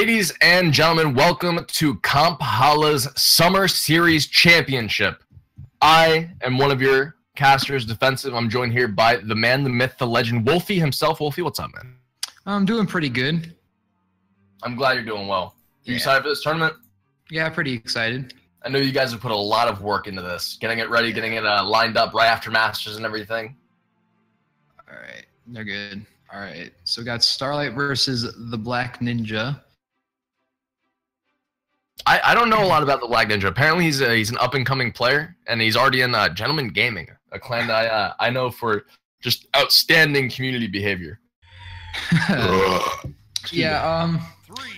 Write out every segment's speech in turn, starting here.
Ladies and gentlemen, welcome to Comphalla's Summer Series Championship. I am one of your casters, defensive. I'm joined here by the man, the myth, the legend, Wolfie himself. Wolfie, what's up, man? I'm doing pretty good. I'm glad you're doing well. You excited for this tournament? Yeah, pretty excited. I know you guys have put a lot of work into this, getting it ready, getting it lined up right after Masters and everything. All right, they're good. All right, so we got Starlight versus the Black Ninja. I don't know a lot about the Black Ninja. Apparently, he's an up-and-coming player, and he's already in Gentleman Gaming, a clan that I know for just outstanding community behavior. Yeah,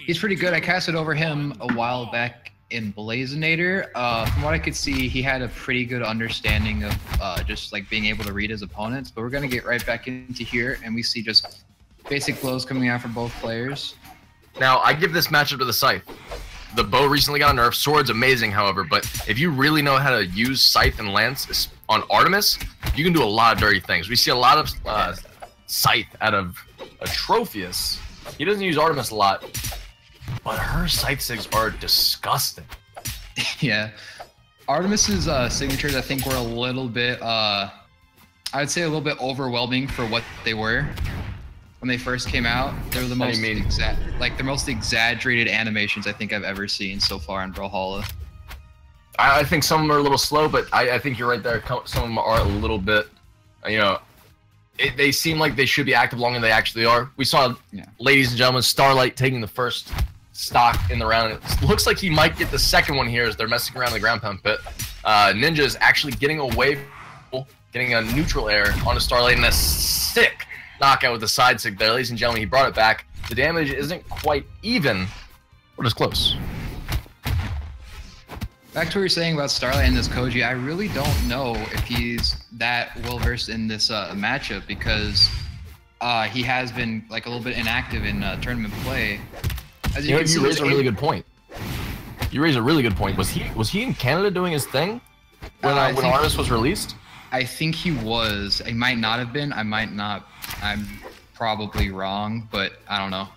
he's pretty good. I casted over him a while back in Blazinator. From what I could see, he had a pretty good understanding of just like being able to read his opponents. But we're gonna get right back into here, and we see just basic blows coming out for both players. Now, I give this matchup to the Scythe. The bow recently got nerfed. Sword's amazing, however, but if you really know how to use Scythe and Lance on Artemis, you can do a lot of dirty things. We see a lot of Scythe out of Atrophius. He doesn't use Artemis a lot, but her Scythe sigs are disgusting. Yeah. Artemis's signatures, I think, were a little bit, I'd say a little bit overwhelming for what they were. When they first came out, they were the most the most exaggerated animations I think I've ever seen so far in Brawlhalla. I think some of them are a little slow, but I think you're right there. Some of them are a little bit, you know, they seem like they should be active longer than they actually are. We saw, ladies and gentlemen, Starlight taking the first stock in the round. It looks like he might get the second one here as they're messing around in the ground pound pit. Ninja is actually getting away, getting a neutral air onto Starlight and a sick knockout with the side sig there. Ladies and gentlemen, he brought it back. The damage isn't quite even, but it's close. Back to what you're saying about Starlight and this Koji, I really don't know if he's that well versed in this matchup because he has been like a little bit inactive in tournament play. As you raise a really good point. You raise a really good point. Was he in Canada doing his thing when Artemis was released? I think he was. He might not have been. I might not. I'm probably wrong, but I don't know.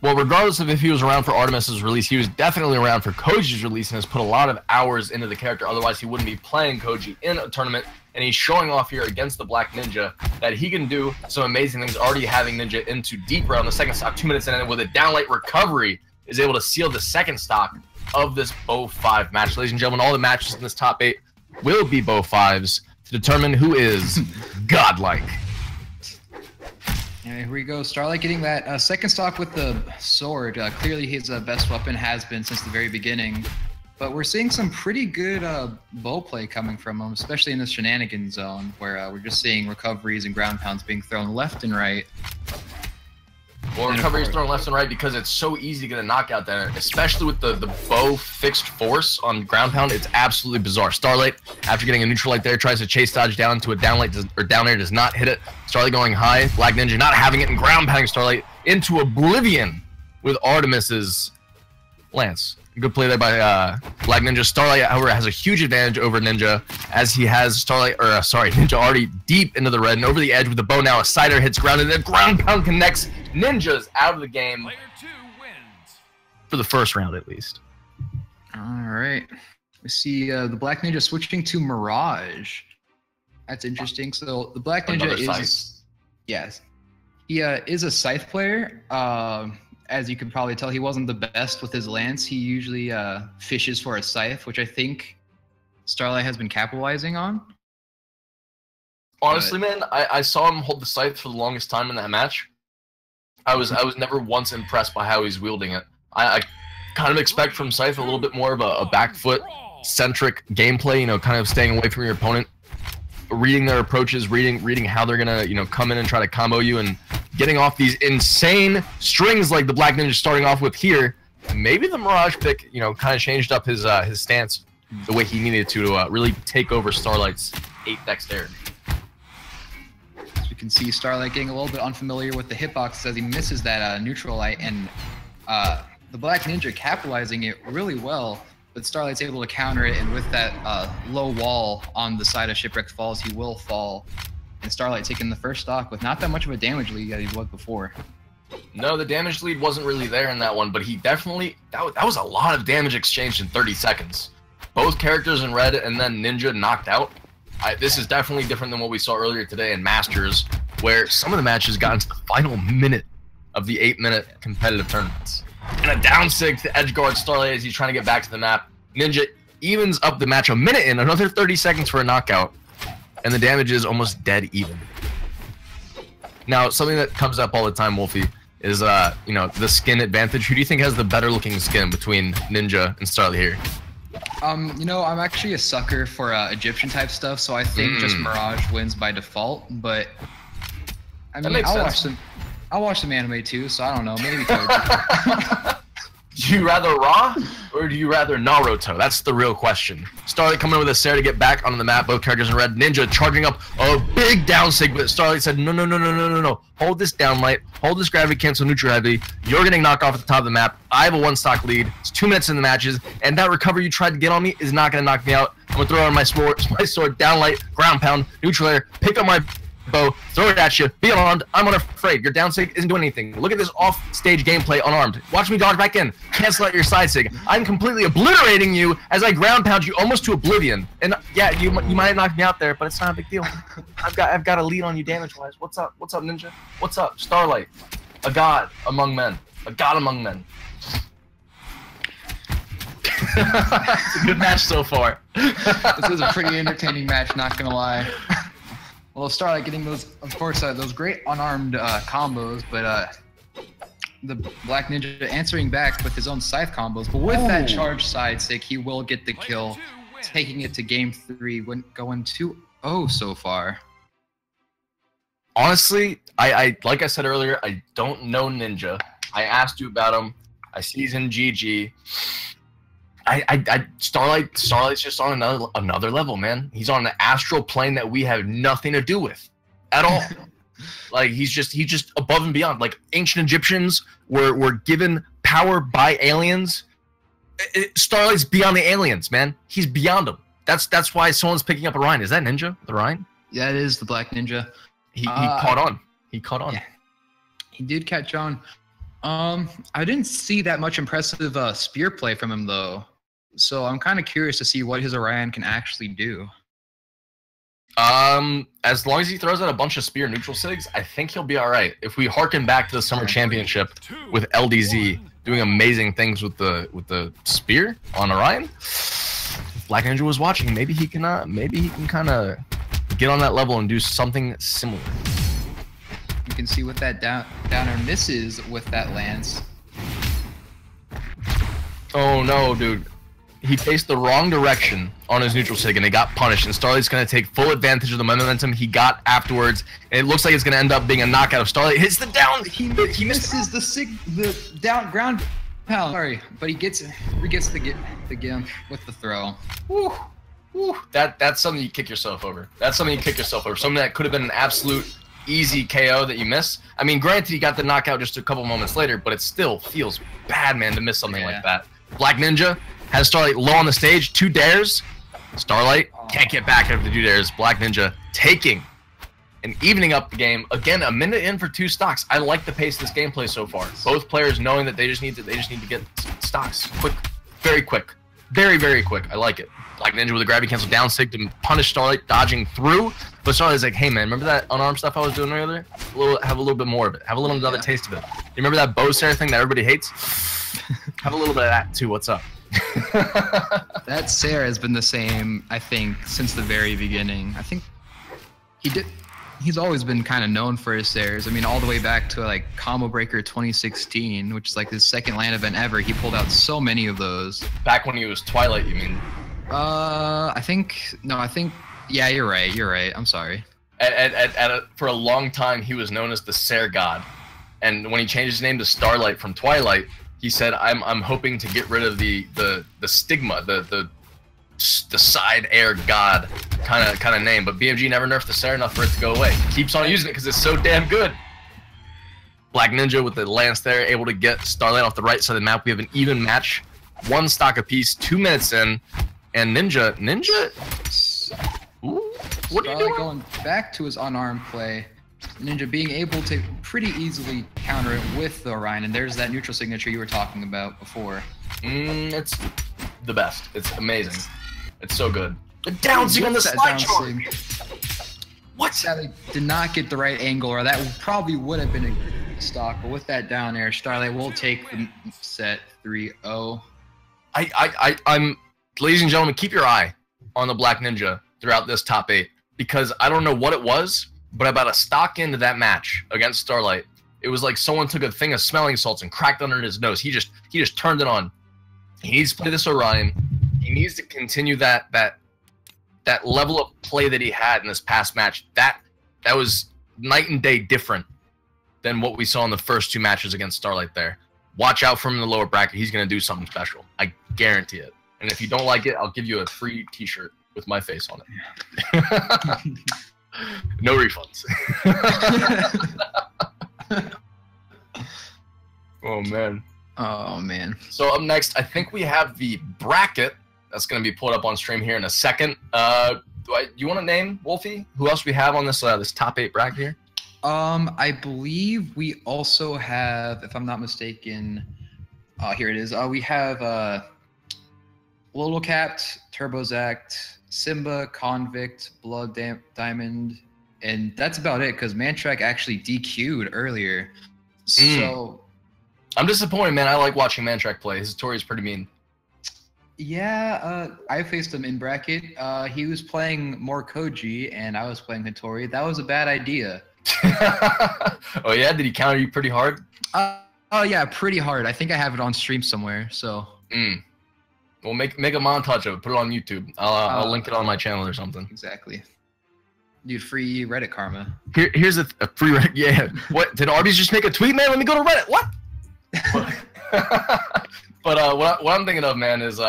Well, regardless of if he was around for Artemis's release, he was definitely around for Koji's release and has put a lot of hours into the character. Otherwise, he wouldn't be playing Koji in a tournament. And he's showing off here against the Black Ninja that he can do some amazing things, already having Ninja into deep round the second stock 2 minutes in, and with a downlight recovery is able to seal the second stock of this Bow 5 match. Ladies and gentlemen, all the matches in this top 8 will be Bow 5s to determine who is godlike. And here we go. Starlight getting that second stock with the sword. Clearly his best weapon has been since the very beginning. But we're seeing some pretty good bow play coming from him, especially in this shenanigan zone where we're just seeing recoveries and ground pounds being thrown left and right. Well, recovery is thrown left and right because it's so easy to get a knockout there, especially with the bow fixed force on ground pound. It's absolutely bizarre. Starlight, after getting a neutral light there, tries to chase dodge down into a downlight or down air, does not hit it. Starlight going high. Black Ninja not having it and ground pounding Starlight into oblivion with Artemis's Lance. Good play there by Black Ninja. Starlight, however, has a huge advantage over Ninja as he has Ninja already deep into the red and over the edge with the bow now. A cider hits ground and the ground pound connects. Ninja's out of the game. Player 2 wins. For the first round, at least. All right. We see the Black Ninja switching to Mirage. That's interesting. So the Black Ninja is a Scythe player. As you can probably tell, he wasn't the best with his Lance. He usually fishes for a Scythe, which I think Starlight has been capitalizing on. Honestly, man, I saw him hold the Scythe for the longest time in that match. I was never once impressed by how he's wielding it. I kind of expect from Scythe a little bit more of a back foot centric gameplay, you know, kind of staying away from your opponent, reading their approaches, reading how they're gonna, you know, come in and try to combo you, and getting off these insane strings like the Black Ninja starting off with here. Maybe the Mirage pick, you know, kind of changed up his stance the way he needed to really take over Starlight's 8 dexterity. As we can see, Starlight getting a little bit unfamiliar with the hitbox as he misses that neutral light, and the Black Ninja capitalizing it really well. But Starlight's able to counter it, and with that low wall on the side of Shipwrecked Falls, he will fall. And Starlight taking the first stock with not that much of a damage lead as he was before. No, the damage lead wasn't really there in that one, but he definitely that was a lot of damage exchanged in 30 seconds. Both characters in red and then Ninja knocked out. This is definitely different than what we saw earlier today in Masters, where some of the matches got into the final minute of the 8-minute competitive tournaments. And a down sig to edge guard Starlight as he's trying to get back to the map. Ninja evens up the match a minute in, another 30 seconds for a knockout, and the damage is almost dead even. Now, something that comes up all the time, Wolfie, is you know, the skin advantage. Who do you think has the better looking skin between Ninja and Starlight here? You know, I'm actually a sucker for Egyptian type stuff, so I think just Mirage wins by default. But I mean, I'll watch some anime too, so I don't know, maybe Coach. Do you rather Ra or do you rather Naruto? That's the real question. Starlight coming in with a Sarah to get back onto the map. Both characters in red. Ninja charging up a big down sig, but Starlight said, no. Hold this down light. Hold this gravity cancel neutral heavy. You're getting knocked off at the top of the map. I have a 1-stock lead. It's 2 minutes in the matches, and that recovery you tried to get on me is not going to knock me out. I'm going to throw on my sword, down light, ground pound, neutral air, pick up my bow, throw it at you, be unarmed, I'm unafraid. Your down sig isn't doing anything. Look at this off-stage gameplay unarmed. Watch me dodge back in, cancel out your side sig. I'm completely obliterating you as I ground pound you almost to oblivion. And yeah, you might have knocked me out there, but it's not a big deal. I've got a lead on you damage-wise. What's up, Ninja? What's up, Starlight? A god among men. A god among men. It's a good match so far. This was a pretty entertaining match, not gonna lie. Well, Starlight getting those, of course, those great unarmed combos, but the Black Ninja answering back with his own scythe combos. But with that charge side sig, he will get the kill, taking it to game 3, going 2-0 so far. Honestly, I like I said earlier, I don't know Ninja. I asked you about him. I see he's in GG. Starlight's just on another level, man. He's on an astral plane that we have nothing to do with at all. Like he's just above and beyond. Like ancient Egyptians were given power by aliens. Starlight's beyond the aliens, man. He's beyond them. That's why someone's picking up Orion. Is that Ninja? The Orion? Yeah, it is the Black Ninja. He caught on. He caught on. Yeah, he did catch on. I didn't see that much impressive spear play from him though. So I'm kind of curious to see what his Orion can actually do. As long as he throws out a bunch of spear neutral sigs, I think he'll be all right. If we harken back to the summer championship with LDZ doing amazing things with the spear on Orion, if Black Ninja was watching, maybe he can kind of get on that level and do something similar. You can see what that downer misses with that lance. Oh no, dude. He faced the wrong direction on his neutral sig and it got punished, and Starlight's going to take full advantage of the momentum he got afterwards, and it looks like it's going to end up being a knockout. If Starlight hits the down, he misses the down ground pound. Sorry, but he gets the gimp with the throw. Woo. Woo. That's something you kick yourself over. That's something you kick yourself over. Something that could have been an absolute easy KO that you miss. I mean, granted, he got the knockout just a couple moments later, but it still feels bad, man, to miss something like that. Black Ninja has Starlight low on the stage, 2 dares. Starlight can't get back after the 2 dares. Black Ninja taking and evening up the game. Again, a minute in for 2 stocks. I like the pace of this gameplay so far. Both players knowing that they just need to get stocks quick, very quick, very quick. I like it. Black Ninja with a gravity cancel down sig to punish Starlight, dodging through. But Starlight's like, hey man, remember that unarmed stuff I was doing earlier? Have a little bit more of it. Have a little another taste of it. You remember that bow Sarah thing that everybody hates? Have a little bit of that too. What's up? That Sarah has been the same, I think, since the very beginning. I think he's always been kind of known for his Sarahs. I mean, all the way back to like Combo Breaker 2016, which is like his second LAN event ever. He pulled out so many of those. Back when he was Twilight, you mean? I think yeah, you're right. I'm sorry. For a long time, he was known as the Sarah God, and when he changed his name to Starlight from Twilight, he said, "I'm hoping to get rid of the stigma, the side air god kind of name." But BMG never nerfed the Sarah enough for it to go away. He keeps on using it because it's so damn good. Black Ninja with the lance there, able to get Starlight off the right side of the map. We have an even match, 1 stock apiece, 2 minutes in, and Ninja. Ooh, what are you doing? Going back to his unarmed play. Ninja being able to pretty easily counter it with the Orion, and there's that neutral signature you were talking about before. It's the best. It's amazing. It's so good. The downswing on the slide charge. What? Sadly, did not get the right angle, or that probably would have been a stock. But with that down air, Starlight will take the set 3-0. I'm, ladies and gentlemen, keep your eye on the Black Ninja throughout this top 8, because I don't know what it was, but about a stock into that match against Starlight, it was like someone took a thing of smelling salts and cracked under his nose. He just turned it on. He needs to play this Orion. He needs to continue that level of play that he had in this past match. That was night and day different than what we saw in the first 2 matches against Starlight there. Watch out for him in the lower bracket. He's going to do something special. I guarantee it. And if you don't like it, I'll give you a free t-shirt with my face on it. No refunds. Oh, man. Oh, man. So up next, I think we have the bracket that's going to be pulled up on stream here in a second. You want to name, Wolfie, who else we have on this this top 8 bracket here? I believe we also have, if I'm not mistaken, here it is. We have Little Capped, Turbozact, Simba, Convict, Blood Diamond, and that's about it, because Mantrack actually DQ'd earlier. So I'm disappointed, man. I like watching Mantrack play. His Tori is pretty mean. Yeah, I faced him in bracket. He was playing more Koji, and I was playing Hattori. That was a bad idea. Oh yeah, did he counter you pretty hard? Oh yeah, pretty hard. I think I have it on stream somewhere. So. Well, make a montage of it. Put it on YouTube. I'll link it on my channel or something. Exactly. Dude, free Reddit karma. Here's a free Reddit. Yeah. What did Arby's just make a tweet, man? Let me go to Reddit. What? But what I'm thinking of, man, is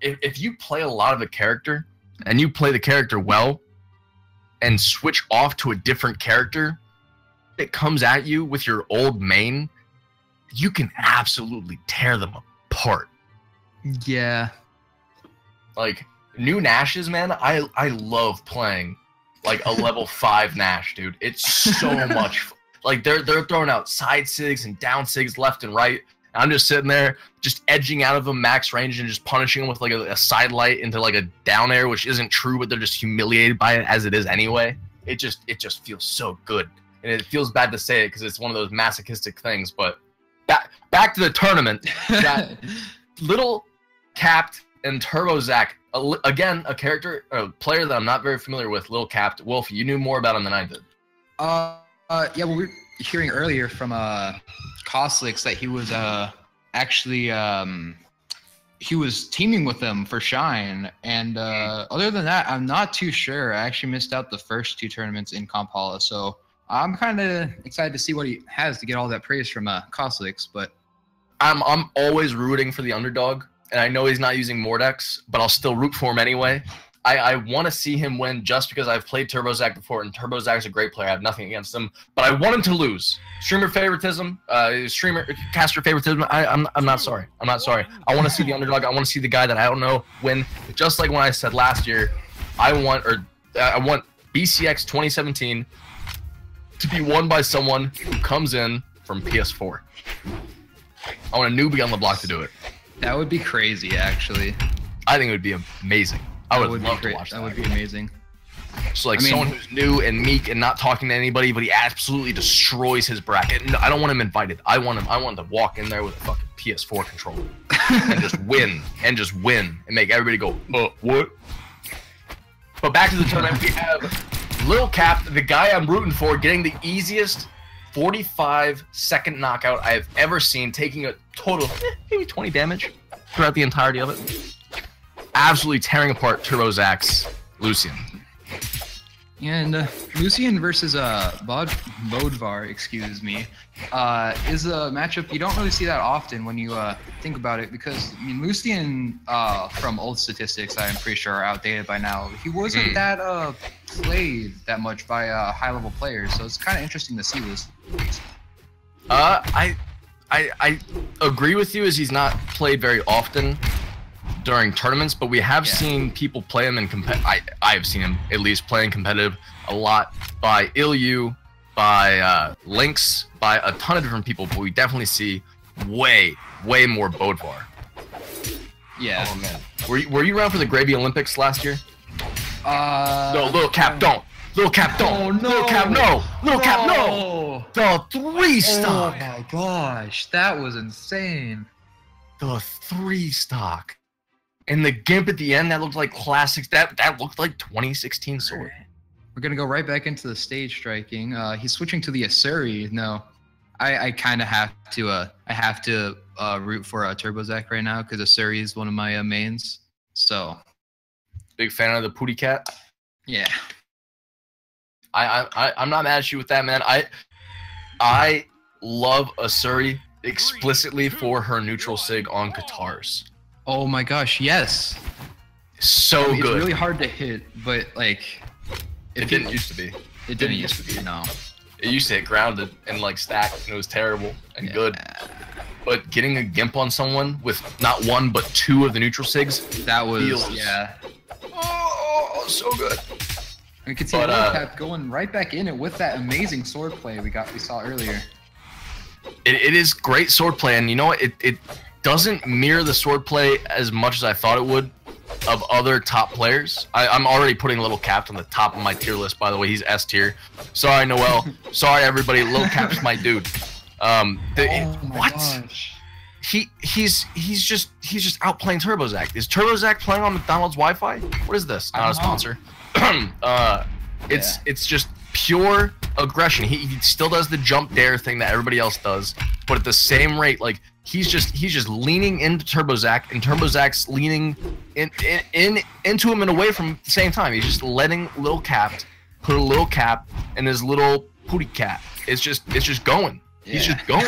if you play a lot of a character and you play the character well, and switch off to a different character that comes at you with your old main, you can absolutely tear them apart. Yeah. Like, new Nashes, man, I love playing, like, a level 5 Nash, dude. It's so much. Like, they're throwing out side sigs and down sigs left and right. And I'm just sitting there, just edging out of them max range and just punishing them with, like, a side light into, like, a down air, which isn't true, but they're just humiliated by it as it is anyway. It just feels so good. And it feels bad to say it because it's one of those masochistic things, but back to the tournament. Got Little Capped and Turbozac. Again, a player that I'm not very familiar with, Little Capped. Wolf, you knew more about him than I did. Yeah, well, we were hearing earlier from Koslix that he was actually he was teaming with them for Shine, and other than that, I'm not too sure. I actually missed out the first 2 tournaments in Comphalla, so I'm kind of excited to see what he has to get all that praise from Koslix. But I'm always rooting for the underdog, and I know he's not using Mordex, but I'll still root for him anyway. I want to see him win just because I've played Turbozac before, and Turbozac's a great player. I have nothing against him, but I want him to lose. Streamer favoritism, caster favoritism. I'm not sorry. I'm not sorry. I want to see the underdog. I want to see the guy that I don't know win. Just like when I said last year, I want BCX 2017 to be won by someone who comes in from PS4. I want a newbie on the block to do it. That would be crazy, actually. I think it would be amazing. I would love to watch that. That would be amazing. So, like, someone who's new and meek and not talking to anybody, but he absolutely destroys his bracket. No, I don't want him invited. I want him to walk in there with a fucking PS4 controller and just win and make everybody go, what? But back to the tournament, we have Lil Cap, the guy I'm rooting for, getting the easiest 45-second knockout I have ever seen, taking a total of maybe 20 damage throughout the entirety of it. Absolutely tearing apart Turbozac's Lucian. And Lucian versus Bodvar, excuse me, is a matchup you don't really see that often when you think about it, because I mean Lucian from old statistics I'm pretty sure are outdated by now. He wasn't that played that much by high-level players, so it's kind of interesting to see this. I agree with you, as he's not played very often during tournaments, but we have seen people play him in I have seen him at least playing competitive a lot by Ilyu by Lynx, by a ton of different people, but we definitely see way more Bodvar. Yeah. Oh man, were you around for the Gravy Olympics last year? No, Little Cap, don't. Little Cap, don't. Oh, no. Little Cap, no. Little Cap, no. The 3-stock. Oh my gosh, that was insane. The 3-stock. And the Gimp at the end, that looked like classics. That looked like 2016 sword. We're gonna go right back into the stage striking. He's switching to the Asuri. No, I kind of have to root for Turbozak right now because Asuri is one of my mains. So big fan of the Pooty Cat. Yeah. I'm not mad at you with that, man. I love Asuri explicitly for her neutral sig on Katars. Oh my gosh, yes. So good. It's really hard to hit, but like it didn't used to be. It didn't used to be. No. It used to hit grounded and like stack, and it was terrible and good. But getting a Gimp on someone with not one but 2 of the neutral sigs, that was feels, oh, so good. We could see Little Cap going right back in it with that amazing sword play we saw earlier. It is great sword play, and you know what? It doesn't mirror the sword play as much as I thought it would of other top players. I'm already putting Little Cap on the top of my tier list, by the way. He's S tier. Sorry, Noel. Sorry, everybody. Little Cap's my dude. What? Gosh. He's just outplaying Turbozak. Is Turbozak playing on McDonald's Wi-Fi? What is this? Not a sponsor. It's just pure aggression. He still does the jump dare thing that everybody else does, but at the same rate, like he's just leaning into Turbozak, and Turbozak's leaning into him and away from him at the same time. He's just letting Little Cap put a Little Cap in his little Pooty Cat. It's just going. Yeah. He's just going.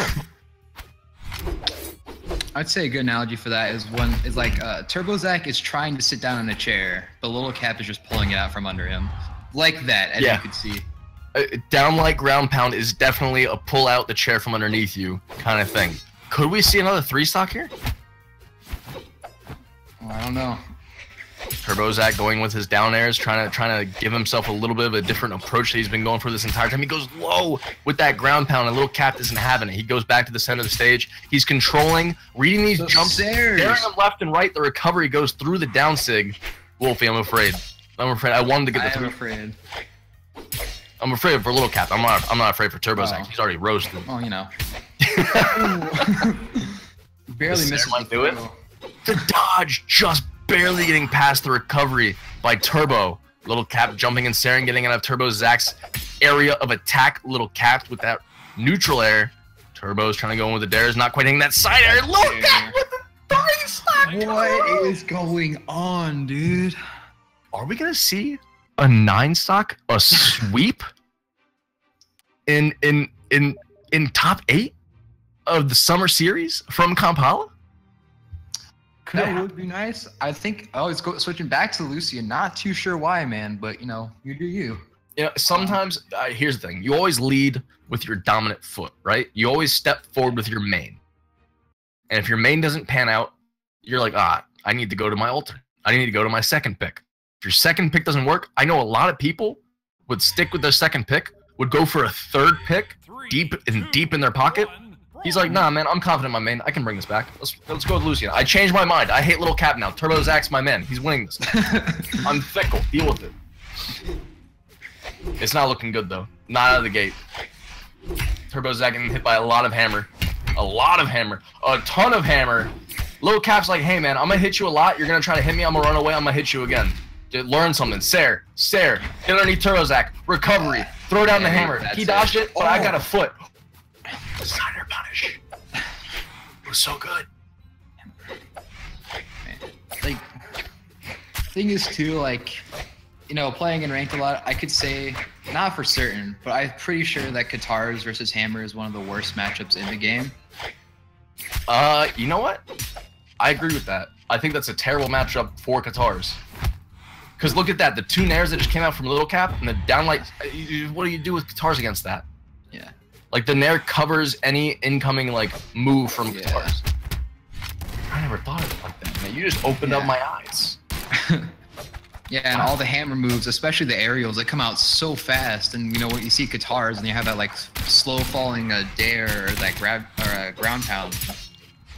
I'd say a good analogy for that is like Turbozak is trying to sit down in a chair, but Little Cap is just pulling it out from under him, like that, as you could see. Down like ground pound is definitely a pull out the chair from underneath you kind of thing. Could we see another 3-stock here? Oh, I don't know. Turbozak going with his down airs, trying to give himself a little bit of a different approach that he's been going for this entire time. He goes low with that ground pound, and Little Cap isn't having it. He goes back to the center of the stage. He's controlling, reading these jumps, daring him left and right. The recovery goes through the down sig. Wolfie, I'm afraid. I wanted to get the 3. I'm afraid for Little Cap. I'm not afraid for Turbozak. He's already roasted. Oh, you know. Barely misses might do it. The dodge just barely getting past the recovery by Turbo. Little Cap jumping and staring, getting out of Turbozak's area of attack. Little Cap with that neutral air. Turbo's trying to go in with the dares, not quite hitting that side air. Little Cap with the 3-stock. What is going on, dude? Are we gonna see a 9-stock, a sweep in top 8 of the summer series from Comphalla? That would be nice. I think. Oh, it's switching back to Lucian. Not too sure why, man. But you know, you do you. Yeah. Sometimes here's the thing. You always lead with your dominant foot, right? You always step forward with your main. And if your main doesn't pan out, you're like, I need to go to my alternate. I need to go to my second pick. If your second pick doesn't work, I know a lot of people would stick with their second pick, would go for a third pick deep in their pocket. He's like, nah, man, I'm confident in my main. I can bring this back. Let's go with Lucian. I changed my mind. I hate Little Cap now. Turbozak's my man. He's winning this. I'm fickle. Deal with it. It's not looking good, though. Not out of the gate. Turbozak getting hit by a lot of hammer. A lot of hammer. A ton of hammer. Little Cap's like, hey, man, I'm going to hit you a lot. You're going to try to hit me. I'm going to run away. I'm going to hit you again. Learn something. Stare. Get underneath Turbozak. Recovery. Throw down the hammer. He dodged it, but I got a foot. Designer punish. It was so good. Like, thing is too, like, you know, playing in ranked a lot, I could say, not for certain, but I'm pretty sure that Katars versus Hammer is one of the worst matchups in the game. You know what? I agree with that. I think that's a terrible matchup for Katars. Because look at that, the 2 nairs that just came out from Little Cap and the downlight. What do you do with Katars against that? Yeah. Like, the nair covers any incoming, like, move from Katars. I never thought of it like that, man. You just opened up my eyes. Yeah, and all the hammer moves, especially the aerials, they come out so fast. And you know what you see guitars, and you have that like slow falling dare or that ground pound,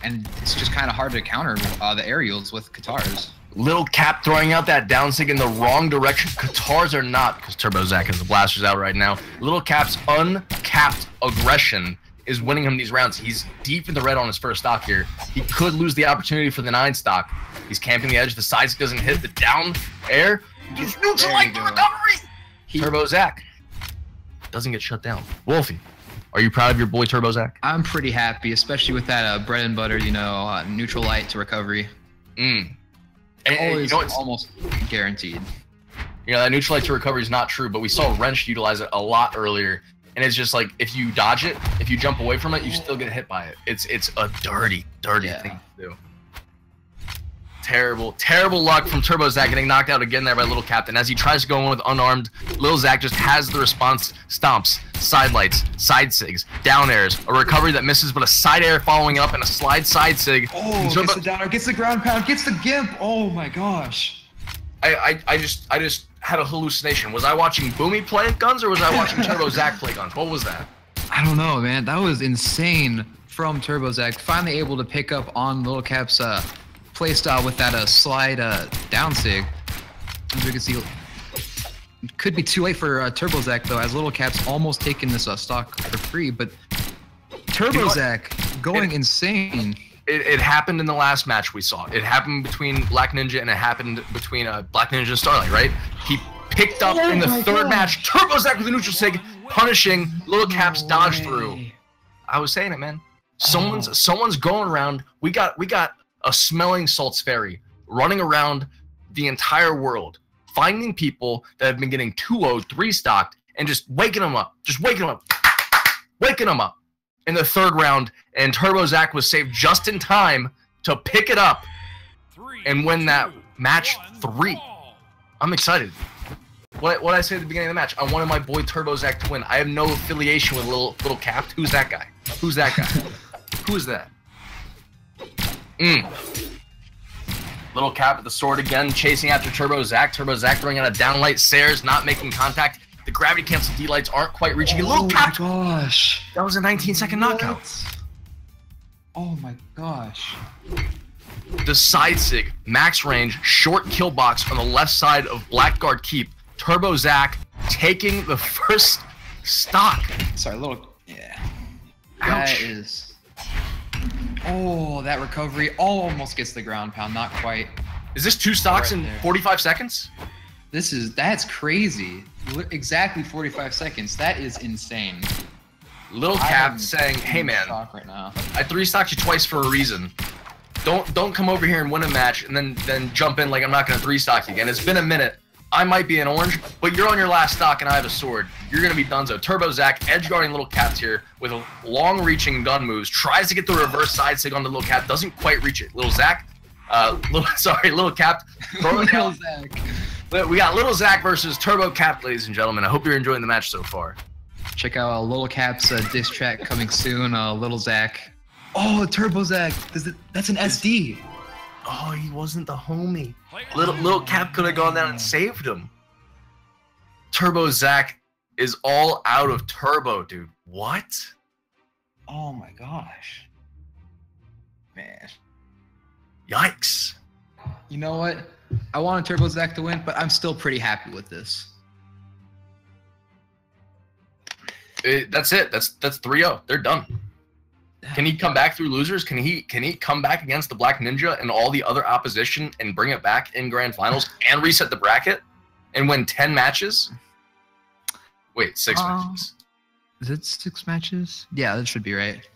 and it's just kind of hard to counter the aerials with guitars. Little Cap throwing out that down sig in the wrong direction. Guitars are not, because Turbo Zach has the blasters out right now. Little Cap's uncapped aggression is winning him these rounds. He's deep in the red on his first stock here. He could lose the opportunity for the 9 stock. He's camping the edge. The sides doesn't hit the down air. Just neutralize the recovery. Turbo Zach doesn't get shut down. Wolfie, are you proud of your boy Turbo Zach? I'm pretty happy, especially with that bread and butter, you know, neutral light to recovery. And Always, you know, it's almost guaranteed. You know, that neutral light to recovery is not true, but we saw Wrench utilize it a lot earlier. And it's just like, if you dodge it, if you jump away from it, you still get hit by it. It's a dirty thing to do. Terrible luck from Turbo Zach getting knocked out again there by Little Captain. As he tries to go in with unarmed, Lil Zach just has the response. Stomps, side lights, side sigs, down airs, a recovery that misses, but a side air following up and a slide side sig. Oh, gets the down air, gets the ground pound, gets the gimp. Oh my gosh. I just had a hallucination. Was I watching Boomy play guns, or was I watching Turbo Zach play guns? What was that? I don't know, man. That was insane from Turbo Zach. Finally able to pick up on Little Cap's playstyle with that slide down sig. As we can see, it could be too late for Turbo Zach though, as Little Cap's almost taken this stock for free. But Turbo Zach going insane. It happened in the last match we saw. It happened between Black Ninja and it happened between Black Ninja and Starlight, right? He picked up in the third match. Turbo Zach with a neutral sig, punishing Little Cap's dodge through. I was saying it, man. Someone's going around. We got a smelling salts fairy running around the entire world, finding people that have been getting 2-0, 3-stocked, and just waking them up in the third round. And Turbo Zach was saved just in time to pick it up and win that match 3. I'm excited. What I say at the beginning of the match, I wanted my boy Turbo Zach to win. I have no affiliation with Little Cap. Who's that guy? Who is that? Little Cap at the sword again, chasing after Turbo Zach. Turbo Zach throwing out a downlight, Sayers not making contact. The gravity cancel D-lights aren't quite reaching. Little Cap! Oh my gosh. That was a 19-second knockout. Oh my gosh. The side sig, max range, short kill box on the left side of Blackguard Keep. Turbo Zach taking the first stock. Sorry, yeah. Ouch. That is... Oh, that recovery almost gets the ground pound, not quite. Is this 2 stocks in 45 seconds? That's crazy. Exactly 45 seconds. That is insane. Little Cap saying, "Hey man, right now. I 3-stocked you twice for a reason. Don't come over here and win a match and then jump in like I'm not gonna 3-stock you again. It's been a minute. I might be an orange, but you're on your last stock and I have a sword. You're gonna be donezo." Turbo Zach edge guarding Little Cap here with a long-reaching gun moves. Tries to get the reverse side sig on the Little Cap. Doesn't quite reach it. Little Cap throwing Little Zach. We got Little Zach versus Turbo Cap, ladies and gentlemen. I hope you're enjoying the match so far. Check out Little Cap's diss track coming soon. Little Zach. Oh, Turbo Zach. That's an SD. Oh, he wasn't the homie. Little Cap could have gone down and saved him. Turbo Zach is all out of turbo, dude. What? Oh my gosh. Man. Yikes. You know what? I wanted Turbo Zach to win, but I'm still pretty happy with this. That's it. That's 3-0. They're done. Can he come back through losers? Can he come back against the Black Ninja and all the other opposition and bring it back in grand finals and reset the bracket and win 10 matches? Wait, 6 matches. Is it 6 matches? Yeah, that should be right.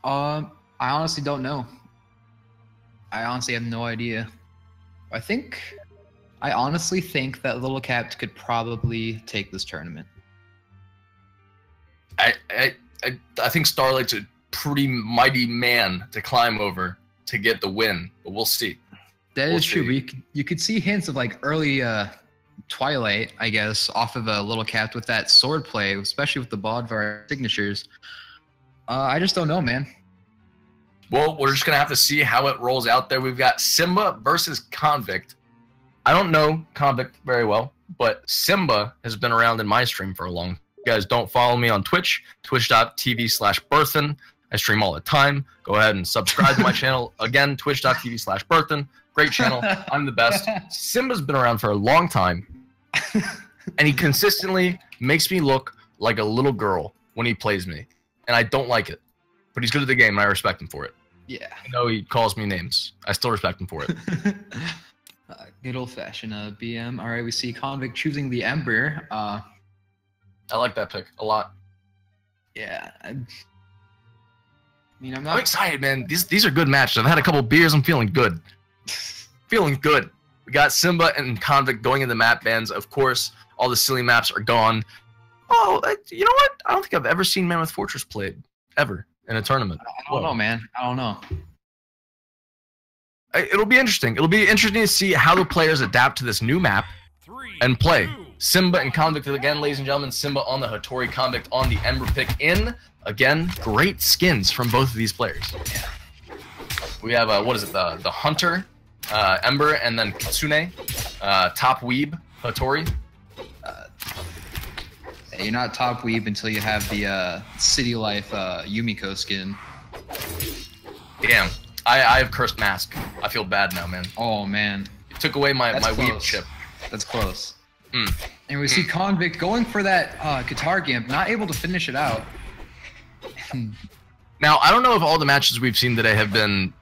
I honestly don't know. I honestly have no idea. I honestly think that Little Cap could probably take this tournament. I think Starlight's a pretty mighty man to climb over to get the win, but we'll see. That is true. You could see hints of like early Twilight, I guess, off of a Little Cap with that sword play, especially with the Bodvar signatures. I just don't know, man. Well, we're just going to have to see how it rolls out there. We've got Simba versus Convict. I don't know Convict very well, but Simba has been around in my stream for a long time. You guys don't follow me on Twitch, twitch.tv/Berthan. I stream all the time. Go ahead and subscribe to my channel. Again, twitch.tv/Berthan. Great channel. I'm the best. Simba's been around for a long time, and he consistently makes me look like a little girl when he plays me, and I don't like it. But he's good at the game, and I respect him for it. Yeah. I know he calls me names. I still respect him for it. Good old-fashioned BM. All right, we see Convict choosing the Ember. I like that pick a lot. Yeah. I mean, I'm excited, man. These are good matches. I've had a couple beers. I'm feeling good. Feeling good. We got Simba and Convict going into map bans. Of course, all the silly maps are gone. Oh, you know what? I don't think I've ever seen Mammoth Fortress played ever in a tournament. I don't know, man. I don't know. It'll be interesting. It'll be interesting to see how the players adapt to this new map and play. Simba and Convict again, ladies and gentlemen. Simba on the Hattori, Convict on the Ember pick in. Again, great skins from both of these players. Yeah. We have, what is it, the Hunter, Ember, and then Kitsune, top weeb, Hattori. You're not top weeb until you have the City Life Yumiko skin. Damn. I have Cursed Mask. I feel bad now, man. Oh, man. It took away my weeb chip. That's close. And we see Convict going for that guitar gimp, not able to finish it out. Now, I don't know if all the matches we've seen today have been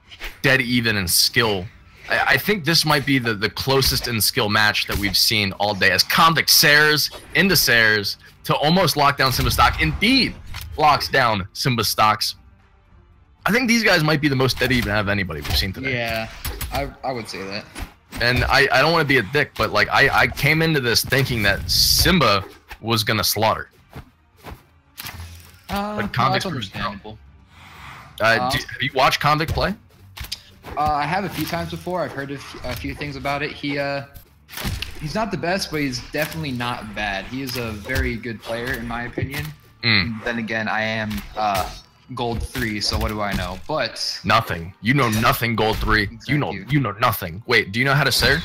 dead even in skill. I think this might be the closest in skill match that we've seen all day, as Convict Sares into Sares to almost lock down Simba stock. Indeed, locks down Simba stocks. I think these guys might be the most dead even out of anybody we've seen today. Yeah, I would say that. And I don't want to be a dick, but like I came into this thinking that Simba was gonna slaughter. But Convict's understandable. Have you watched Convict play? I have a few times before. I've heard a few things about it. He's not the best, but he's definitely not bad. He is a very good player, in my opinion. Then again, I am Gold 3, so what do I know? But nothing. You know nothing, Gold 3. You know nothing. Wait, do you know how to Sare?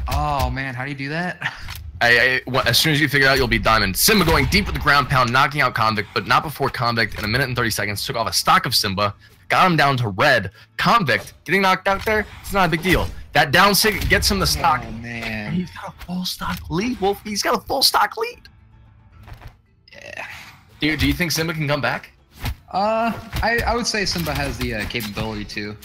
Oh man, how do you do that? As soon as you figure it out, you'll be diamond. Simba going deep with the ground pound, knocking out Convict, but not before Convict in 1 minute and 30 seconds took off a stock of Simba, got him down to red. Convict getting knocked out there, it's not a big deal. That down sig gets him the stock. Oh man, he's got a full stock lead, Wolf. He's got a full stock lead. Yeah. Do you think Simba can come back? I would say Simba has the capability to.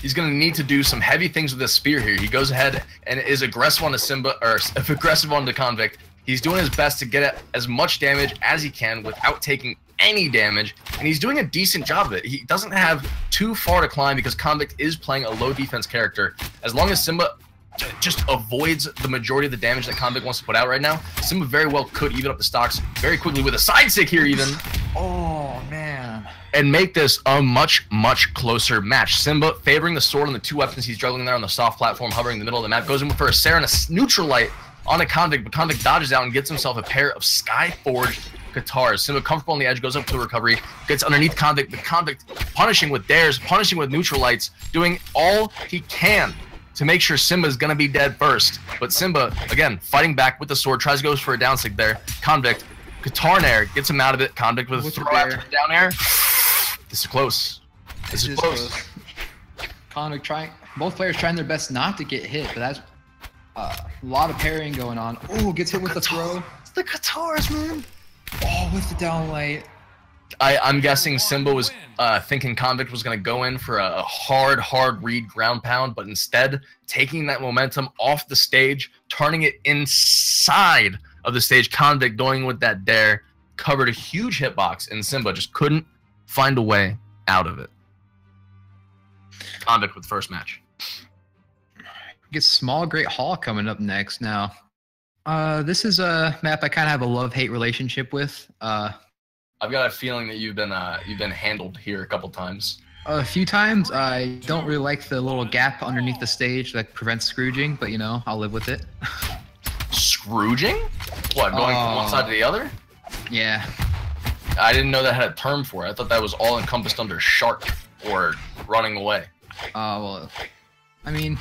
He's gonna need to do some heavy things with this spear here. He goes ahead and is aggressive on the Simba, or aggressive on the Convict. He's doing his best to get as much damage as he can without taking any damage, and he's doing a decent job of it. He doesn't have too far to climb because Convict is playing a low defense character. As long as Simba just avoids the majority of the damage that Convict wants to put out right now, Simba very well could even up the stocks very quickly with a side stick here even. Oh man. And make this a much, much closer match. Simba favoring the sword on the two weapons he's juggling there on the soft platform, hovering in the middle of the map, goes in for a Sare and a neutral light on a Convict, but Convict dodges out and gets himself a pair of Sky Forged guitars. Simba comfortable on the edge, goes up to the recovery, gets underneath Convict, but Convict punishing with dares, punishing with neutral lights, doing all he can to make sure Simba's gonna be dead first. But Simba, again, fighting back with the sword, tries to go for a down stick there. Convict, guitar and air, gets him out of it. Convict with a throw after the down air. This is close. This is close. Convict trying, both players trying their best not to get hit, but that's a lot of parrying going on. Oh, gets hit with the throw. It's the guitars, man. Oh, with the down light. I'm guessing Simba was thinking Convict was going to go in for a hard read ground pound, but instead taking that momentum off the stage, turning it inside of the stage. Convict going with that dare, covered a huge hitbox, and Simba just couldn't find a way out of it. Convict with first match. Get Small Great Hall coming up next now. This is a map I kind of have a love-hate relationship with. I've got a feeling that you've been handled here a couple times. A few times. I don't really like the little gap underneath the stage that prevents Scrooging, but you know, I'll live with it. Scrooging? What, going from one side to the other? Yeah. I didn't know that had a term for it. I thought that was all encompassed under shark or running away. Well, I mean,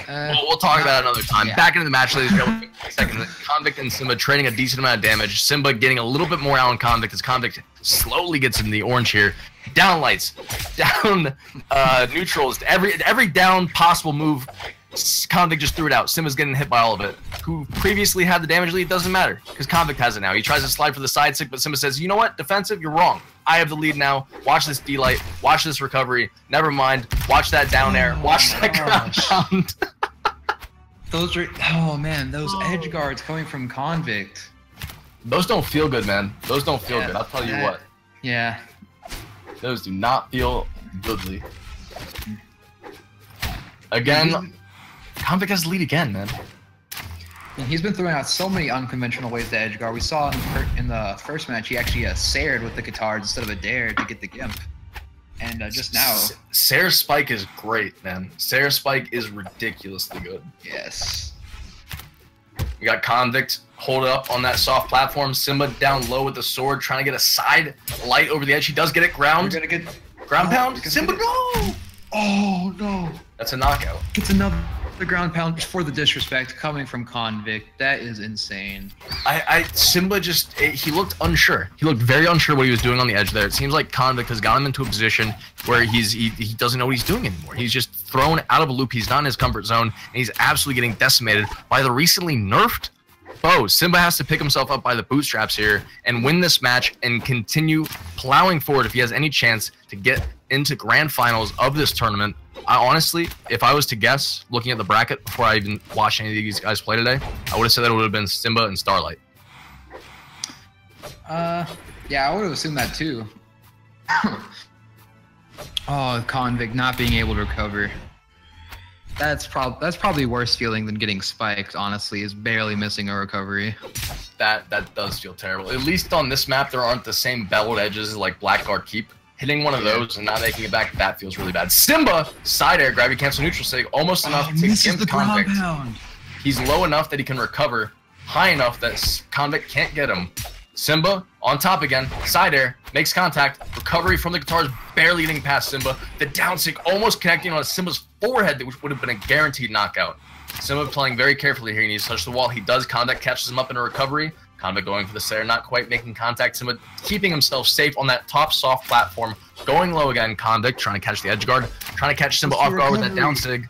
We'll talk about it another time. Yeah. Back into the match, ladies and gentlemen. Second, Convict and Simba trading a decent amount of damage. Simba getting a little bit more out on Convict as Convict slowly gets in the orange here. Down lights, down neutrals. Every down possible move, Convict just threw it out. Simba's getting hit by all of it. Who previously had the damage lead doesn't matter because Convict has it now. He tries to slide for the side stick, but Simba says, "You know what? Defensive, you're wrong. I have the lead now. Watch this D-light. Watch this recovery. Never mind. Watch that down air. Watch that ground pound." Those are, oh man, those edge guards coming from Convict. Those don't feel good, man. Those don't feel good. I'll tell you what. Yeah. Those do not feel goodly. Again, Convict has the lead again, man. And he's been throwing out so many unconventional ways to edge guard. We saw in the first match, he actually Sared with the guitars instead of a dare to get the gimp. And just now... Sarah's spike is great, man. Sarah's spike is ridiculously good. Yes. We got Convict hold up on that soft platform. Simba down low with the sword, trying to get a side light over the edge. He does get it ground. We're gonna get... Ground pound? Simba, no! Oh, no. That's a knockout. Gets another ground pound for the disrespect coming from Convict. That is insane. Simba just, he looked unsure. He looked very unsure what he was doing on the edge there. It seems like Convict has got him into a position where he doesn't know what he's doing anymore. He's just thrown out of a loop. He's not in his comfort zone, and he's absolutely getting decimated by the recently nerfed bow. Simba has to pick himself up by the bootstraps here and win this match and continue plowing forward if he has any chance to get into grand finals of this tournament. I honestly, if I was to guess, looking at the bracket before I even watched any of these guys play today, I would have said that it would have been Simba and Starlight. Yeah, I would have assumed that too. Oh, Convict not being able to recover. That's probably worse feeling than getting spiked, honestly, is barely missing a recovery. That does feel terrible. At least on this map, there aren't the same beveled edges like Blackguard Keep. Hitting one of those and not making it back, that feels really bad. Simba, side air, gravity cancel neutral sig, almost enough to skimp Convict. He's low enough that he can recover, high enough that Convict can't get him. Simba, on top again, side air, makes contact, recovery from the guitars, barely getting past Simba. The down sig almost connecting on Simba's forehead, which would have been a guaranteed knockout. Simba playing very carefully here, he needs to touch the wall. He does, Convict catches him up in a recovery. Convict going for the Sarah, not quite making contact. Simba keeping himself safe on that top soft platform. Going low again, Convict trying to catch the edge guard. Trying to catch Simba off guard with that down sig.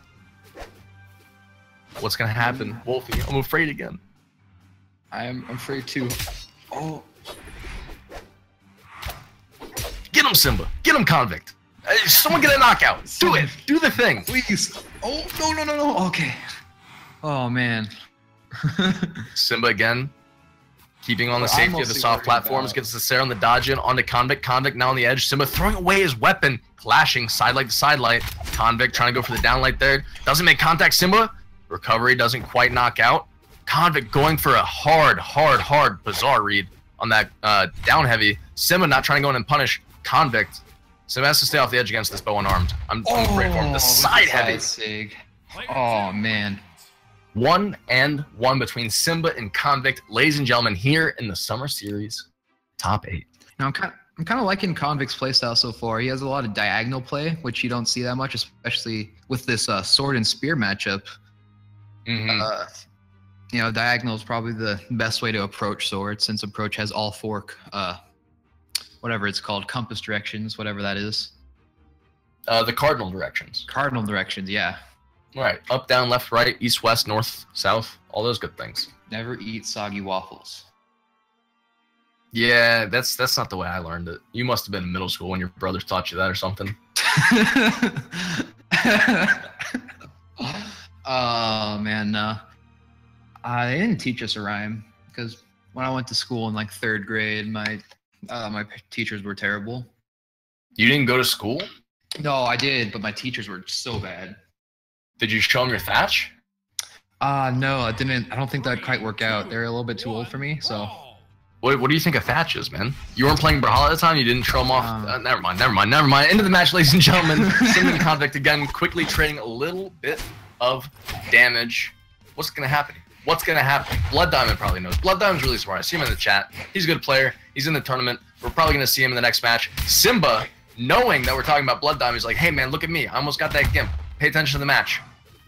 What's going to happen? Wolfie, I'm afraid again. I'm afraid too. Oh. Get him, Simba. Get him, Convict. Someone get a knockout. Do it. Do the thing. Please. Oh, no. Okay. Oh, man. Simba again. Keeping on the safety of the soft platforms, gets the Sarah on the dodge in onto Convict. Convict now on the edge. Simba throwing away his weapon, clashing side light to side light. Convict trying to go for the down light there. Doesn't make contact. Simba. Recovery doesn't quite knock out. Convict going for a hard, bizarre read on that down heavy. Simba not trying to go in and punish Convict. Simba has to stay off the edge against this bow unarmed. I'm afraid for him. The side heavy. Sig. Oh, man. 1-1 between Simba and Convict, ladies and gentlemen, here in the Summer Series Top 8. Now, I'm kind of liking Convict's playstyle so far. He has a lot of diagonal play, which you don't see that much, especially with this sword and spear matchup. You know, diagonal is probably the best way to approach sword, since approach has all four, whatever it's called, compass directions, whatever that is. The cardinal directions. Cardinal directions, yeah. Right, up, down, left, right, east, west, north, south, all those good things. Never eat soggy waffles. Yeah, that's not the way I learned it. You must have been in middle school when your brothers taught you that or something. Oh, man, no. They didn't teach us a rhyme, because when I went to school in, like, 3rd grade, my teachers were terrible. You didn't go to school? No, I did, but my teachers were so bad. Did you show them your thatch? No, I didn't. I don't think that'd quite work out. They're a little bit too old for me, so. What do you think of thatch is, man? You weren't playing Brawlhalla at the time? You didn't show them off? Never mind. Into the match, ladies and gentlemen. Simba and Convict again, quickly trading a little bit of damage. What's going to happen? Blood Diamond probably knows. Blood Diamond's really smart. I see him in the chat. He's a good player. He's in the tournament. We're probably going to see him in the next match. Simba, knowing that we're talking about Blood Diamond, is like, hey, man, look at me. I almost got that gimp. Pay attention to the match.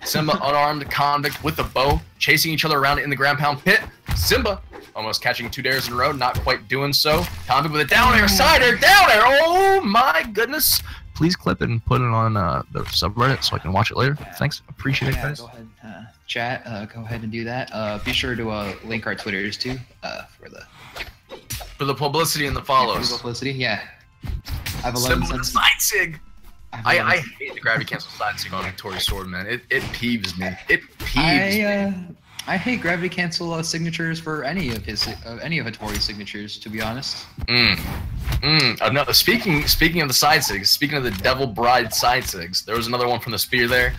Simba unarmed, Convict with the bow, chasing each other around in the ground pound pit. Simba almost catching 2 dares in a row, not quite doing so. Convict with a down air, side air, down air. Oh my goodness. Please clip it and put it on the subreddit so I can watch it later. Thanks. Appreciate it, guys. Go ahead, chat. Go ahead and do that. Be sure to link our Twitters too for the publicity and the follows. For the publicity, yeah. I've Simba with a side sig. I hate the gravity cancel side sig on Tori's sword, man. It peeves me. It peeves me. I hate gravity cancel signatures for any of Hattori's signatures, to be honest. No, speaking of the side sigs, speaking of the Devil Bride side sigs, there was another one from the spear there.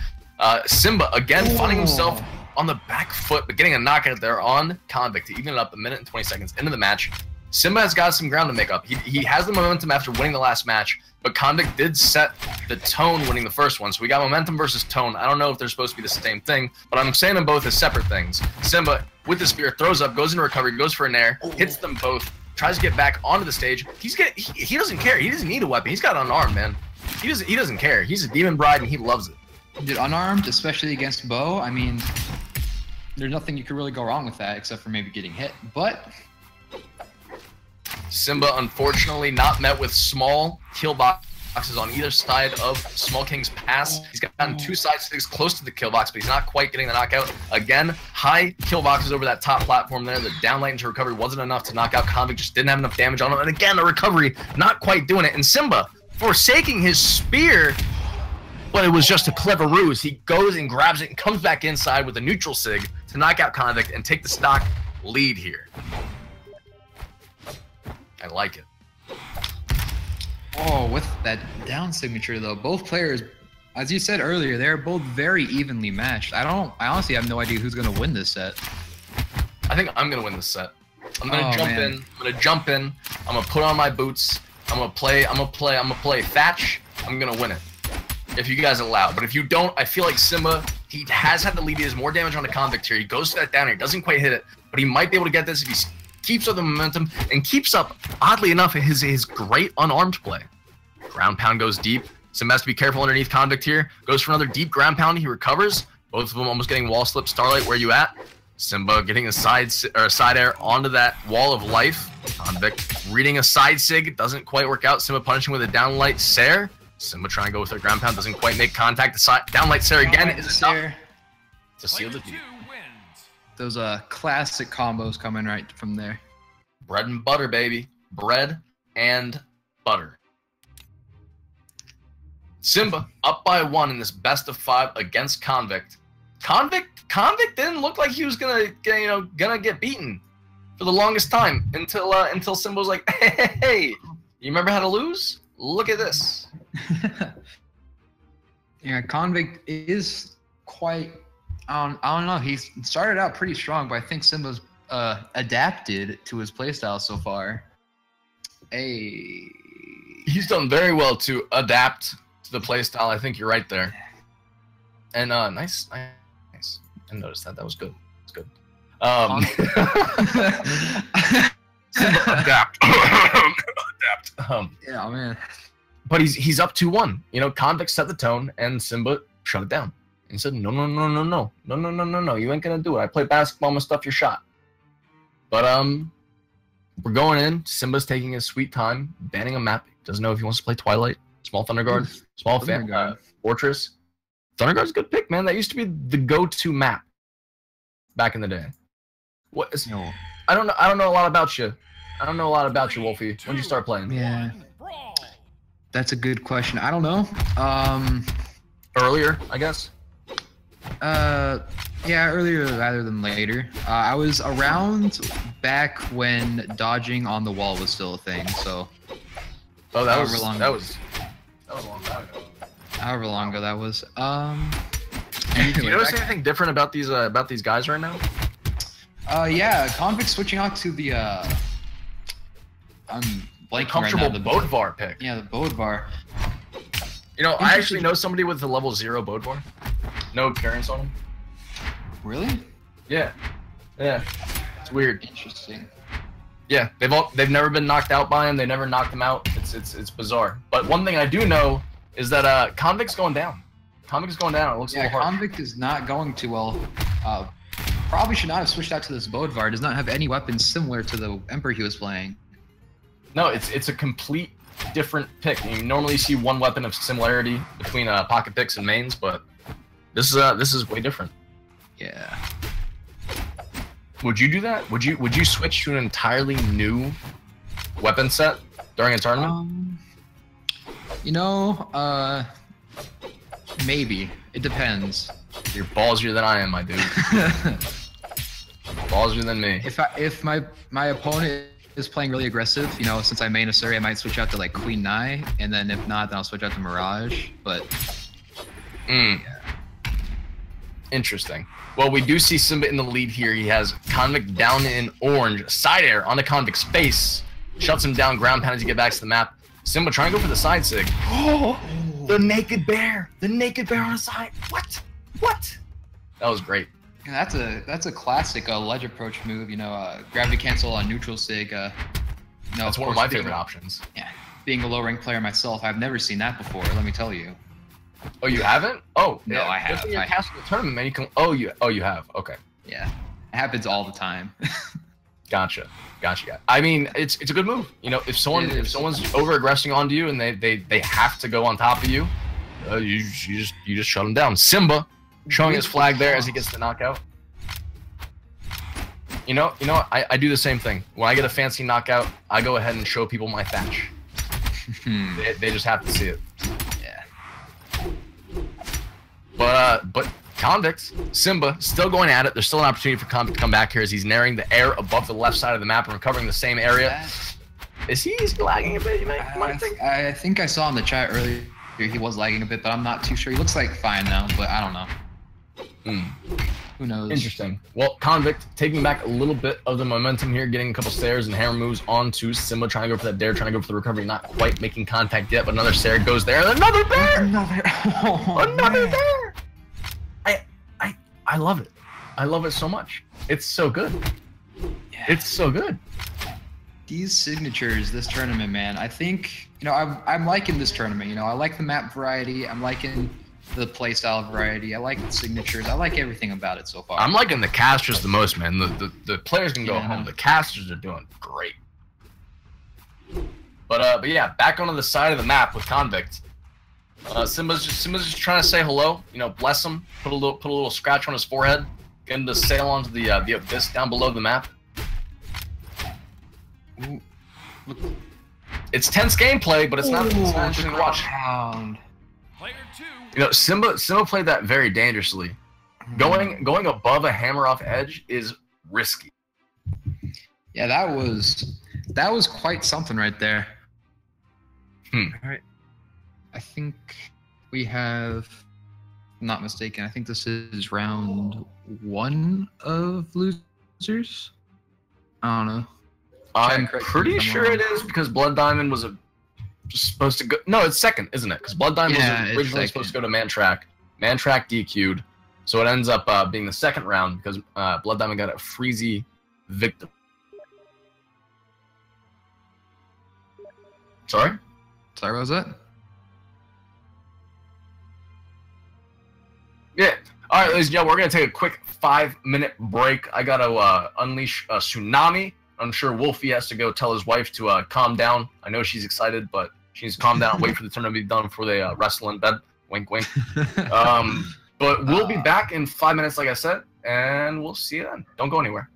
Simba again finding himself on the back foot, but getting a knockout there on Convict to even it up 1 minute and 20 seconds into the match. Simba has got some ground to make up. He has the momentum after winning the last match, but Convict did set the tone winning the first one. So we got momentum versus tone. I don't know if they're supposed to be the same thing, but I'm saying them both as separate things. Simba, with the spear, throws up, goes into recovery, goes for a nair, hits them both, tries to get back onto the stage. He doesn't care. He doesn't need a weapon. He's got unarmed, man. He doesn't care. He's a demon bride and he loves it. Dude, unarmed, especially against bow, I mean, there's nothing you could really go wrong with that except for maybe getting hit, but Simba, unfortunately, not met with small kill boxes on either side of Small King's pass. He's gotten 2 side sticks close to the kill box, but he's not quite getting the knockout. Again, high kill boxes over that top platform there. The downlight into recovery wasn't enough to knock out Convict, just didn't have enough damage on him. And again, the recovery, not quite doing it. And Simba, forsaking his spear, but it was just a clever ruse. He goes and grabs it and comes back inside with a neutral sig to knock out Convict and take the stock lead here. I like it. Oh, with that down signature though, both players, as you said earlier, they're both very evenly matched. I honestly have no idea who's gonna win this set. I think I'm gonna win this set. I'm gonna jump in. I'm gonna put on my boots. I'm gonna play Thatch. I'm gonna win it. If you guys allow. But if you don't, I feel like Simba, he has had the lead. He has more damage on the Convict here. He goes to that down here, doesn't quite hit it, but he might be able to get this if he keeps up the momentum and keeps up, oddly enough, his great unarmed play. Ground pound goes deep. Simba has to be careful underneath Convict here. Goes for another deep ground pound. He recovers. Both of them almost getting wall slip. Starlight, where you at? Simba getting a side air onto that wall of life. Convict reading a side sig. Doesn't quite work out. Simba punishing with a downlight Sair. Simba trying to go with her ground pound. Doesn't quite make contact. The downlight Sair again is enough to seal the deal. Those classic combos coming right from there. Bread and butter, baby. Bread and butter. Simba up by 1 in this best of 5 against Convict. Convict didn't look like he was gonna get beaten for the longest time until Simba was like, hey, you remember how to lose? Look at this. Yeah, Convict is quite. I don't know. He started out pretty strong, but I think Simba's adapted to his playstyle so far. Hey, he's done very well to adapt to the playstyle. I think you're right there. And nice. I noticed that. That was good. It's good. Adapt. Yeah, man. But he's up 2-1. You know, Convict set the tone, and Simba shut it down. And said, no, you ain't gonna do it. I play basketball, I'm gonna stuff your shot. But we're going in. Simba's taking his sweet time, banning a map. Doesn't know if he wants to play Twilight, Small Thunderguard, Small Fortress. Thunderguard's a good pick, man. That used to be the go-to map back in the day. I don't know a lot about you. I don't know a lot about you, Wolfie. When did you start playing? Yeah. That's a good question. I don't know. Earlier, I guess. Yeah, earlier rather than later. I was around back when dodging on the wall was still a thing, so. Oh, that was a long time ago. However long ago that was. Do you notice anything different about these guys right now? Yeah, Convict switching out to the I'm blanking comfortable right now, the Bodvar pick. Yeah, the Bodvar. You know, I actually know somebody with a level 0 Bodvar. No appearance on him. Really? Yeah. Yeah. It's weird. Interesting. Yeah, they've never been knocked out by him. They never knocked him out. It's bizarre. But one thing I do know is that Convict's going down. Convict's going down. It looks a Yeah, little hard. Convict is not going too well. Probably should not have switched out to this Bodvar. Does not have any weapons similar to the Emperor he was playing. No, it's a complete different pick. You normally see one weapon of similarity between pocket picks and mains, but this is way different. Yeah. Would you do that? Would you switch to an entirely new weapon set during a tournament? You know, maybe. It depends. You're ballsier than I am, my dude. Ballsier than me. If my opponent is playing really aggressive, you know, since I main a Surrey, I might switch out to like Queen Nai, and then if not, then I'll switch out to Mirage. But yeah. Interesting. Well, we do see Simba in the lead here. He has Convict down in orange. Side air on the Convict's face. Shuts him down, ground pound as you get back to the map. Simba trying to go for the side sig. Oh, the naked bear. The naked bear on the side. What? What? That was great. Yeah, that's a classic ledge approach move. You know, gravity cancel on neutral sig. That's one of my favorite options. Yeah, being a low rank player myself, I've never seen that before. Let me tell you. Oh, you haven't? Oh, no, yeah. I have. You're casting the tournament, man. You can. Oh, you have. Okay. Yeah, it happens all the time. Gotcha. I mean, it's a good move. You know, if someone's over aggressing onto you and they have to go on top of you, you just shut them down. Simba showing his flag there as he gets the knockout. You know, I do the same thing. When I get a fancy knockout, I go ahead and show people my thatch. they just have to see it. Yeah. But Convict, Simba, still going at it. There's still an opportunity for Convict to come back here as he's narrowing the air above the left side of the map and recovering the same area. Is he lagging a bit, you might think? I think I saw in the chat earlier he was lagging a bit, but I'm not too sure. He looks like fine now, but I don't know. Who knows? Interesting. Well, Convict taking back a little bit of the momentum here, getting a couple stairs and hammer moves onto Simba, trying to go for that dare, trying to go for the recovery, not quite making contact yet, but another stair goes there, and another bear! Another bear! I love it. I love it so much. It's so good. Yeah. It's so good. These signatures, this tournament, man, I think, you know, I'm liking this tournament. You know, I like the map variety. I'm liking the playstyle variety. I like the signatures. I like everything about it so far. I'm liking the casters the most, man. The players can go home. The casters are doing great. But yeah, back onto the side of the map with Convict. Simba's just trying to say hello. You know, bless him. Put a little scratch on his forehead. Get him to sail onto the abyss down below the map. Ooh. It's tense gameplay, but it's not interesting to watch. You know, Simba played that very dangerously. Going above a hammer off edge is risky. Yeah, that was quite something right there. All right. I think we have, not mistaken, I think this is round 1 of losers. I don't know. I'm pretty sure it is because Blood Diamond was supposed to go. No, it's second, isn't it? Because Blood Diamond was originally supposed to go to Mantrack. Mantrack DQ'd, so it ends up being the second round because Blood Diamond got a Freezy victim. Sorry, what was that? Yeah. All right, ladies and gentlemen, we're gonna take a quick 5-minute break. I gotta unleash a tsunami. I'm sure Wolfie has to go tell his wife to calm down. I know she's excited, but she needs to calm down. Wait for the tournament to be done before they wrestle in bed. Wink, wink. But we'll be back in 5 minutes, like I said, and we'll see you then. Don't go anywhere.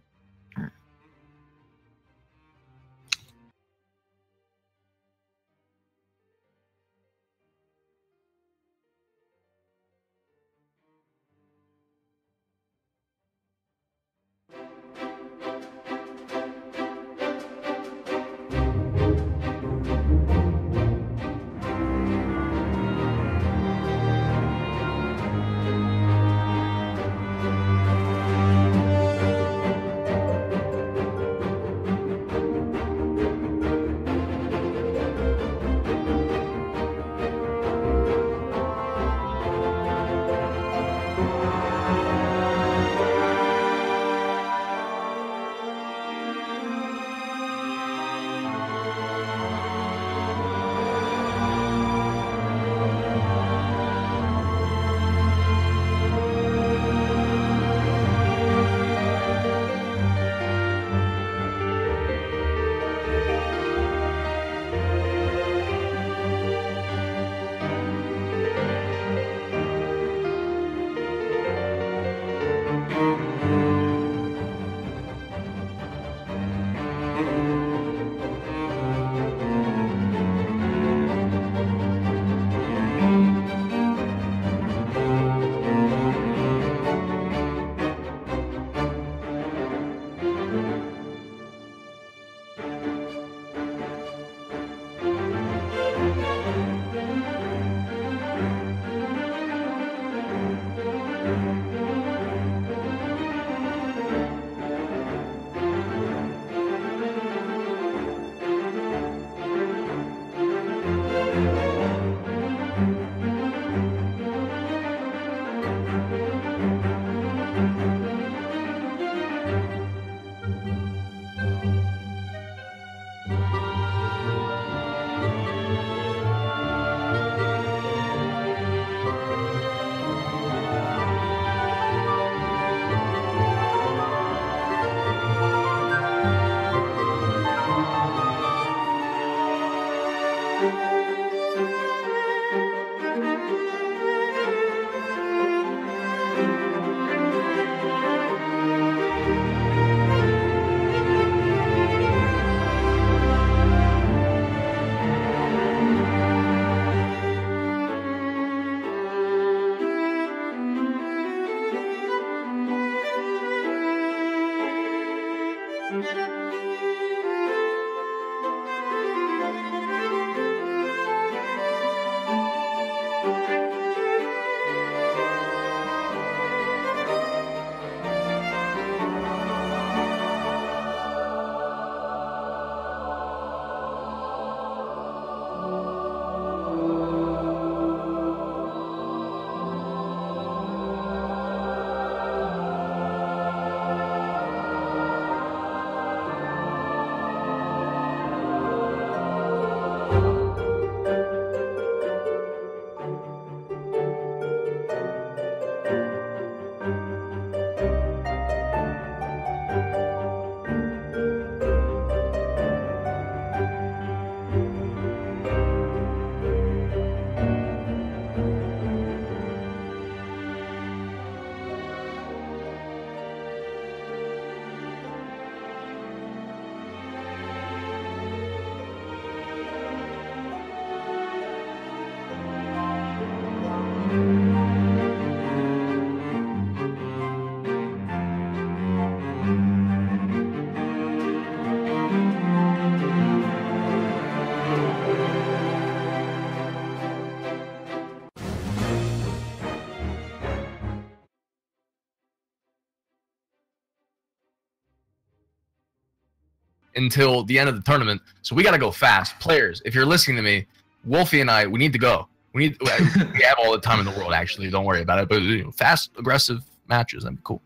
Until the end of the tournament, so we got to go fast. Players, if you're listening to me, Wolfie and I, we need to go. We have all the time in the world, actually. Don't worry about it. But fast, aggressive matches, that'd be cool.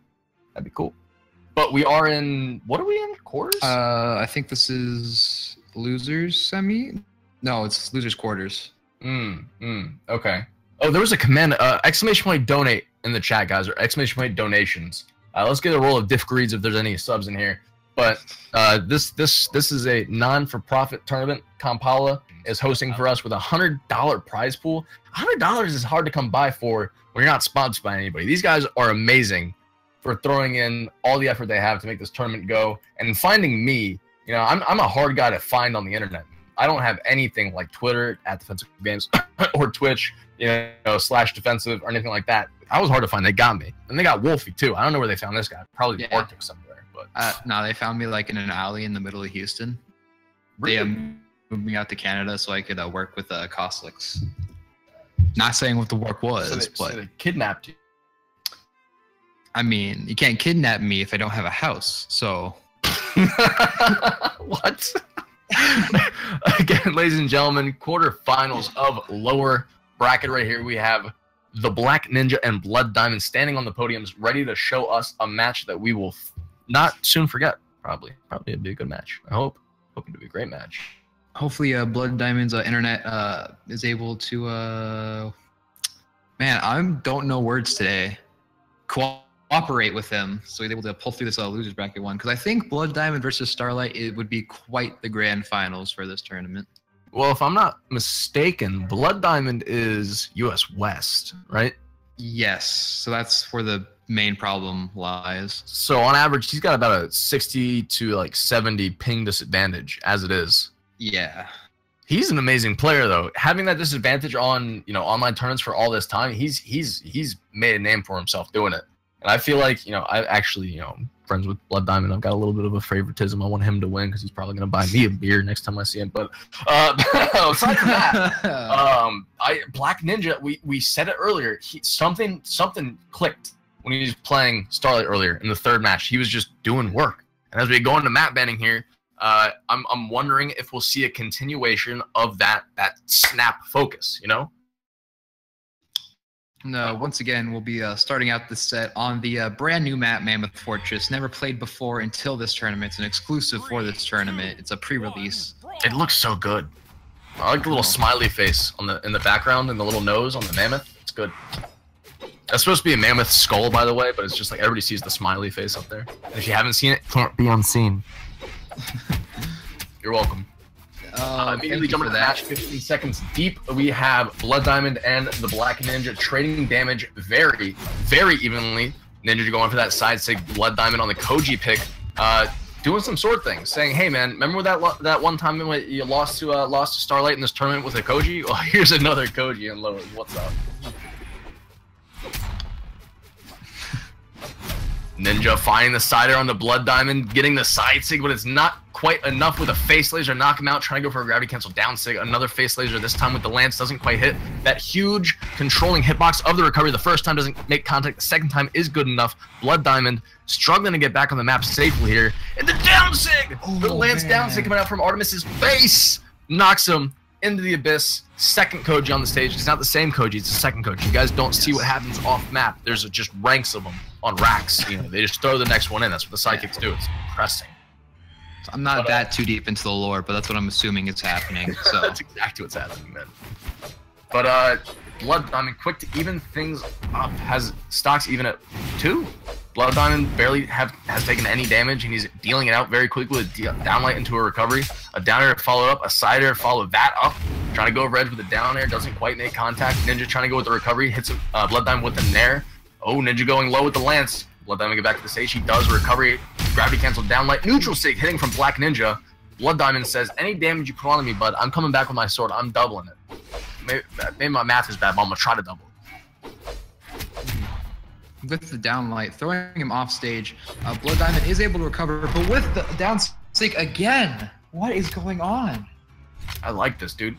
That'd be cool. But we are in, what are we in? Quarters? I think this is losers semi. No, it's losers quarters. Okay. Oh, there was a command, exclamation point donate in the chat, guys, or exclamation point donations. Let's get a roll of diff greeds if there's any subs in here. But this is a non-for-profit tournament. Comphalla is hosting for us with a $100 prize pool. $100 is hard to come by for when you're not sponsored by anybody. These guys are amazing for throwing in all the effort they have to make this tournament go. And finding me, you know, I'm a hard guy to find on the internet. I don't have anything like Twitter @DefensiveGames or Twitch, you know, /defensive or anything like that. I was hard to find. They got me, and they got Wolfie too. I don't know where they found this guy. Probably the Arctic somewhere. No, they found me like in an alley in the middle of Houston. Really? They moved me out to Canada so I could work with Coslicks. Not saying what the work was, but they kidnapped you. I mean, you can't kidnap me if I don't have a house. So what? Again, ladies and gentlemen, quarterfinals of lower bracket right here. We have the Black Ninja and Blood Diamond standing on the podiums, ready to show us a match that we will not soon forget. Probably it'd be a good match. I hope. Hoping to be a great match. Hopefully, Blood Diamond's internet is able to. Man, I don't know words today. Cooperate with him so he's able to pull through this losers bracket one, because I think Blood Diamond versus Starlight, it would be quite the grand finals for this tournament. Well, if I'm not mistaken, Blood Diamond is US West, right? Yes, so that's where the main problem lies. So on average, he's got about a 60 to like 70 ping disadvantage as it is. Yeah. He's an amazing player though. Having that disadvantage on, you know, online tournaments for all this time, he's made a name for himself doing it. And I feel like, you know, I actually, you know, friends with Blood Diamond. I've got a little bit of a favoritism. I want him to win because he's probably going to buy me a beer next time I see him. But aside from that, Black Ninja, we said it earlier. Something clicked when he was playing Starlight earlier in the third match. He was just doing work. And as we go into map banning here, I'm wondering if we'll see a continuation of that snap focus, you know? No, once again, we'll be starting out the set on the brand new map, Mammoth Fortress. Never played before until this tournament. It's an exclusive for this tournament. It's a pre-release. It looks so good. I like the little smiley face in the background and the little nose on the mammoth. It's good. That's supposed to be a mammoth skull, by the way, but it's just like everybody sees the smiley face up there. And if you haven't seen it, can't be unseen. You're welcome. Immediately jumping to the match, 15 seconds deep. We have Blood Diamond and the Black Ninja trading damage very, very evenly. Ninja going for that side sig, Blood Diamond on the Koji pick, doing some sword things, saying, "Hey man, remember that one time when you lost to Starlight in this tournament with a Koji? Well, here's another Koji and lower. What's up?" Ninja finding the sider on the Blood Diamond, getting the side sig, but it's not quite enough with a face laser. Knock him out, trying to go for a gravity cancel down sig. Another face laser, this time with the lance, doesn't quite hit. That huge controlling hitbox of the recovery the first time doesn't make contact, the second time is good enough. Blood Diamond struggling to get back on the map safely here. And the down sig! The lance down sig coming out from Artemis's face knocks him into the abyss. Second Koji on the stage. It's not the same Koji, it's the second Koji. You guys don't see what happens off map. There's just ranks of them on racks. You know, they just throw the next one in. That's what the sidekicks do. It's pressing. I'm not that too deep into the lore, but that's what I'm assuming is happening. So that's exactly what's happening, man. But Blood Diamond quick to even things up. Has stocks even at 2. Blood Diamond barely has taken any damage, and he's dealing it out very quickly with a downlight into a recovery. A down air to follow up, a side air to follow that up. Trying to go over edge with a down air, doesn't quite make contact. Ninja trying to go with the recovery, hits Blood Diamond with a nair. Oh, Ninja going low with the lance. Blood Diamond get back to the stage. He does recovery, gravity cancel downlight, neutral sig hitting from Black Ninja. Blood Diamond says, any damage you put on me, bud, I'm coming back with my sword. I'm doubling it. Maybe my math is bad, but I'm gonna try to double it. With the downlight, throwing him off stage, Blood Diamond is able to recover, but with the down sig again. What is going on? I like this, dude.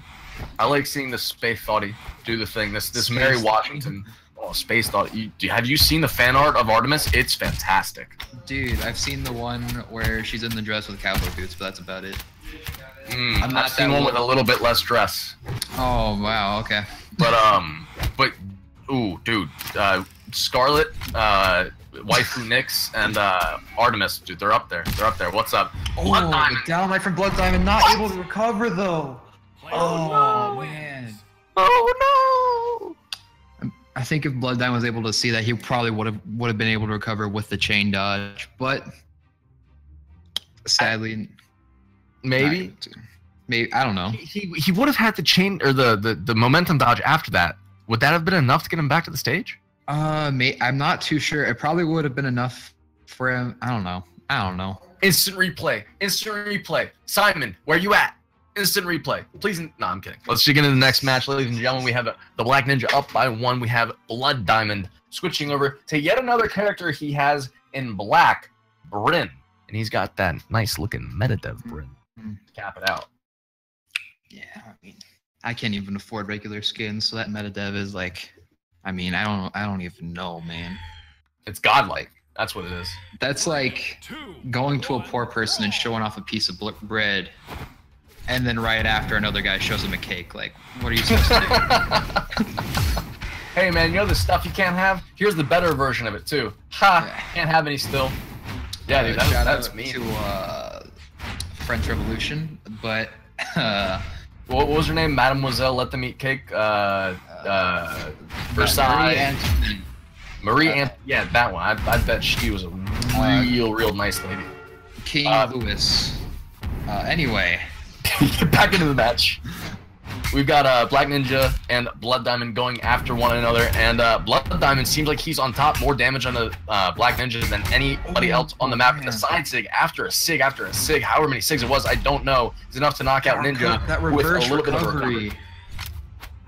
I like seeing the Space Thoughty do the thing. This Mary Washington, Space Thought. Have you seen the fan art of Artemis? It's fantastic. Dude, I've seen the one where she's in the dress with cowboy boots, but that's about it. I've seen one with a little bit less dress. Oh wow, okay. But ooh, dude, Scarlet, Waifu Nyx, and Artemis, dude, they're up there. They're up there. What's up? Blood Diamond. The downlight from Blood Diamond, not able to recover though. Oh no, man. Oh no. I think if Blood Diamond was able to see that, he probably would have been able to recover with the chain dodge, but sadly, maybe I don't know. He would have had the chain or the momentum dodge after that. Would that have been enough to get him back to the stage? I'm not too sure. It probably would have been enough for him. I don't know. Instant replay. Simon, where you at? Instant replay. Please. No, I'm kidding. Let's get into the next match, ladies and gentlemen. We have the Black Ninja up by 1. We have Blood Diamond switching over to yet another character he has in black, Bryn. And he's got that nice looking Metadev Bryn. Cap it out. Yeah, I mean, I can't even afford regular skins, so that Metadev is like, I mean, I don't even know, man. It's godlike. That's what it is. That's like going to a poor person and showing off a piece of bread, and then right after another guy shows him a cake. Like, what are you supposed to do? Hey, man, you know the stuff you can't have? Here's the better version of it, too. Ha! Yeah. Can't have any still. Yeah, dude, that's me. To French Revolution, but... what was her name? Mademoiselle Let Them Eat Cake? Versailles. Marie Antoinette. Yeah, that one. I bet she was a real nice lady. King Louis. Anyway. Back into the match. We've got Black Ninja and Blood Diamond going after one another, and Blood Diamond seems like he's on top, more damage on the Black Ninja than anybody else on the map. And the side sig after a sig, however many sigs it was, I don't know, is enough to knock out Ninja that with a little recovery. bit of recovery.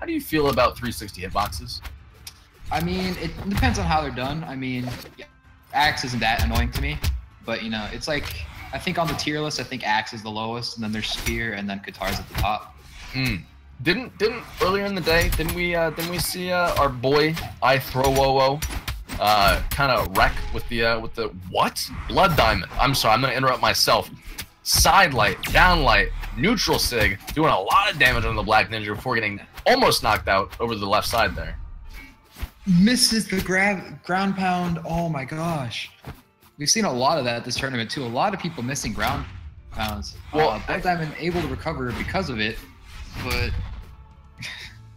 How do you feel about 360 hitboxes? I mean, it depends on how they're done. I mean, Axe isn't that annoying to me, but you know, it's like, I think on the tier list, I think Axe is the lowest, and then there's Spear, and then Katar's at the top. Didn't earlier in the day, didn't we see our boy I Throw kind of wreck with the what? Blood Diamond. I'm sorry, I'm gonna interrupt myself. Side light, down light, neutral sig, doing a lot of damage on the Black Ninja before getting almost knocked out over the left side there. Misses the ground pound. Oh my gosh. We've seen a lot of that this tournament too. A lot of people missing ground pounds. Well, Blood Diamond able to recover because of it, but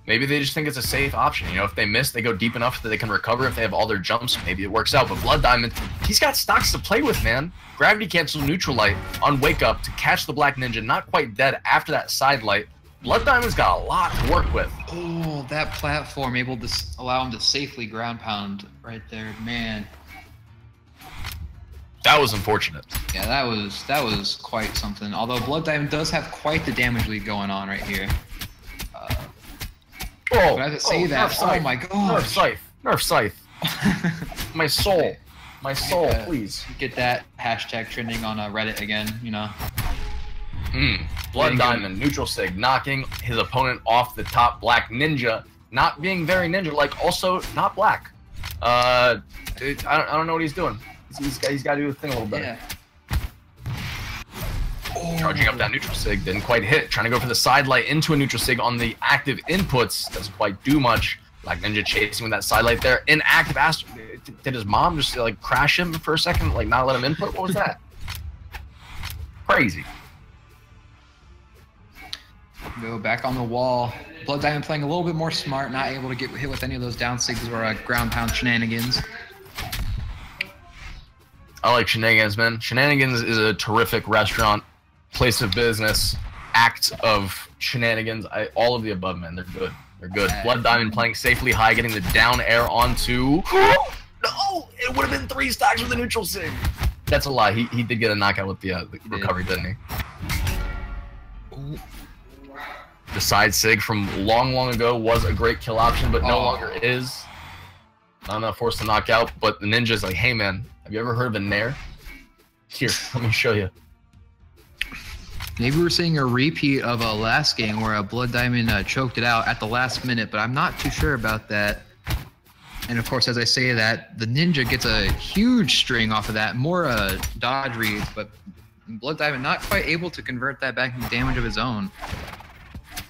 maybe they just think it's a safe option. You know, if they miss, they go deep enough that they can recover. If they have all their jumps, maybe it works out. But Blood Diamond, he's got stocks to play with, man. Gravity cancel, neutral light on wake up to catch the Black Ninja, not quite dead after that side light. Blood Diamond's got a lot to work with. Oh, that platform able to allow him to safely ground pound right there, man. That was unfortunate. Yeah, that was quite something. Although Blood Diamond does have quite the damage lead going on right here. But I have to say that. Nerf oh my god. Nerf Scythe. My soul. My soul, please. Get that hashtag trending on Reddit again, you know. Blood Diamond, neutral sig, knocking his opponent off the top black ninja, not being very ninja-like, also not black. I don't know what he's doing. He's got to do the thing a little better. Yeah. Charging up that neutral sig, didn't quite hit. Trying to go for the side light into a neutral sig on the active inputs, doesn't quite do much. Black Ninja chasing with that side light there. Inactive Astro. Did his mom just like crash him for a second, like not let him input? What was that? Crazy. Go back on the wall. Blood Diamond playing a little bit more smart, not able to get hit with any of those down sigs or ground pound shenanigans. I like Shenanigans, man. Shenanigans is a terrific restaurant, place of business, act of shenanigans. All of the above, man. They're good. They're good. Blood Diamond playing safely high, getting the down air onto... No! It would have been 3 stocks with a neutral sig. That's a lie. He did get a knockout with the recovery, didn't he? Ooh. The side sig from long ago was a great kill option, but no longer is. Not enough force to knock out, but the ninja's like, hey man, have you ever heard of a nair? Here, let me show you. Maybe we're seeing a repeat of a last game where a Blood Diamond choked it out at the last minute, but I'm not too sure about that. And of course, as I say that, the ninja gets a huge string off of that, more dodge reads, but Blood Diamond not quite able to convert that back into damage of his own.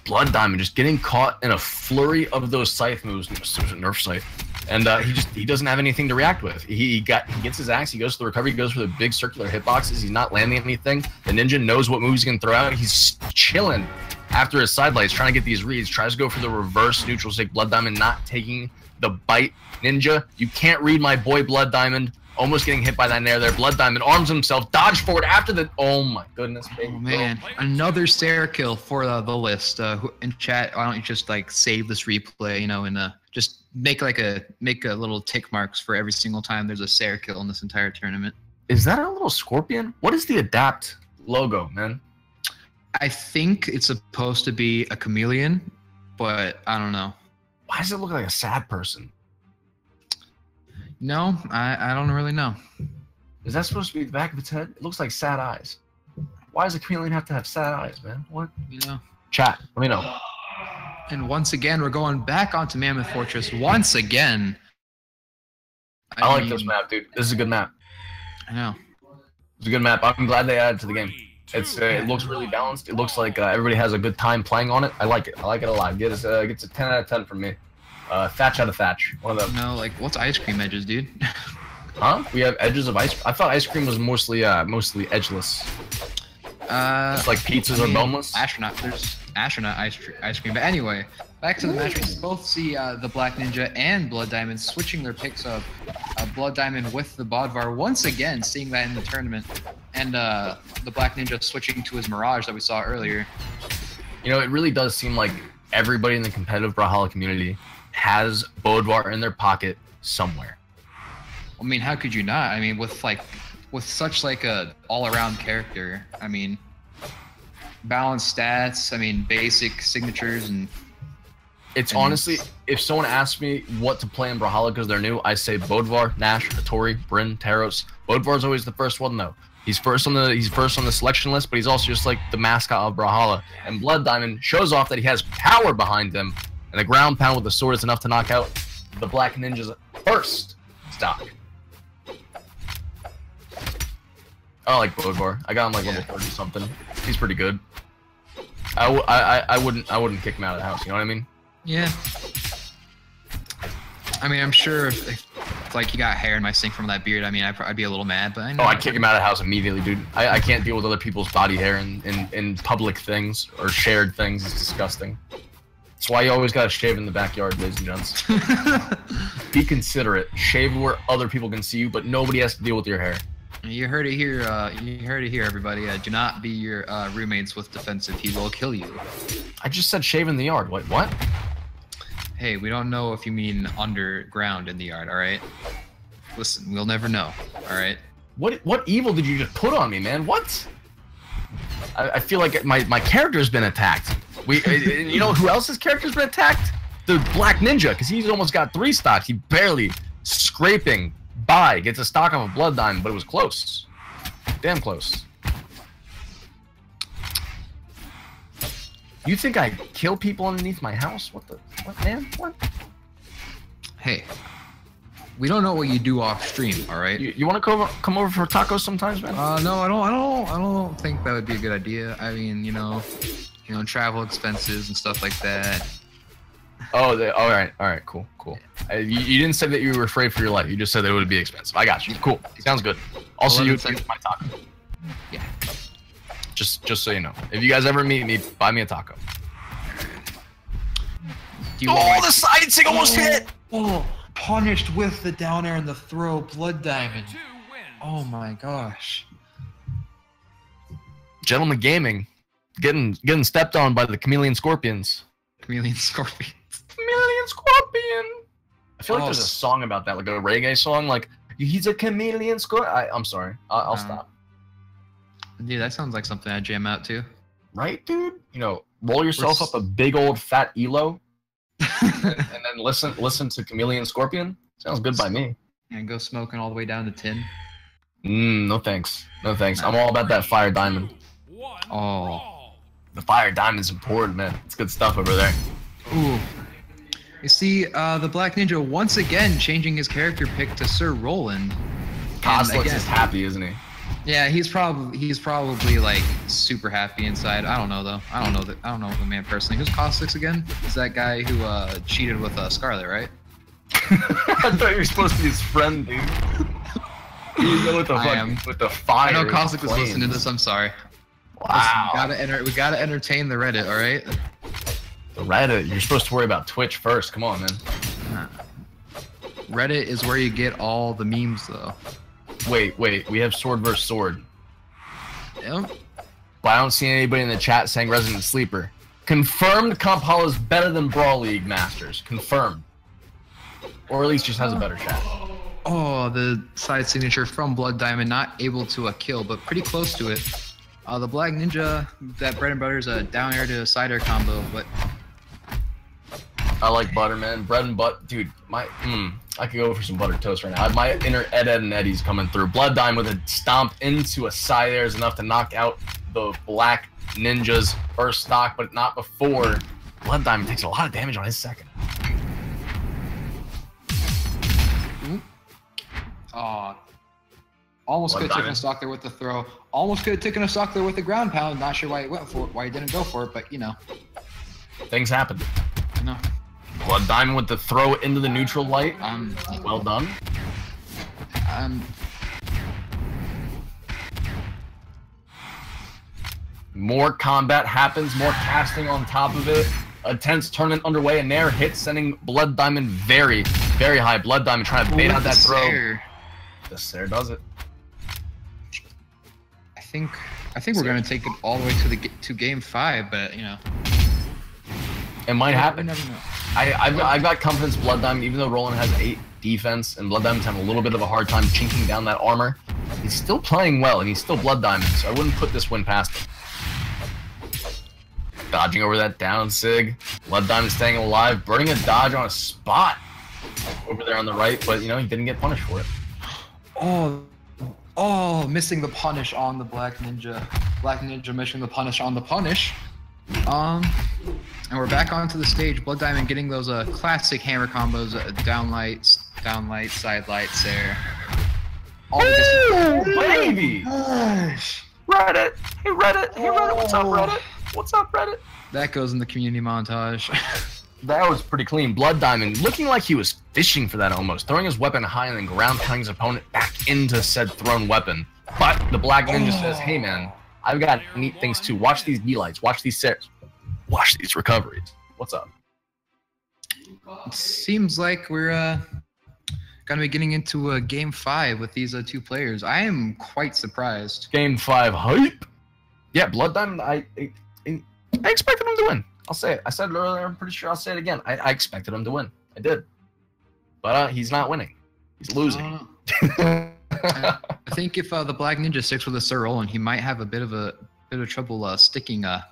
Blood Diamond just getting caught in a flurry of those scythe moves. It was a nerf scythe. And he doesn't have anything to react with. He gets his axe, he goes to the recovery, he goes for the big circular hitboxes, he's not landing anything. The ninja knows what moves he can throw out. He's chilling after his side lights, trying to get these reads, tries to go for the reverse neutral stick. Blood Diamond not taking the bite. Ninja, you can't read my boy Blood Diamond. Almost getting hit by that nair there. Blood Diamond arms himself, dodge forward after the... Oh my goodness, baby. Oh man, another Sarah kill for the list. In chat, why don't you just like save this replay, you know, and just make a little tick marks for every single time there's a Sarah kill in this entire tournament. Is that a little scorpion? What is the adapt logo, man? I think it's supposed to be a chameleon, but I don't know. Why does it look like a sad person? No, I don't really know. Is that supposed to be the back of its head? It looks like sad eyes. Why does a chameleon have to have sad eyes, man? What? You know. Chat, let me know. And once again, we're going back onto Mammoth Fortress once again. I like this map, dude. This is a good map. I know. It's a good map. I'm glad they added to the game. It looks really balanced. It looks like everybody has a good time playing on it. I like it. I like it a lot. Gets a 10 out of 10 from me. Thatch out of Thatch. One of them. No, like what's ice cream edges, dude? Huh? We have edges of ice. I thought ice cream was mostly edgeless. It's like pizzas are boneless. There's astronaut ice cream. But anyway, back to the match. We both see the Black Ninja and Blood Diamond switching their picks of Blood Diamond with the Bodvar once again, seeing that in the tournament, and the Black Ninja switching to his Mirage that we saw earlier. You know, it really does seem like everybody in the competitive Brawlhalla community has Bodvar in their pocket somewhere. I mean, how could you not? I mean, with such like a all-around character. I mean, balanced stats. I mean, basic signatures and. It's honestly, if someone asks me what to play in Brawlhalla because they're new, I say Bodvar, Nash, Hattori, Bryn, Taros. Bodvar's always the first one though. He's first on the selection list, but he's also just like the mascot of Brawlhalla. And Blood Diamond shows off that he has power behind him, and the ground pound with the sword is enough to knock out the Black Ninja's first stock. I like Bodvar. I got him like level 30 something. He's pretty good. I wouldn't kick him out of the house. You know what I mean? Yeah. I mean, I'm sure if like you got hair in my sink from that beard, I mean, I'd be a little mad, but I know. Oh, I'd kick him out of the house immediately, dude. I can't deal with other people's body hair in public things or shared things. It's disgusting. That's why you always gotta shave in the backyard, ladies and gents. Be considerate. Shave where other people can see you, but nobody has to deal with your hair. You heard it here. You heard it here, everybody. Do not be your roommates with defensive. He will kill you. I just said shave in the yard. Wait, what? Hey, we don't know if you mean underground in the yard. All right. Listen, we'll never know. All right. What evil did you just put on me, man? What? I feel like my character's been attacked. You know who else's character's been attacked? The Black Ninja, because he's almost got 3 stocks. He barely scraping Bye. Gets a stock of a Blood Diamond, but it was close. Damn close. You think I kill people underneath my house? What man? What? Hey, we don't know what you do off stream, all right? You want to come over for tacos sometimes, man? No, I don't think that would be a good idea. I mean, you know, travel expenses and stuff like that. Oh, all right, cool. You didn't say that you were afraid for your life. You just said that it would be expensive. I got you. Cool. Sounds good. Also, you would my taco. Yeah. Just so you know, if you guys ever meet me, buy me a taco. The side sig almost hit. Oh, punished with the down air and the throw, Blood Diamond. Oh my gosh. Gentleman Gaming, getting stepped on by the Chameleon Scorpions. Chameleon Scorpions. Chameleon Scorpion. I feel like there's a song about that, like a reggae song, like he's a chameleon scorpion. I'm sorry, I'll stop. Dude, that sounds like something I'd jam out to. Right, dude? You know, roll yourself up a big old fat elo, and then listen to Chameleon Scorpion. Sounds good by me. And go smoking all the way down to 10. No thanks. No thanks. I'm all about that Fire Diamond. Oh. The Fire Diamond's important, man. It's good stuff over there. Ooh. You see, the Black Ninja once again changing his character pick to Sir Roland. Coslick's is happy, isn't he? Yeah, he's probably like super happy inside. I don't know though. I don't know the man personally. Who's Coslick's again? Is that guy who cheated with Scarlet, right? I thought you were supposed to be his friend, dude. You go with the fire. I know Coslick was listening to this. I'm sorry. Wow. Listen, we gotta entertain the Reddit, all right? The Reddit. You're supposed to worry about Twitch first. Come on, man. Reddit is where you get all the memes, though. Wait. We have sword versus sword. Yep. But I don't see anybody in the chat saying Resident Sleeper. Confirmed Comphalla is better than Brawl League Masters. Confirmed. Or at least just has a better chat. Oh, the side signature from Blood Diamond, not able to kill, but pretty close to it. The Black Ninja, that bread and butter is a down air to a side air combo, but... I like butter, man. Bread and butter. Dude, I could go for some buttered toast right now. My inner Ed and Eddie's coming through. Blood Diamond with a stomp into a side air is enough to knock out the Black Ninja's first stock, but not before. Blood Diamond takes a lot of damage on his second. Almost could have taken a stock there with the throw. Almost could have taken a stock there with the ground pound. Not sure why he went for it, why he didn't go for it, but you know. Things happen. I know. Blood Diamond with the throw into the neutral light. Well done. More combat happens, more casting on top of it. A tense tournament underway, and Nair hits, sending Blood Diamond very, very high. Blood Diamond trying to bait out that throw. The Sair does it. I think we're gonna take it all the way to game 5, but you know. It might happen. You never know. I've got confidence Blood Diamond, even though Roland has 8 defense and Blood Diamond's having a little bit of a hard time chinking down that armor. He's still playing well, and he's still Blood Diamond, so I wouldn't put this win past him. Dodging over that down sig. Blood Diamond staying alive, burning a dodge on a spot over there on the right, but you know, he didn't get punished for it. Oh, missing the punish on the Black Ninja. Black Ninja missing the punish on the punish. And we're back onto the stage. Blood Diamond getting those classic hammer combos, down light, side lights there. Oh, baby! Reddit! Hey Reddit! Hey Reddit! What's up, Reddit? What's up, Reddit? That goes in the community montage. That was pretty clean. Blood Diamond looking like he was fishing for that almost, throwing his weapon high and then ground pounding his opponent back into said thrown weapon. But the Black Ninja says, hey man, I've got neat things too. Watch these D-lights, watch these Sairs, watch these recoveries. What's up? It seems like we're gonna be getting into game 5 with these 2 players. I am quite surprised. Game 5 hype. Yeah, Blood Diamond, I expected him to win. I'll say it. I said it earlier. I'm pretty sure I'll say it again. I expected him to win. I did. But he's not winning. He's losing. I think if the Black Ninja sticks with a Sir Roland, he might have a bit of trouble sticking that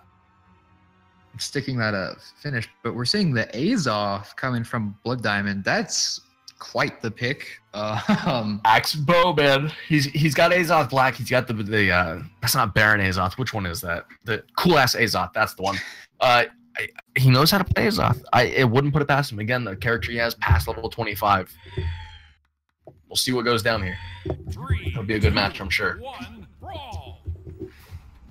finish. But we're seeing the A's off coming from Blood Diamond. That's quite the pick. Axe Bow, man. He's got Azoth Black. He's got the that's not Baron Azoth. Which one is that? The cool ass Azoth. That's the one. He knows how to play Azoth. It wouldn't put it past him. Again, the character he has past level 25. We'll see what goes down here. It'll be a good match, I'm sure.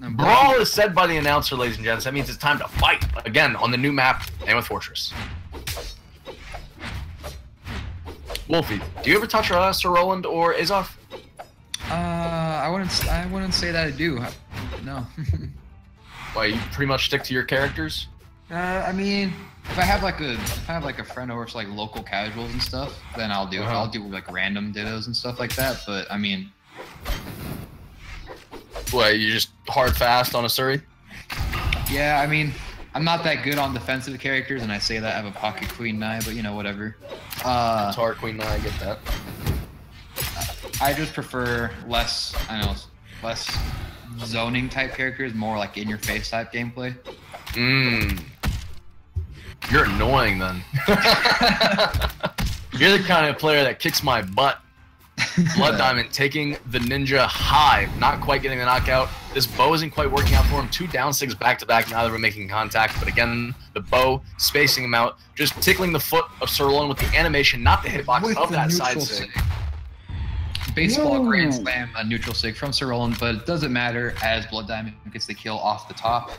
Brawl is said by the announcer, ladies and gents. That means it's time to fight again on the new map, Mammoth Fortress. Wolfie, do you ever touch Sir Roland or Azoth? I wouldn't say that I do. No. Why, you pretty much stick to your characters? I mean, if I have like a friend over for like local casuals and stuff, then I'll do I'll do like random dittos and stuff like that. But I mean, what, you just hard fast on a Surrey? Yeah, I mean, I'm not that good on defensive characters, and I say that I have a pocket Queen Nai, but you know, whatever. Tar Queen Nai, I get that. I just prefer less zoning type characters, more like in your face type gameplay. You're annoying then. You're the kind of player that kicks my butt. Blood Diamond taking the ninja high, not quite getting the knockout. This bow isn't quite working out for him. 2 down 6 back to back, neither of them making contact. But again, the bow spacing him out, just tickling the foot of Sir Roland with the animation, not the hitbox of that side sig. Baseball grand slam, a neutral sig from Sir Roland, but it doesn't matter as Blood Diamond gets the kill off the top.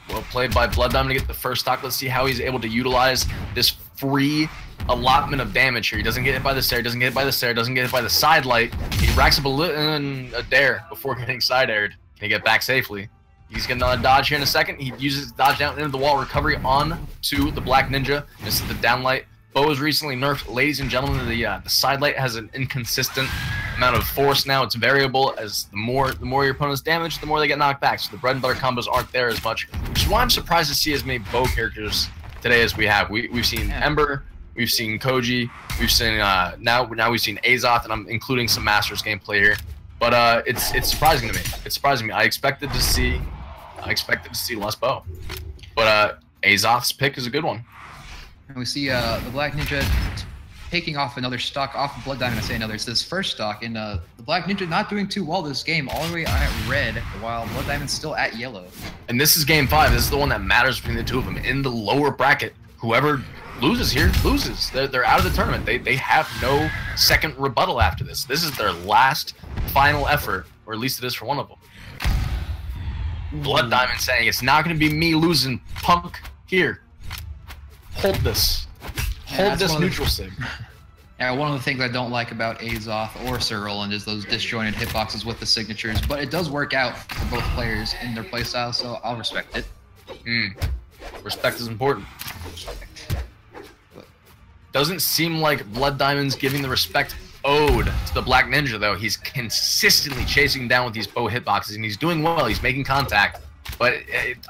Well played by Blood Diamond to get the first stock. Let's see how he's able to utilize this free allotment of damage here. He doesn't get hit by the stair, doesn't get hit by the stair, doesn't get hit by the side light. He racks up a dare before getting side aired. Can he get back safely? He's getting another dodge here in a second. He uses dodge down into the wall, recovery on to the Black Ninja. This is the down light. Bow is recently nerfed. Ladies and gentlemen, the side light has an inconsistent amount of force now. It's variable. As the more your opponent's damaged, the more they get knocked back. So the bread and butter combos aren't there as much, which is why I'm surprised to see as many bow characters today as we have. We've seen Ember, we've seen Koji, we've seen now we've seen Azoth, and I'm including some Masters gameplay here. But it's surprising to me. It's surprising me. I expected to see less bow, but Azoth's pick is a good one. And we see the Black Ninja taking off another stock off of Blood Diamond. I say another. It's his first stock, and the Black Ninja not doing too well this game, all the way at red, while Blood Diamond's still at yellow. And this is game 5. This is the one that matters between the two of them. In the lower bracket, whoever loses here loses. They're out of the tournament. They have no second rebuttal after this. This is their last final effort, or at least it is for one of them. Blood Diamond saying, "It's not going to be me losing, punk. Here. Hold this. Hold this neutral sig." Yeah, one of the things I don't like about Azoth or Sir Roland is those disjointed hitboxes with the signatures, but it does work out for both players in their playstyle, so I'll respect it. Respect is important. Doesn't seem like Blood Diamond's giving the respect owed to the Black Ninja, though. He's consistently chasing him down with these bow hitboxes, and he's doing well. He's making contact, but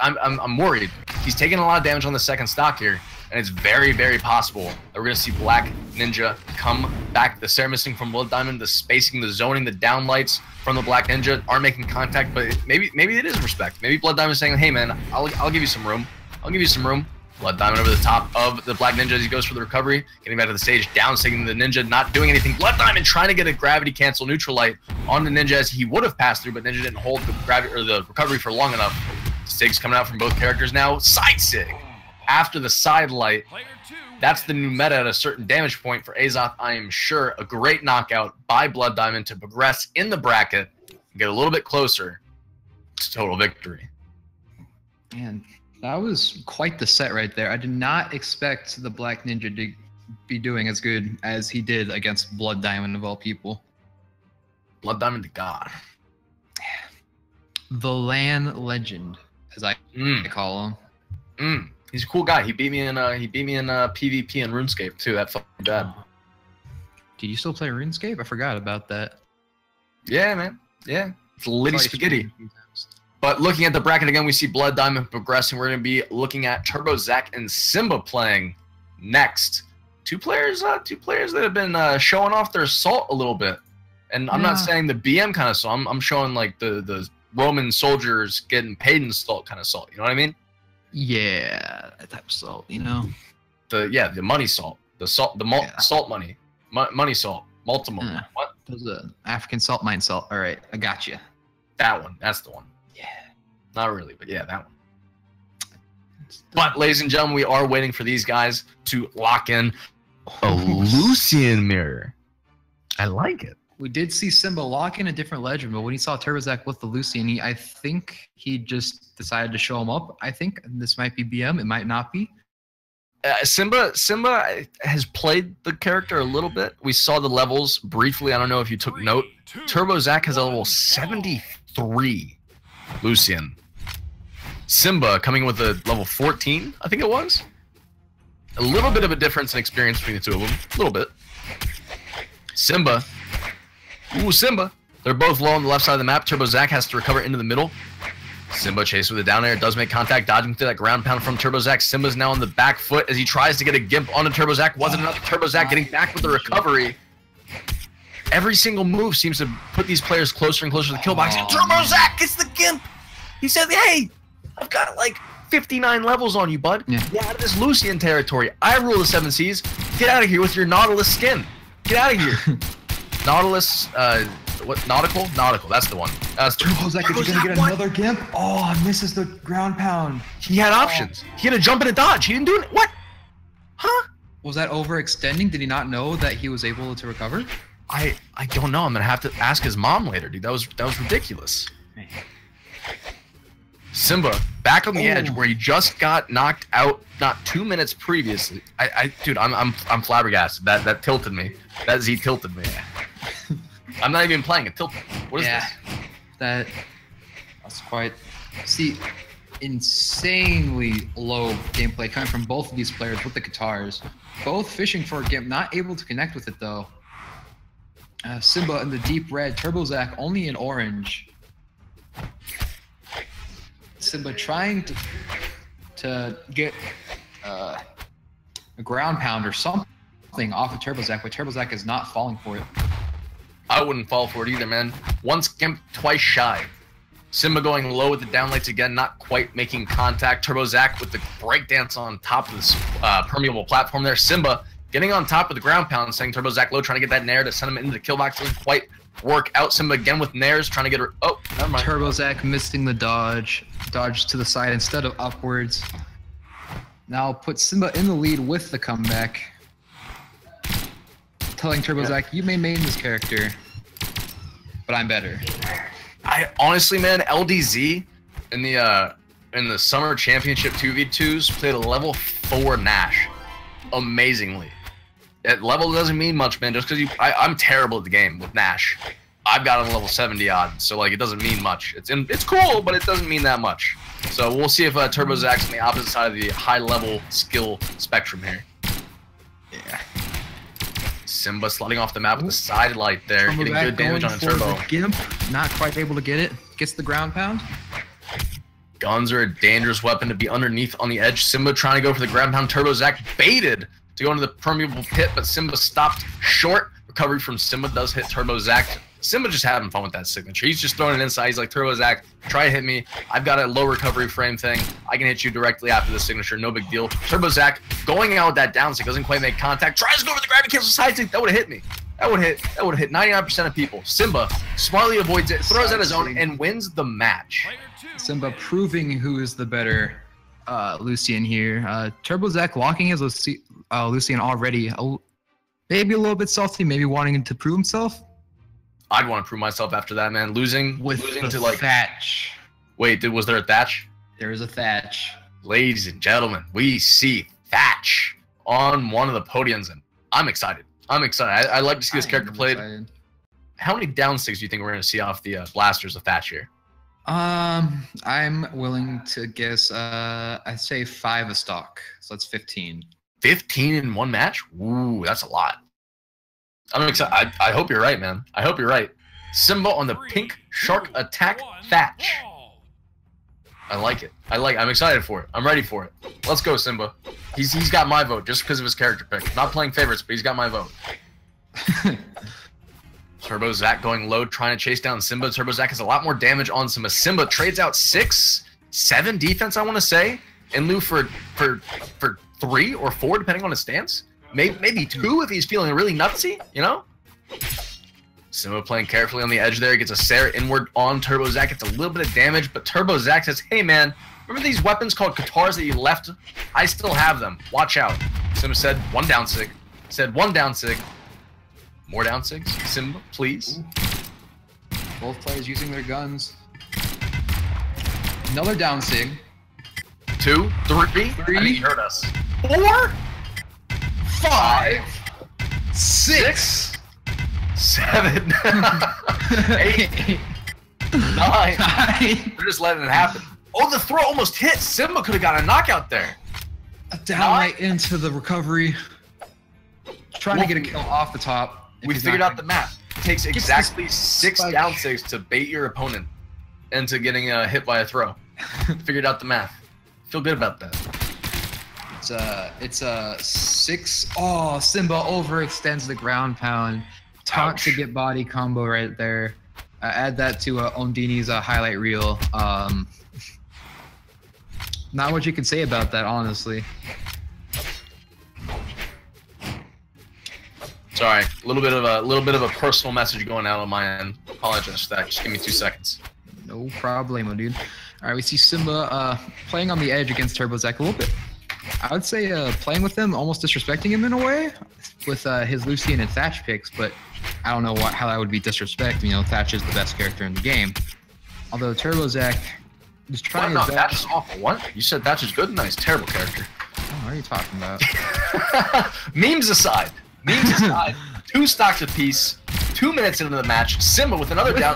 I'm worried. He's taking a lot of damage on the second stock here. And it's very, very possible that we're going to see Black Ninja come back. The Sarah missing from Blood Diamond, the spacing, the zoning, the downlights from the Black Ninja aren't making contact, but maybe it is respect. Maybe Blood Diamond is saying, "Hey man, I'll give you some room. I'll give you some room." Blood Diamond over the top of the Black Ninja as he goes for the recovery, getting back to the stage, down singing the Ninja, not doing anything. Blood Diamond trying to get a gravity cancel neutral light on the Ninja as he would have passed through, but Ninja didn't hold the gravity or the recovery for long enough. Sigs coming out from both characters now. Side sig. After the side light, that's the new meta at a certain damage point for Azoth, I am sure. A great knockout by Blood Diamond to progress in the bracket and get a little bit closer to total victory. Man, that was quite the set right there. I did not expect the Black Ninja to be doing as good as he did against Blood Diamond of all people. Blood Diamond to God. The LAN legend, as I call him. He's a cool guy. He beat me in PvP and RuneScape too. That fucking bad. Do you still play RuneScape? I forgot about that. Yeah, man. Yeah, it's litty spaghetti. But looking at the bracket again, we see Blood Diamond progressing. We're going to be looking at Turbo Zach and Simba playing next. Two players that have been showing off their salt a little bit. And I'm not saying the BM kind of salt. I'm showing like the Roman soldiers getting paid in salt kind of salt. You know what I mean? Yeah, that type of salt, you know. The money salt. The salt, salt money, money salt, multiple. What? Those African salt mine salt. All right, I got you. That one. That's the one. Yeah. Not really, but yeah, that one. But ladies and gentlemen, we are waiting for these guys to lock in a Lucian mirror. I like it. We did see Simba lock in a different legend, but when he saw TurboZac with the Lucian, I think he just decided to show him up. I think this might be BM. It might not be. Simba has played the character a little bit. We saw the levels briefly. I don't know if you took note. TurboZac has a level 73 Lucian. Simba coming with a level 14, I think it was. A little bit of a difference in experience between the two of them. A little bit. Simba. Ooh, Simba. They're both low on the left side of the map. TurboZac has to recover into the middle. Simba chases with a down air. Does make contact, dodging through that ground pound from TurboZac. Simba's now on the back foot as he tries to get a gimp onto TurboZac. Wasn't enough. TurboZac getting back with the recovery. Every single move seems to put these players closer and closer to the kill box. And TurboZac gets the gimp. He said, hey, I've got like 59 levels on you, bud. Yeah. Get out of this Lucian territory. I rule the 7 seas. Get out of here with your Nautilus skin. Get out of here. Nautilus, what? Nautical? Nautical, that's the one. TurboZac is gonna get another gimp. Oh, misses the ground pound. He had options. He had to jump and a dodge. He didn't do it. What? Huh? Was that overextending? Did he not know that he was able to recover? I don't know. I'm gonna have to ask his mom later, dude. That was ridiculous. Simba back on the edge where he just got knocked out not 2 minutes previously. Dude, I'm flabbergasted. That tilted me. That Z tilted me. I'm not even playing. It tilted. What is this? That's quite. See, insanely low gameplay coming from both of these players with the guitars. Both fishing for a gimp, not able to connect with it though. Simba in the deep red, TurboZac only in orange. Simba trying to get a ground pound or something off of TurboZac, but TurboZac is not falling for it. I wouldn't fall for it either, man. Once gimp, twice shy. Simba going low with the downlights again, not quite making contact. TurboZac with the breakdance on top of this permeable platform there. Simba getting on top of the ground pound, saying TurboZac low, trying to get that nair to send him into the kill box. Doesn't quite work out. Simba again with nairs, trying to get her. Oh, never mind. TurboZac missing the dodge to the side instead of upwards. Now put Simba in the lead with the comeback. Telling TurboZac, you may main this character, but I'm better. I honestly, man, LDZ in the summer championship 2v2s played a level 4 Nash, amazingly. That level doesn't mean much, man. Just because I'm terrible at the game with Nash. I've got him level 70 odd, so like it doesn't mean much. It's cool, but it doesn't mean that much. So we'll see if TurboZac's on the opposite side of the high level skill spectrum here. Yeah. Simba sliding off the map with the side light there, getting good damage on a turbo. Gimp, not quite able to get it. Gets the ground pound. Guns are a dangerous weapon to be underneath on the edge. Simba trying to go for the ground pound. TurboZac baited to go into the permeable pit, but Simba stopped short. Recovery from Simba does hit TurboZac. Simba just having fun with that signature. He's just throwing it inside. He's like, TurboZac, try to hit me. I've got a low recovery frame thing. I can hit you directly after the signature. No big deal. TurboZac going out with that down stick. Doesn't quite make contact. Tries to go over the grab and cancels side stick. That would have hit me. That would have hit 99% of people. Simba smartly avoids it, throws out his own, and wins the match. Simba proving who is the better Lucian here. TurboZac locking his Lucian already. Maybe a little bit salty, maybe wanting to prove himself. I'd want to prove myself after that, man. Losing to like Thatch. Wait, was there a Thatch? There is a Thatch. Ladies and gentlemen, we see Thatch on one of the podiums, and I'm excited. I'm excited. I like to see this character played. Excited. How many down sticks do you think we're going to see off the blasters of Thatch here? I'm willing to guess. I'd say 5 a stock, so that's 15. 15 in one match? Ooh, that's a lot. I'm excited. I hope you're right, man. I hope you're right. Simba on the pink shark attack Thatch. I like it. I'm excited for it. I'm ready for it. Let's go, Simba. He's got my vote just because of his character pick. Not playing favorites, but he's got my vote. TurboZac going low, trying to chase down Simba. TurboZac has a lot more damage on Simba. Simba trades out 6, 7 defense, I want to say, in lieu for 3 or 4, depending on his stance. maybe 2 if he's feeling really nutsy, you know? Simba playing carefully on the edge there. He gets a Sarah inward on Turbo Zach. Gets a little bit of damage, but Turbo Zach says, hey man, remember these weapons called Katars that you left? I still have them. Watch out. Simba said, 1 down sig. Said 1 down sig. More down sigs. Simba, please. Ooh. Both players using their guns. Another down sig. 2, 3. I think he heard us. 4, 5, 6, 7, 8, 9. They're just letting it happen. Oh, the throw almost hit. Simba could have got a knockout there. Down right into the recovery. Trying to get a kill off the top. We figured out the map. It takes exactly 6 down sigs to bait your opponent into getting hit by a throw. Figured out the math. Feel good about that. It's a 6. Oh, Simba overextends the ground pound. Toxic body combo right there. Add that to Ondini's highlight reel. Not much you can say about that, honestly. Sorry, a little bit of a personal message going out on my end. Apologize for that. Just give me 2 seconds. No problemo, dude. All right, we see Simba playing on the edge against Turbo Zach a little bit. I would say playing with him, almost disrespecting him in a way, with his Lucian and Thatch picks. But I don't know how that would be disrespect. You know, Thatch is the best character in the game. Although Turbo Zach is trying his best. Thatch is awful. What? You said Thatch is good? No, he's a terrible character. Oh, what are you talking about? Memes aside. 2 stocks apiece. 2 minutes into the match. Simba with another down.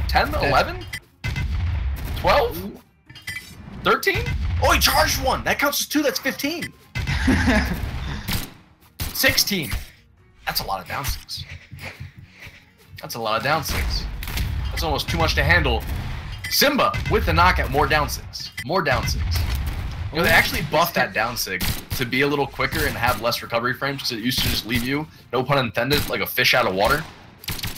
10, 11, 12, 13. Oh, he charged 1. That counts as 2. That's 15. 16. That's a lot of down sigs. That's a lot of down sigs. That's almost too much to handle. Simba with the knockout. More down sigs. More down sigs. You know, they actually buffed that down sig to be a little quicker and have less recovery frames because it used to just leave you, no pun intended, like a fish out of water.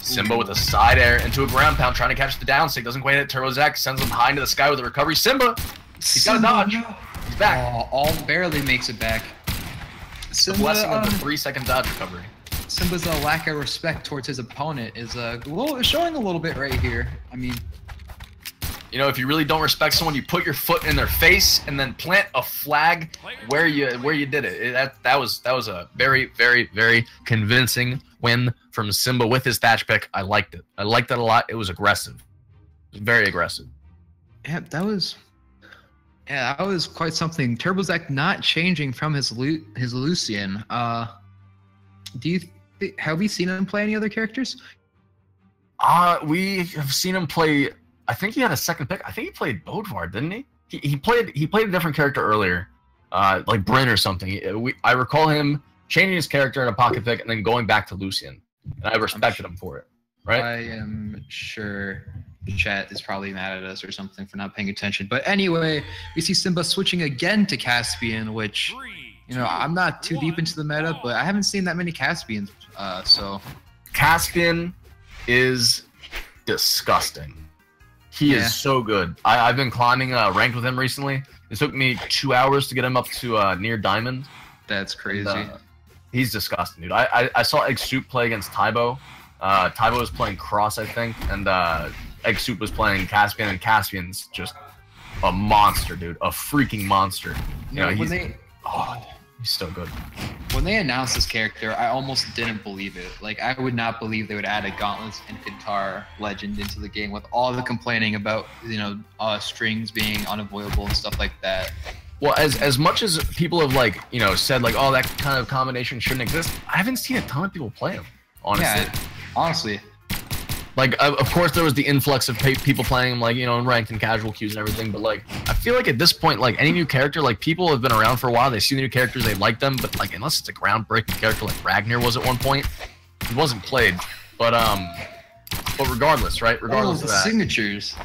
Simba with a side air into a ground pound trying to catch the down sig. Doesn't quite hit. Turbo Zach sends him high into the sky with a recovery. Simba, he's got a dodge. He's back. All barely makes it back. Simba, the blessing of the 3-second dodge recovery. Simba's lack of respect towards his opponent is showing a little bit right here. I mean, you know, if you really don't respect someone, you put your foot in their face and then plant a flag where you did it. That was a very, very, very convincing win from Simba with his Thatch pick. I liked it. I liked that a lot. It was aggressive. It was very aggressive. Yeah, that was quite something. Turbo Zach not changing from his Lucian. Have we seen him play any other characters? We have seen him play. I think he had a second pick. I think he played Bodvar, didn't he? He played a different character earlier, like Bryn or something. I recall him changing his character in a pocket pick and then going back to Lucian, and I respected him for it. Right? I am sure the chat is probably mad at us or something for not paying attention. But anyway, we see Simba switching again to Caspian, which, you know, I'm not too deep into the meta, but I haven't seen that many Caspians. So Caspian is disgusting. He is so good. I've been climbing ranked with him recently. It took me 2 hours to get him up to near diamond. That's crazy. And, he's disgusting, dude. I saw Egg Soup play against Tybo. Tybo was playing Cross, I think, and Egg Soup was playing Caspian, and Caspian's just a monster, dude. A freaking monster. You know, he's so good. When they announced this character, I almost didn't believe it. Like, I would not believe they would add a Gauntlets and Guitar legend into the game with all the complaining about, you know, strings being unavoidable and stuff like that. Well, as much as people have, like, you know, said, like, oh, that kind of combination shouldn't exist, I haven't seen a ton of people play him, honestly. Yeah, honestly. Like, of course, there was the influx of people playing him, like, you know, in ranked and casual queues and everything, but, like, I feel like at this point, like, any new character, like, people have been around for a while, they see the new characters, they like them, but, like, unless it's a groundbreaking character like Ragnar was at one point, he wasn't played. But regardless, right? Regardless of that. Signatures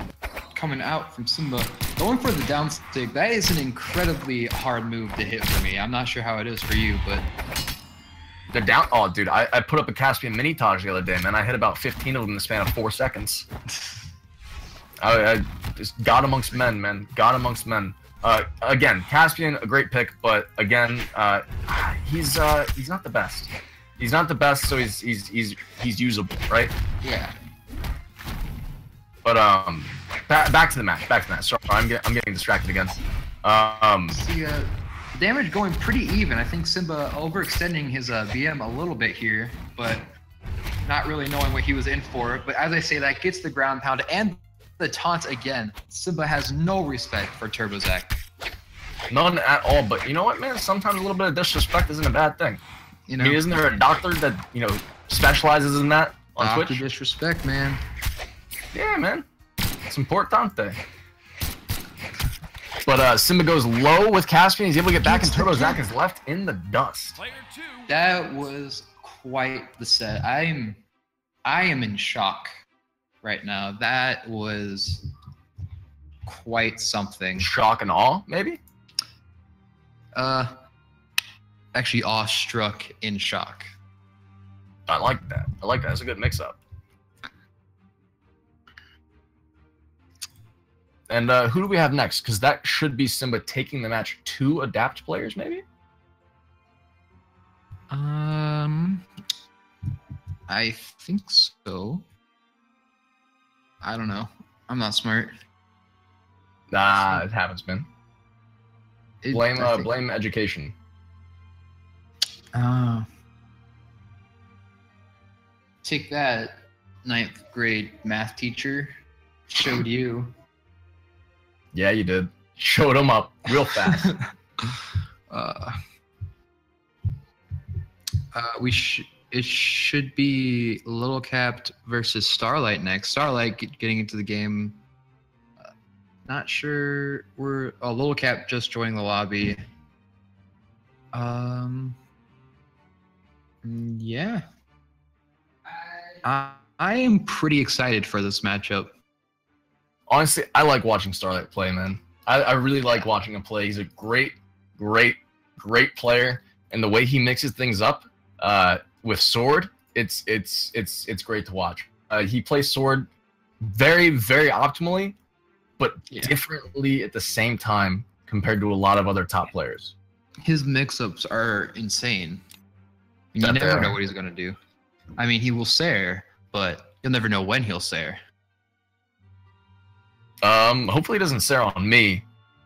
coming out from Simba. Going for the down stick, that is an incredibly hard move to hit for me. I'm not sure how it is for you, but... They're down. Oh, dude, I put up a Caspian mini Taj the other day, man. I hit about 15 of them in the span of 4 seconds. I just God amongst men, man. God amongst men. Again, Caspian, a great pick, but again, he's not the best. He's not the best, so he's usable, right? Yeah. But back to the match. Sorry, I'm getting distracted again. See, damage going pretty even. I think Simba overextending his BM a little bit here, but not really knowing what he was in for. But as I say, that gets the ground pound and the taunt again. Simba has no respect for Turbo Zach. None at all. But you know what, man? Sometimes a little bit of disrespect isn't a bad thing. You know, I mean, isn't there a doctor that specializes in that on Dr. Twitch? Disrespect, man. Yeah, man. It's importante. But Simba goes low with Caspian. He's able to get back, and Turbo Zach is left in the dust. That was quite the set. I am in shock right now. That was quite something. Shock and awe, maybe? Actually awestruck in shock. I like that. That's a good mix-up. And who do we have next? Because that should be Simba taking the match to adapt players, maybe? I think so. I don't know. I'm not smart. Nah, it happens, man. Blame education. Take that, 9th grade math teacher. Showed you. Yeah, you did. Showed him up real fast. It should be Little Capped versus Starlight next. Starlight getting into the game. Not sure Little Cap just joining the lobby. Yeah. I am pretty excited for this matchup. Honestly, I like watching Starlight play, man. I really like watching him play. He's a great player, and the way he mixes things up with Sword, it's great to watch. He plays Sword very optimally, but differently at the same time compared to a lot of other top players. His mix-ups are insane. You never know what he's gonna do. I mean, he will Sair, but you'll never know when he'll Sair. Hopefully he doesn't Sair on me,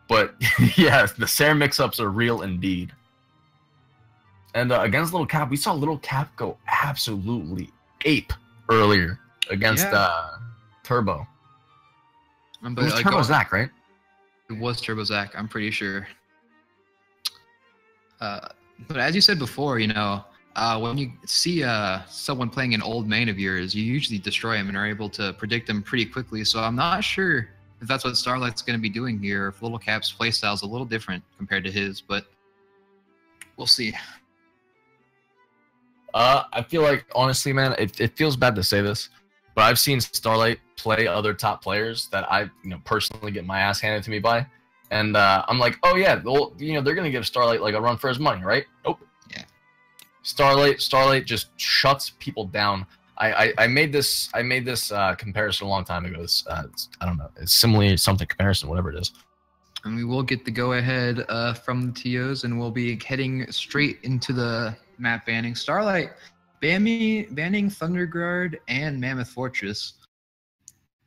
but yes, the Sair mix-ups are real indeed. And against Little Cap, we saw Little Cap go absolutely ape earlier against Turbo. But it was Turbo Zach, right? It was Turbo Zach, I'm pretty sure. But as you said before, when you see someone playing an old main of yours, you usually destroy him and are able to predict them pretty quickly. So I'm not sure if that's what Starlight's going to be doing here, if Little Cap's playstyle is a little different compared to his, but we'll see. I feel like, honestly, man, it feels bad to say this, but I've seen Starlight play other top players that I personally get my ass handed to me by. And I'm like, oh yeah, they're going to give Starlight like a run for his money, right? Nope. Yeah. Starlight just shuts people down. I made this comparison a long time ago. I don't know. It's simile something comparison, whatever it is. And we will get the go-ahead from the TOs, and we'll be heading straight into the map banning. Starlight banning Thunderguard and Mammoth Fortress.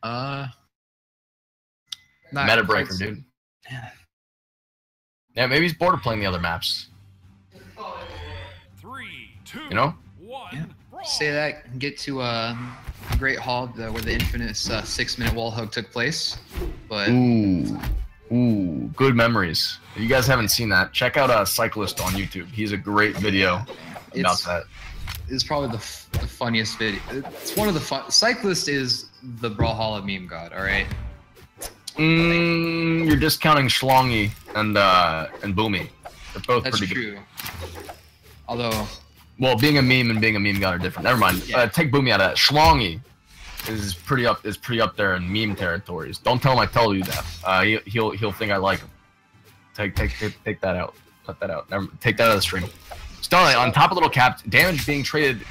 Meta breaker, dude. Yeah, maybe he's bored of playing the other maps. 3, 2, one. Yeah. Say that, get to Great Hall where the infamous 6-minute wall hug took place. But ooh, good memories. If you guys haven't seen that, check out Cyclist on YouTube. He's a great video about that. It's probably the funniest video. It's one of the fun. Cyclist is the Brawlhalla meme god. All right. You're discounting Schlongy and Boomy. They're both That's pretty true. good. Although, well, being a meme and being a meme god are different. Never mind. Yeah. Take Boomy out of that. Schlongy is pretty up there in meme territories. Don't tell him I tell you that. He'll think I like him. Take that out. Cut that out. Take that out of the stream. Starlight on top of Little Cap. Damage being traded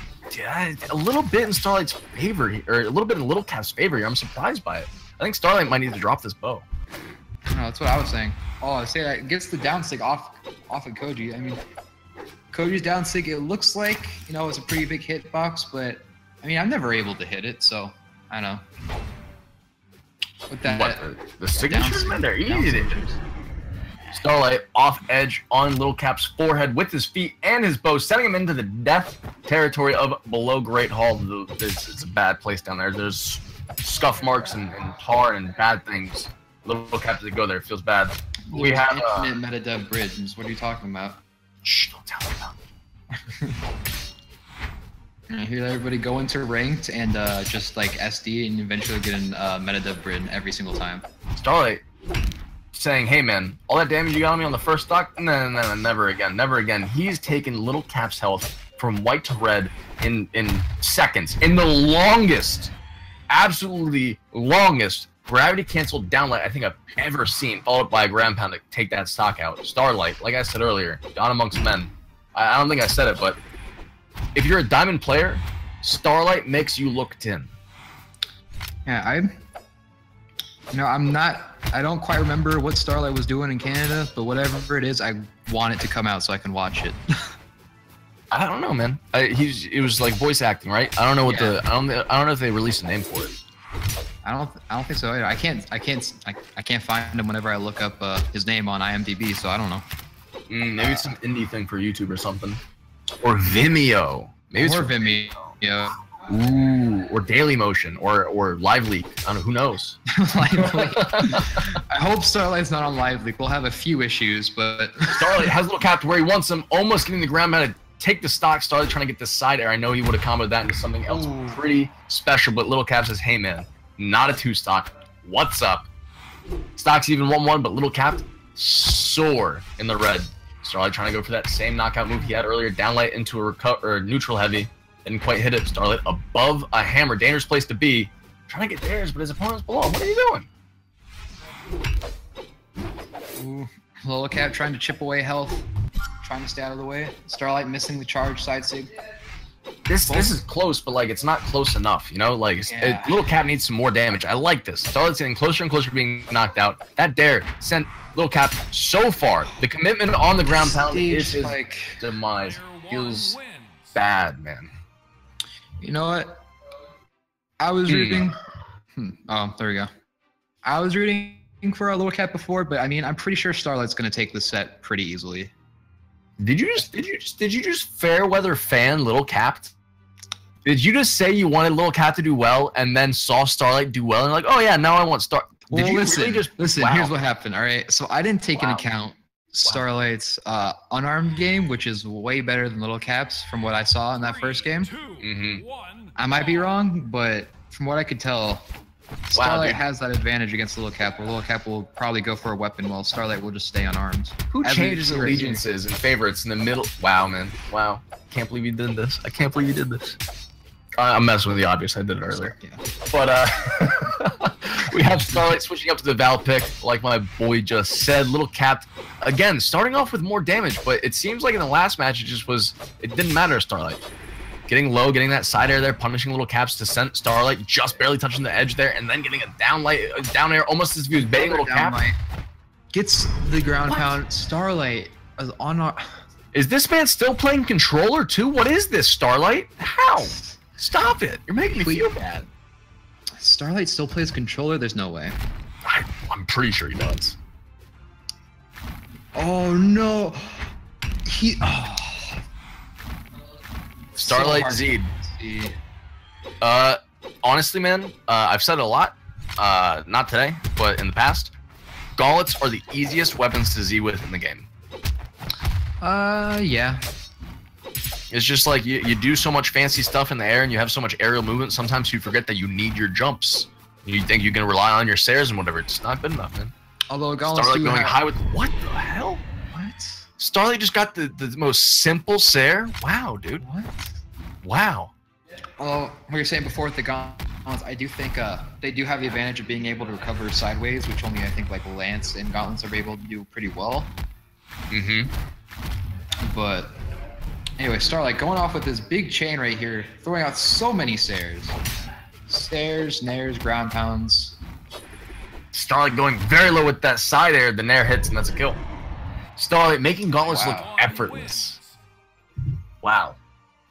a little bit in Starlight's favor, or a little bit in Little Cap's favor here. I'm surprised by it. I think Starlight might need to drop this bow. that's what I was saying. Oh, I say that gets the down stick off of Koji. I mean, Koji's down stick, it looks like, you know, it's a pretty big hitbox, but I mean, I'm never able to hit it, so I don't know. With that, the signatures, man, they're easy to hit. Starlight off edge on Little Cap's forehead with his feet and his bow, sending him into the death territory of below Great Hall. It's a bad place down there. There's scuff marks and tar and bad things. Little Cap doesn't go there. It feels bad. We have infinite meta dev bridge. What are you talking about? Shh, don't tell me about it. I hear everybody go into ranked and just like SD and eventually get in meta dev bridge every single time. Starlight saying, hey man, all that damage you got on me on the first stock? No, never again, never again. He's taken Little Cap's health from white to red in seconds. In the longest, absolutely longest gravity canceled downlight I think I've ever seen, followed by a ground pound to take that stock out. Starlight, like I said earlier, God amongst men. I don't think I said it, but if you're a diamond player, Starlight makes you look tin. Yeah, I don't quite remember what Starlight was doing in Canada, but whatever it is, I want it to come out so I can watch it. I don't know, man. It was like voice acting, right? I don't know what I don't know if they released a name for it. I don't think so either. I can't find him whenever I look up his name on IMDb, so I don't know. Maybe it's some indie thing for YouTube or something, or Vimeo. Maybe it's Vimeo. Yeah. Ooh, or Daily Motion, or Live Leak. I don't know. Who knows? Live Leak. I hope Starlight's not on Live Leak. We'll have a few issues, but Starlight has Little Cap to where he wants him, almost getting the ground pound to take the stock. Starlight trying to get the side air. I know he would have comboed that into something else pretty special, but Little Cap says, "Hey man, not a 2-stock. What's up?" Stock's even 1-1, but Little Cap soar in the red. Starlight trying to go for that same knockout move he had earlier, downlight into a neutral heavy. Didn't quite hit it. Starlight above a hammer. Dangerous place to be. Trying to get theirs, but his opponent's below. What are you doing? Ooh, Little Cap trying to chip away health. Trying to stay out of the way. Starlight missing the charge side sig. This is close, but like it's not close enough, you know? Like Little Cap needs some more damage. I like this. Starlight's getting closer and closer to being knocked out. That dare sent Little Cap so far. The commitment on the ground pound is his demise. Feels bad, man. You know what? I was rooting. Oh, there we go. I was rooting for a Little Cap before, but I mean, I'm pretty sure Starlight's gonna take the set pretty easily. Did you just fair weather fan Little Cap? Did you just say you wanted Little Cap to do well and then saw Starlight do well and like, oh yeah, now I want Did you really just listen? Wow. Here's what happened. All right, so I didn't take into account Starlight's unarmed game, which is way better than Little Cap's from what I saw in that first game. I might be wrong, but from what I could tell, Starlight has that advantage against Little Cap, where Little Cap will probably go for a weapon while Starlight will just stay unarmed. Who changes allegiances and favorites in the middle? Wow, man. Wow. Can't believe you did this. I can't believe you did this. I'm messing with the obvious. I did it earlier. Yeah. But we have Starlight switching up to the Val pick, like my boy just said. Little Cap, again, starting off with more damage, but it seems like in the last match it didn't matter to Starlight. Getting low, getting that side air there, punishing Little Cap's descent. Starlight just barely touching the edge there, and then getting a down air almost as if he was baiting Little Cap. Gets the ground pound. Starlight is on our... Is this man still playing controller too? What is this, Starlight? How? Stop it. You're making me feel bad. Starlight still plays controller? There's no way. I'm pretty sure he does. Oh, no. Starlight Zed. Honestly, man, I've said it a lot. Not today, but in the past. Gauntlets are the easiest weapons to Z with in the game. Yeah. It's just like you do so much fancy stuff in the air and you have so much aerial movement, sometimes you forget that you need your jumps. You think you can rely on your Sares and whatever. It's not good enough, man. Although Gauntlets Starlight going high with... What the hell? What? Starlight just got the most simple Sare? Wow, dude. What? Wow. Well, what you were saying before with the Gauntlets, I do think they do have the advantage of being able to recover sideways, which only I think like Lance and Gauntlets are able to do pretty well. But anyway, Starlight going off with this big chain right here, throwing out so many Sares. Stairs, nairs, ground pounds. Starlight going very low with that side air. The nair hits, and that's a kill. Starlight making gauntlets look effortless. Wow.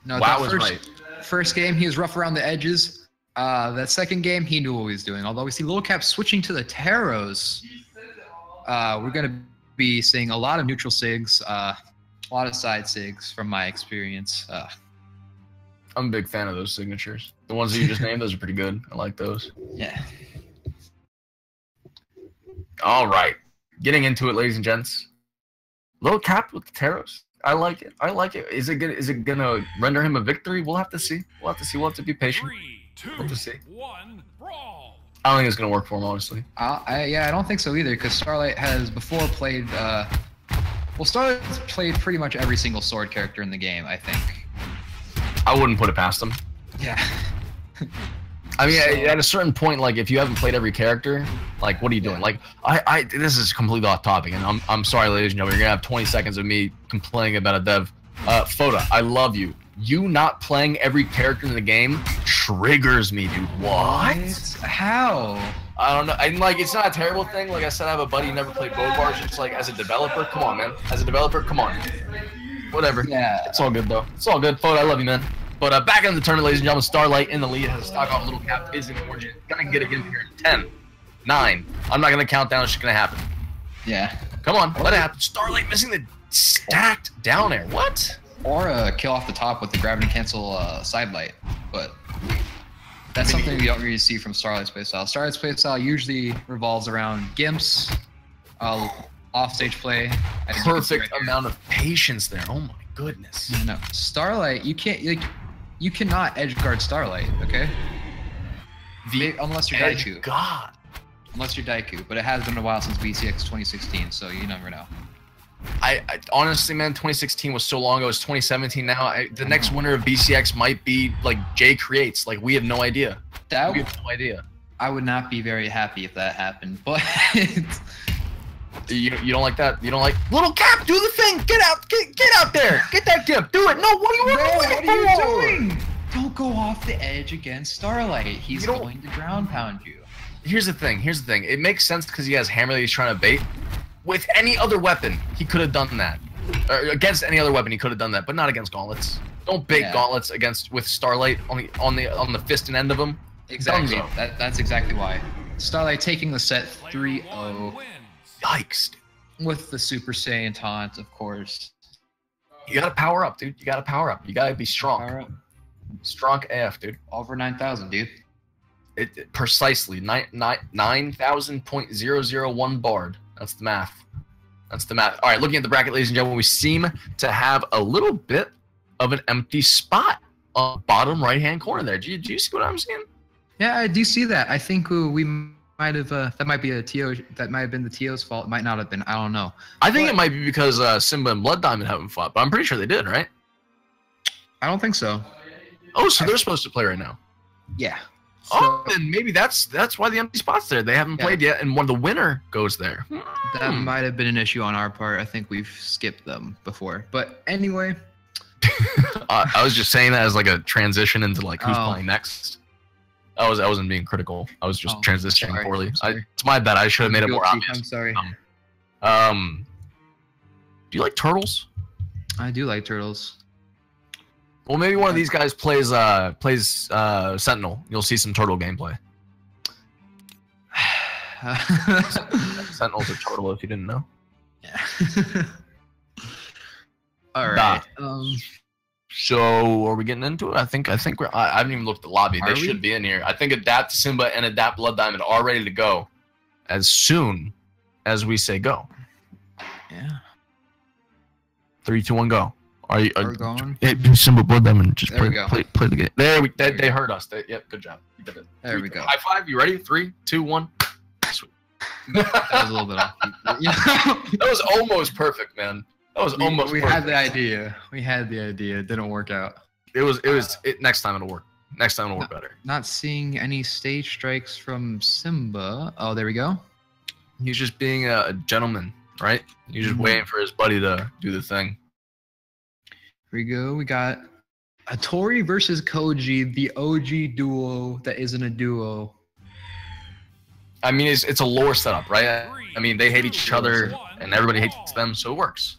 No, wow that was right. First game, he was rough around the edges. That second game, he knew what he was doing. Although we see Little Cap switching to the Taros. We're going to be seeing a lot of neutral sigs, a lot of side sigs from my experience. I'm a big fan of those signatures. The ones that you just named, those are pretty good. I like those. Yeah. All right. Getting into it, ladies and gents. Little Cap with the Taros. I like it. I like it. Is it gonna render him a victory? We'll have to see. We'll have to see. We'll have to be patient. 3, 2, we'll have to see. 1, brawl. I don't think it's gonna work for him, honestly. Yeah, I don't think so either, because Starlight has before played. Well, Starlight's played pretty much every single sword character in the game, I think. I wouldn't put it past him. Yeah. I mean, at a certain point, like if you haven't played every character, like what are you doing? Like, this is completely off topic, and I'm sorry, ladies and gentlemen, you're gonna have 20 seconds of me complaining about a dev. Foda, I love you. You not playing every character in the game triggers me, dude. What? How? I don't know. And like, it's not a terrible thing. Like I said, I have a buddy who never played Bow Bars. It's like, as a developer, come on, man. As a developer, come on. Whatever. Yeah. It's all good though. It's all good. Foda, I love you, man. But back in the tournament, ladies and gentlemen, Starlight in the lead, has a stock off. Little Cap is in origin. Gonna get it in here in 10, 9. I'm not gonna count down. It's just gonna happen. Yeah. Come on, let it happen. Starlight missing the stacked down air. What? Or a kill off the top with the gravity cancel side light. But that's something we don't really see from Starlight's playstyle. Starlight's playstyle usually revolves around gimps, offstage play. Perfect amount of patience there. Oh my goodness. No, Starlight, you can't you cannot edge guard Starlight, okay? Unless you're Daiku. God. Unless you're Daiku, but it has been a while since BCX 2016, so you never know. I honestly, man, 2016 was so long ago. It's 2017 now. The next winner of BCX might be like Jay Creates. Like we have no idea. We have no idea. I would not be very happy if that happened, but you don't like that? You don't like Little Cap? Do the thing. Get out there. Get that gimp. Do it. No, what are you doing? Don't go off the edge against Starlight. He's going to ground pound you. Here's the thing. It makes sense because he has hammer that he's trying to bait. With any other weapon, he could have done that. Or against any other weapon, he could have done that, but not against gauntlets. Don't bait gauntlets with Starlight on the fist and end of them. Exactly. That's exactly why. Starlight taking the set 3-0. Yikes, dude. With the Super Saiyan taunt, of course. You gotta power up, dude. You gotta power up. You gotta be strong. Power up. Strong AF, dude. Over 9,000, dude. Precisely 9,000.001 bard. That's the math. That's the math. All right, looking at the bracket, ladies and gentlemen, we seem to have a little bit of an empty spot on the bottom right-hand corner there. Do you see what I'm seeing? Yeah, I do see that. I think we might have that might be a TO. That might have been the TO's fault. It might not have been. I don't know. I think it might be because Simba and Blood Diamond haven't fought, but I'm pretty sure they did, right? I don't think so. Oh, so they're supposed to play right now. Yeah. Oh, then maybe that's why the empty spot's there. They haven't played yet, and when the winner goes there. That might have been an issue on our part. I think we've skipped them before. But anyway. I was just saying that as like a transition into like who's playing next. I wasn't being critical. I was just transitioning poorly. It's my bad. I should have made it more obvious. I'm sorry. Do you like turtles? I do like turtles. Well, maybe one of these guys plays Sentinel. You'll see some turtle gameplay. Sentinel's a turtle, if you didn't know. Yeah. All right. So, are we getting into it? I think we're. I haven't even looked at the lobby. They should be in here. I think Adapt Simba and Adapt Blood Diamond are ready to go as soon as we say go. Yeah. 3, 2, 1, go. Are you going? Hey, Simba Blood Diamond, just play the game. There they heard us. Yep, good job. You did it. There we go. High five. You ready? 3, 2, 1. Sweet. That was a little bit off. That was almost perfect, man. That was almost. We had the idea. We had the idea. It didn't work out. Next time it'll work. Next time it'll work better. Not seeing any stage strikes from Simba. Oh, there we go. He's just being a gentleman, right? He's just waiting for his buddy to do the thing. Here we go. We got Hattori versus Koji, the OG duo that isn't a duo. I mean, it's a lore setup, right? I mean, they hate each other, and everybody hates them, so it works.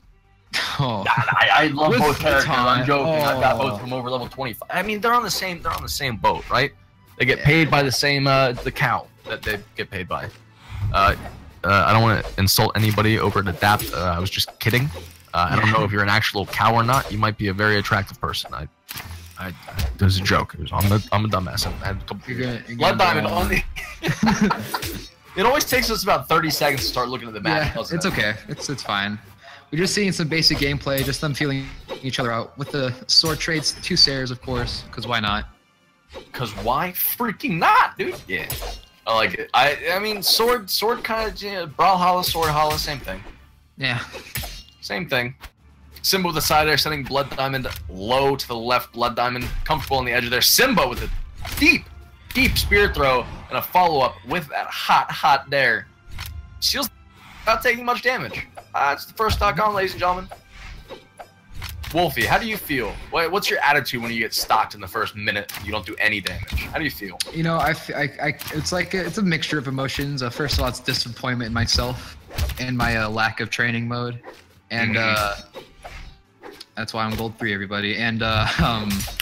Oh. I love With both characters. I'm time. joking. I've got both Oh. from over level 25. I mean, they're on the same boat, right? They get paid by the same the cow that they get paid by. I don't want to insult anybody over at Adapt. I was just kidding. I don't know if you're an actual cow or not. You might be a very attractive person. It was a joke. I'm a dumbass. I had a couple Blood Diamond on the. It always takes us about 30 seconds to start looking at the map. Yeah, it's okay. It's fine. We're just seeing some basic gameplay, just them feeling each other out with the sword trades, 2 Sares, of course, because why not? Because why freaking not, dude? Yeah, I like it. I mean, sword kind of, Brawlhalla, Swordhalla, same thing. Yeah. Same thing. Simba with the side air, sending Blood Diamond low to the left. Blood Diamond comfortable on the edge of there. Simba with a deep spear throw and a follow-up with that hot dare. Seals not taking much damage. It's the first stock on, ladies and gentlemen. Wolfie, how do you feel? What's your attitude when you get stocked in the first minute and you don't do any damage? How do you feel? You know, it's like it's a mixture of emotions. First of all, it's disappointment in myself and my lack of training mode, and that's why I'm gold 3, everybody. And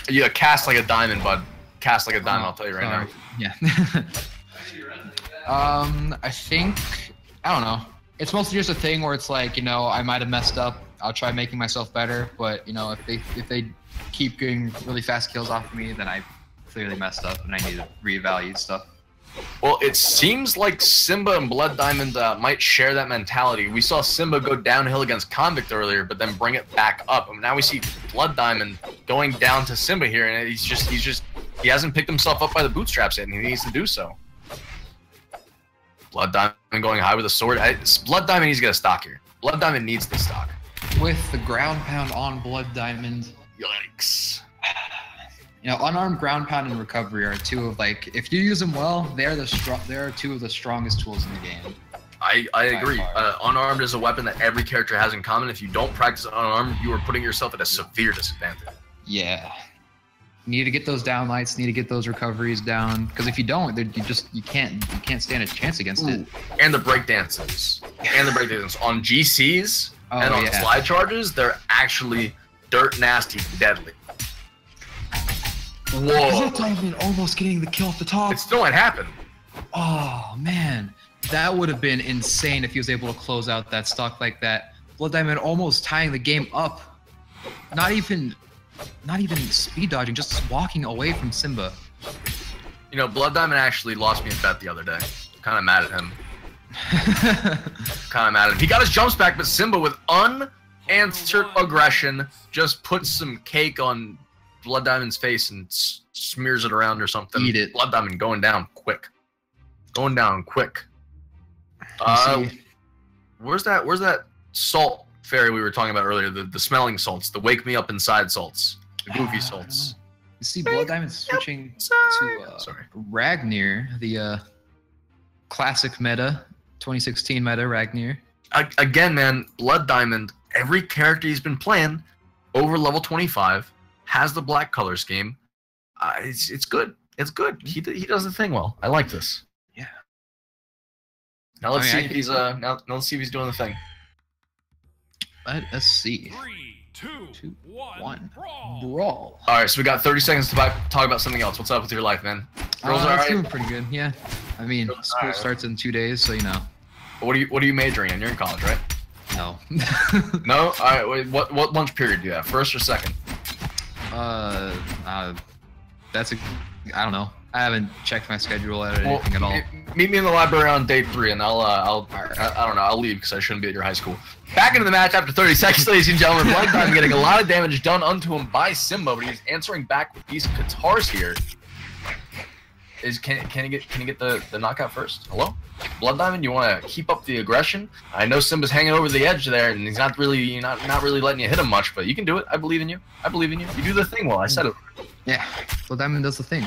You cast like a diamond, bud. Cast like a diamond. I'll tell you right now. Yeah. I think I don't know. It's mostly just a thing where it's like, you know, I might have messed up. I'll try making myself better, but you know, if they keep getting really fast kills off of me, then I clearly messed up and I need to reevaluate stuff. Well, it seems like Simba and Blood Diamond might share that mentality. We saw Simba go downhill against Convict earlier, but then bring it back up. And now we see Blood Diamond going down to Simba here, and he hasn't picked himself up by the bootstraps yet, and he needs to do so. Blood Diamond going high with a sword. Blood Diamond needs to get a stock here. Blood Diamond needs the stock. With the ground pound on Blood Diamond. Yikes. You know, unarmed ground pound and recovery are 2 of, like, if you use them well, they are 2 of the strongest tools in the game. I agree. Unarmed is a weapon that every character has in common. If you don't practice unarmed, you are putting yourself at a severe disadvantage. Yeah. You need to get those downlights, need to get those recoveries down, because if you don't, you can't stand a chance against it. And the breakdances. On GCs and on slide charges, they're actually dirt nasty, deadly. Whoa! Diamond almost getting the kill at the top. It still might happen. Oh man, that would have been insane if he was able to close out that stock like that. Blood Diamond almost tying the game up. Not even speed dodging, just walking away from Simba. You know, Blood Diamond actually lost me a bet the other day. Kind of mad at him. He got his jumps back, but Simba with unanswered aggression just puts some cake on Blood Diamond's face and smears it around or something. Eat it. Blood Diamond going down quick. Where's that salt fairy we were talking about earlier? The smelling salts, the wake me up inside salts, the goofy salts. You see Blood Diamond switching to Ragnar, the classic meta, 2016 meta Ragnar. Again, man, Blood Diamond, every character he's been playing over level 25 has the black color scheme. It's good. It's good. He does the thing well. I like this. Yeah. Now let's see if he's now let's see if he's doing the thing. Let us see. 3, 2, 1, Brawl. All right, so we got 30 seconds to talk about something else. What's up with your life, man? Girls all It's right? doing pretty good. Yeah. I mean, school starts in 2 days, so you know. What are you majoring in? You're in college, right? No. No. All right. Wait, what lunch period do you have? First or second? I don't know. I haven't checked my schedule or anything at all. Meet me in the library on day 3, and I don't know. I'll leave because I shouldn't be at your high school. Back into the match after 30 seconds, ladies and gentlemen. Blood Diamond getting a lot of damage done unto him by Simba, but he's answering back with these guitars here. Can he get the knockout first? Hello? Blood Diamond, you want to keep up the aggression? I know Simba's hanging over the edge there, and he's not really letting you hit him much, but you can do it. I believe in you. You do the thing well. I said it. Yeah, Blood Diamond does the thing.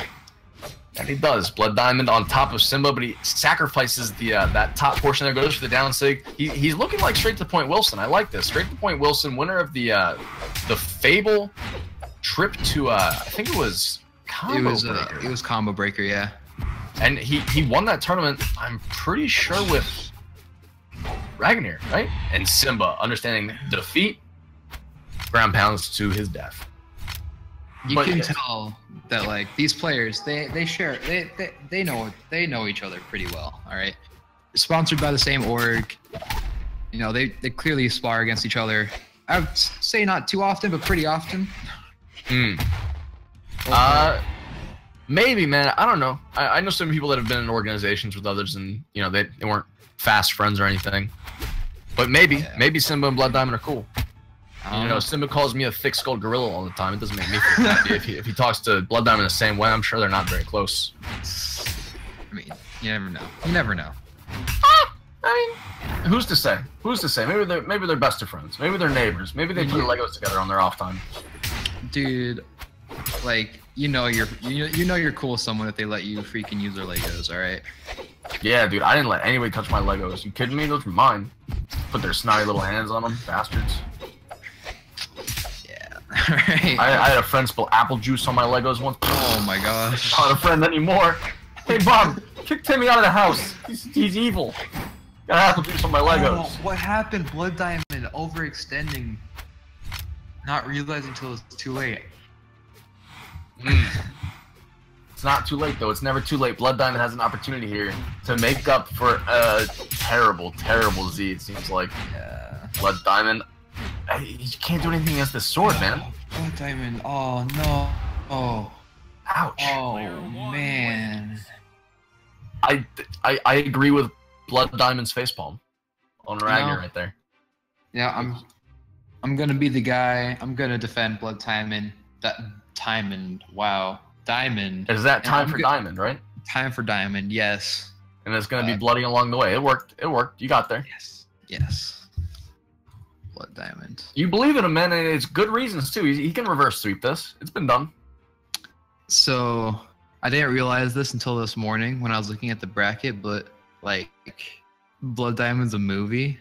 And he does. Blood Diamond on top of Simba, but he sacrifices the that top portion there, goes for the down sig. He's looking like straight to point Wilson. I like this. Straight to point Wilson, winner of the Fable trip to I think it was Combo Breaker. It was Combo Breaker, yeah. And he won that tournament, I'm pretty sure, with Ragnar, right? And Simba, understanding defeat, ground pounds to his death. You can tell that like these players, they know each other pretty well. All right, sponsored by the same org. You know, they clearly spar against each other. I would say not too often, but pretty often. Maybe, man. I don't know. I know some people that have been in organizations with others, and you know they weren't fast friends or anything. But maybe Simba and Blood Diamond are cool. You know, Simba calls me a thick-skulled gorilla all the time. It doesn't make me feel happy. If he talks to Blood Diamond the same way, I'm sure they're not very close. I mean, you never know. You never know. I mean, who's to say? Who's to say? Maybe they're best of friends. Maybe they're neighbors. Maybe they play Legos together on their off time. Dude, like you know you're cool with someone if they let you freaking use their Legos. All right. Yeah, dude. I didn't let anybody touch my Legos. You kidding me? Those were mine. Put their snotty little hands on them, bastards. Right. I had a friend spill apple juice on my Legos once. Oh my gosh. Not a friend anymore. Hey Bob, kick Timmy out of the house. He's evil. Got apple juice on my Legos. Oh, what happened? Blood Diamond overextending. Not realizing until it's too late. It's not too late though. It's never too late. Blood Diamond has an opportunity here to make up for a terrible, terrible Z. It seems like. Yeah. Blood Diamond. You can't do anything against this sword, man. Blood Diamond. Oh no. Oh. Ouch. Oh man. I agree with Blood Diamond's facepalm on Ragnar right there. Yeah, I'm gonna be the guy. I'm gonna defend Blood Diamond. Wow, Diamond. Is that time for Diamond, right? Time for Diamond. Yes. And it's gonna be bloody along the way. It worked. It worked. You got there. Yes. Yes. Blood Diamond. You believe in him, man, and it's good reasons too. He can reverse sweep this. It's been done. So I didn't realize this until this morning when I was looking at the bracket, but like Blood Diamond's a movie.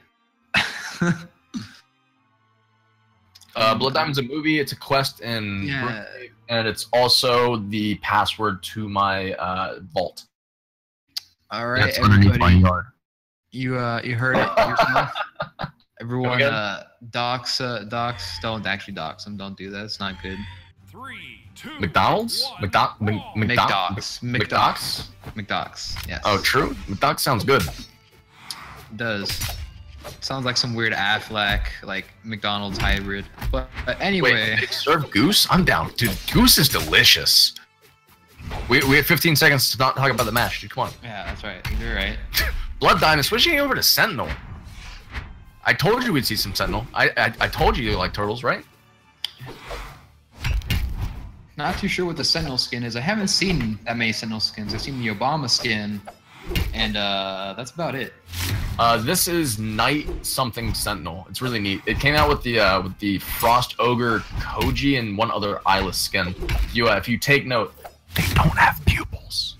Blood Diamond's a movie. It's a quest in Brookhaven, and it's also the password to my vault. All right, that's underneath my yard. You heard it yourself. Everyone, docs. Don't actually dox them. Don't do that. It's not good. 3, 2, McDonald's? McDocs. Yes. Oh, true. McDocs sounds good. It does. Sounds like some weird Affleck, like McDonald's hybrid. But anyway. Wait, they serve goose? I'm down. Dude, goose is delicious. We have 15 seconds to not talk about the match, dude. Come on. Yeah, that's right. You're right. Blood Diamond switching over to Sentinel. I told you we'd see some Sentinel. I told you like turtles, right? Not too sure what the Sentinel skin is. I haven't seen that many Sentinel skins. I've seen the Obama skin, and that's about it. This is Night something Sentinel. It's really neat. It came out with the Frost Ogre Koji and one other eyeless skin. If you take note, they don't have pupils.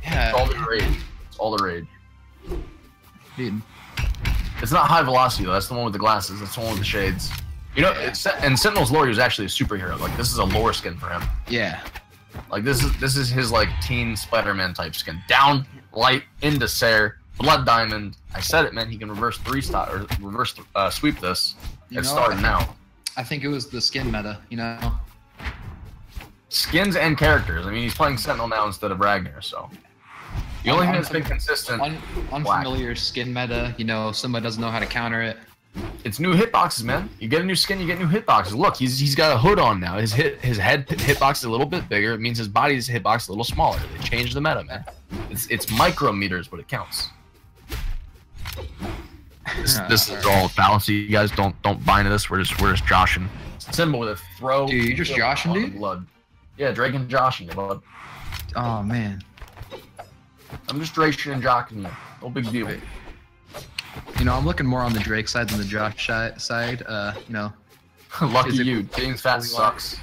Yeah. It's all the rage. It's all the rage. Dude. It's not high velocity though. That's the one with the glasses. That's the one with the shades. You know, and Sentinel's lore, he was actually a superhero. Like this is a lore skin for him. Yeah. Like this is his like teen Spider-Man type skin. Down, light, into Sare, Blood Diamond. I said it, man. He can reverse sweep this. It's starting now. I think it was the skin meta. You know. Skins and characters. I mean, he's playing Sentinel now instead of Ragnar, so. The only thing that's been consistent. Unfamiliar skin meta. You know, somebody doesn't know how to counter it. It's new hitboxes, man. You get a new skin, you get new hitboxes. Look, he's got a hood on now. His head hitbox is a little bit bigger. It means his body's hitbox is a little smaller. They changed the meta, man. It's micrometers, but it counts. This is all fallacy. You guys don't buy into this. We're just joshing. Simba with a throw. Dude, you're just joshing, dude. Blood. Yeah, Drake and joshing, bud. Oh man. I'm just Drake and jocking you. No big deal. You know, I'm looking more on the Drake side than the Josh side. You know. Lucky you. Being fat sucks.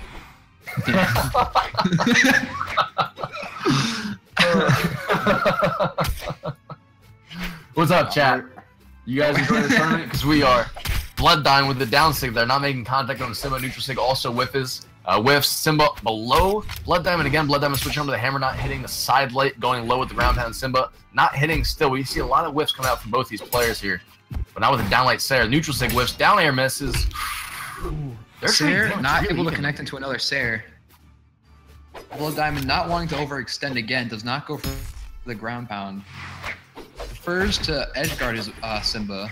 What's up, chat? You guys enjoying the tournament? Because we are. Blood Diamond with the down sig there, not making contact on the Simba neutral sig, also whiffes. Whiffs. Simba below Blood Diamond again. Blood Diamond switching over to the hammer, not hitting the side light, going low with the ground pound. Simba not hitting still. We see a lot of whiffs coming out from both these players here. But not with a down light Sair. Neutral sig whiffs. Down air misses. Sair not able to connect into another Sair. Blood Diamond not wanting to overextend again. Does not go for the ground pound. Prefers to edge guard his Simba.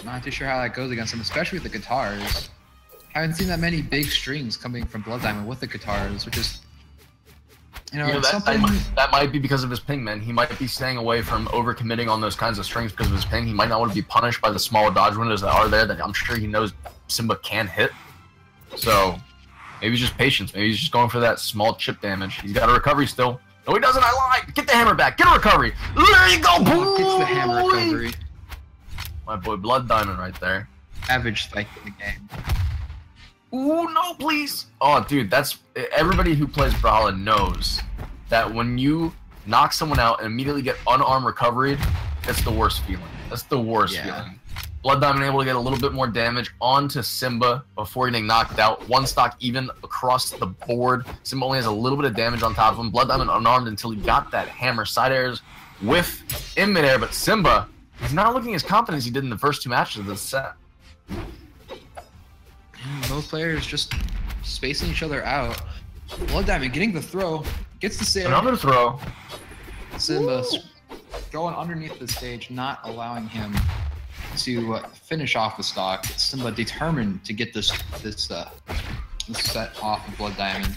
Not too sure how that goes against him, especially with the guitars. Haven't seen that many big strings coming from Blood Diamond with the guitars, which is, that might be because of his ping, man. He might be staying away from overcommitting on those kinds of strings because of his ping. He might not want to be punished by the smaller dodge windows that are there that I'm sure he knows Simba can hit. So maybe just patience. Maybe he's just going for that small chip damage. He's got a recovery still. No, he doesn't. I lied. Get the hammer back. Get a recovery. There you go. Oh, gets the hammer recovery. My boy Blood Diamond right there. Average spike in the game. Ooh, no, please. Oh, dude, that's everybody who plays Brawlhalla knows that when you knock someone out and immediately get unarmed recovery, that's the worst feeling. That's the worst feeling. Blood Diamond able to get a little bit more damage onto Simba before getting knocked out. One stock even across the board. Simba only has a little bit of damage on top of him. Blood Diamond unarmed until he got that hammer. Side airs with in midair, but Simba, he's not looking as confident as he did in the first two matches of this set. Both players just spacing each other out. Blood Diamond getting the throw, gets the save. Another throw. Simba going underneath the stage, not allowing him to finish off the stock. Simba determined to get this set off of Blood Diamond.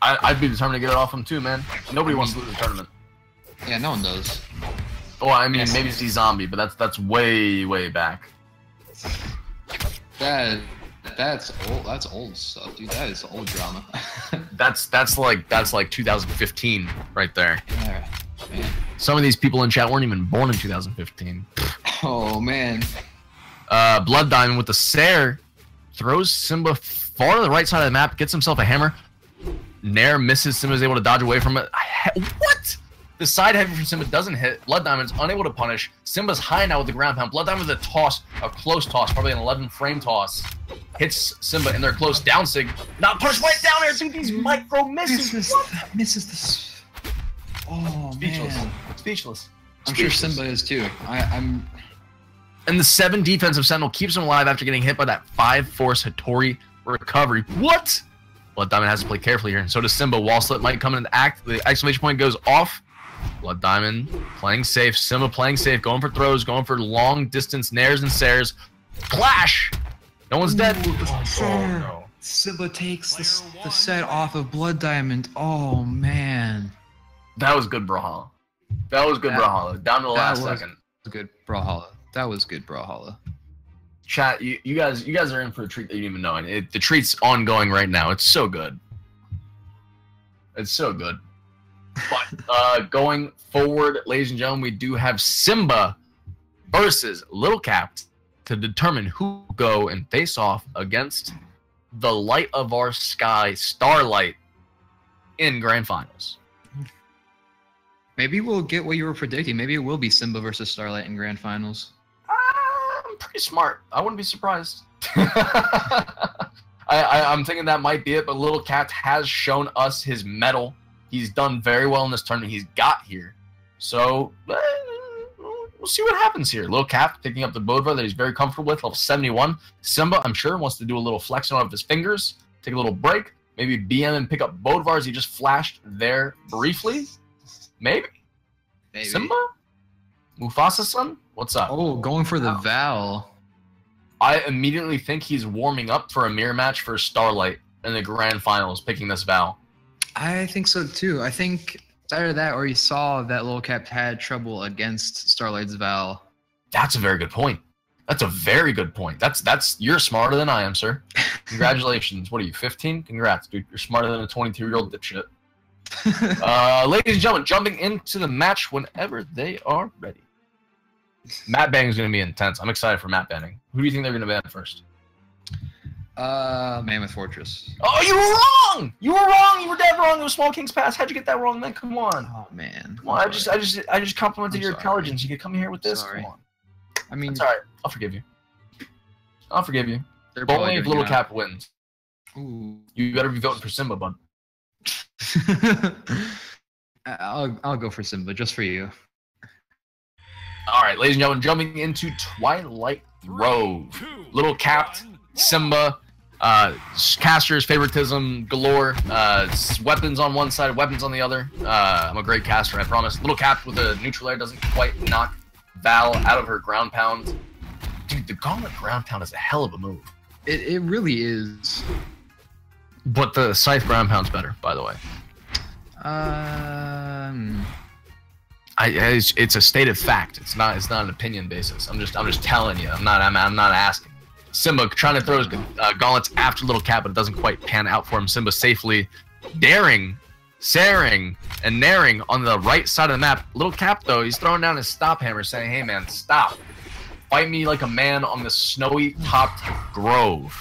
I'd be determined to get it off him too, man. Nobody wants to lose the tournament. Yeah, no one does. Oh, I mean, maybe it's Z-Zombie, but that's way back. That's old. That's old stuff, dude. That is old drama. that's like 2015 right there. Yeah, man. Some of these people in chat weren't even born in 2015. Oh man. Blood Diamond with the Sair throws Simba far to the right side of the map, gets himself a hammer. Nair misses. Simba's able to dodge away from it. What? The side heavy from Simba doesn't hit. Blood Diamond's unable to punish. Simba's high now with the ground pound. Blood Diamond with a toss, a close toss, probably an 11-frame toss. Hits Simba in their close down sig. Not punished right down there. Dude, these micro misses. Misses this. Oh, Speechless. man. Speechless. I'm sure Simba is too. I'm. And the 7 defensive Sentinel keeps him alive after getting hit by that 5-force Hattori recovery. What? Blood Diamond has to play carefully here, and so does Simba. Wall Slip might come into act. The exclamation point goes off. Blood Diamond playing safe. Simba playing safe. Going for throws. Going for long distance nairs and Sairs. Clash! No one's dead. Oh, no. Simba takes the set off of Blood Diamond. Oh, man. That was good Brawlhalla. That was good Brawlhalla. Down to the last second. That was good Brawlhalla. That was good Brawlhalla. Chat, you guys are in for a treat that you didn't even know. And the treat's ongoing right now. It's so good. It's so good. But going forward, ladies and gentlemen, we do have Simba versus Little Cap to determine who go and face off against the light of our sky, Starlight, in Grand Finals. Maybe we'll get what you were predicting. Maybe it will be Simba versus Starlight in Grand Finals. I'm pretty smart. I wouldn't be surprised. I'm thinking that might be it, but Little Cat has shown us his mettle. He's done very well in this tournament he's got here. So, we'll see what happens here. Little Cap picking up the Bodvar that he's very comfortable with, level 71. Simba, I'm sure, wants to do a little flexing on his fingers, take a little break, maybe BM and pick up Bodvar as he just flashed there briefly. Maybe. Simba? Mufasa-san? What's up? Oh, going for the Val. I immediately think he's warming up for a mirror match for Starlight in the Grand Finals, picking this Val. I think so too. I think either that or he saw that Little Cap had trouble against Starlight's Val. That's a very good point. That's a very good point. You're smarter than I am, sir. Congratulations. What are you, 15? Congrats, dude. You're smarter than a 22-year-old dipshit. Ladies and gentlemen, jumping into the match whenever they are ready. Map banning is going to be intense. I'm excited for map banning. Who do you think they're going to ban first? Mammoth Fortress. Oh, you were wrong! You were wrong! You were dead wrong! It was Small King's Pass. How'd you get that wrong, man? Come on. Oh, man. Come on. I just complimented your intelligence. You could come here with this. Sorry. Come on. I mean, it's all right. I'll forgive you. I'll forgive you. They're But probably only if gonna Little get out. Cap wins. Ooh. You better be voting for Simba, bud. I'll go for Simba just for you. All right, ladies and gentlemen, jumping into Twilight Grove. Little Capped, Simba, casters, favoritism galore, weapons on one side, weapons on the other. I'm a great caster, I promise. Little Capped with a neutral air doesn't quite knock Val out of her ground pound. Dude, the Gauntlet ground pound is a hell of a move. It really is. But the Scythe ground pound's better, by the way. It's a stated fact. It's not an opinion basis. I'm just telling you. I'm not asking. Simba trying to throw his gauntlets after Little Cap, but it doesn't quite pan out for him. Simba safely daring, saring, and naring on the right side of the map. Little Cap, though, he's throwing down his stop hammer, saying, "Hey, man, stop. Fight me like a man on the snowy-topped grove."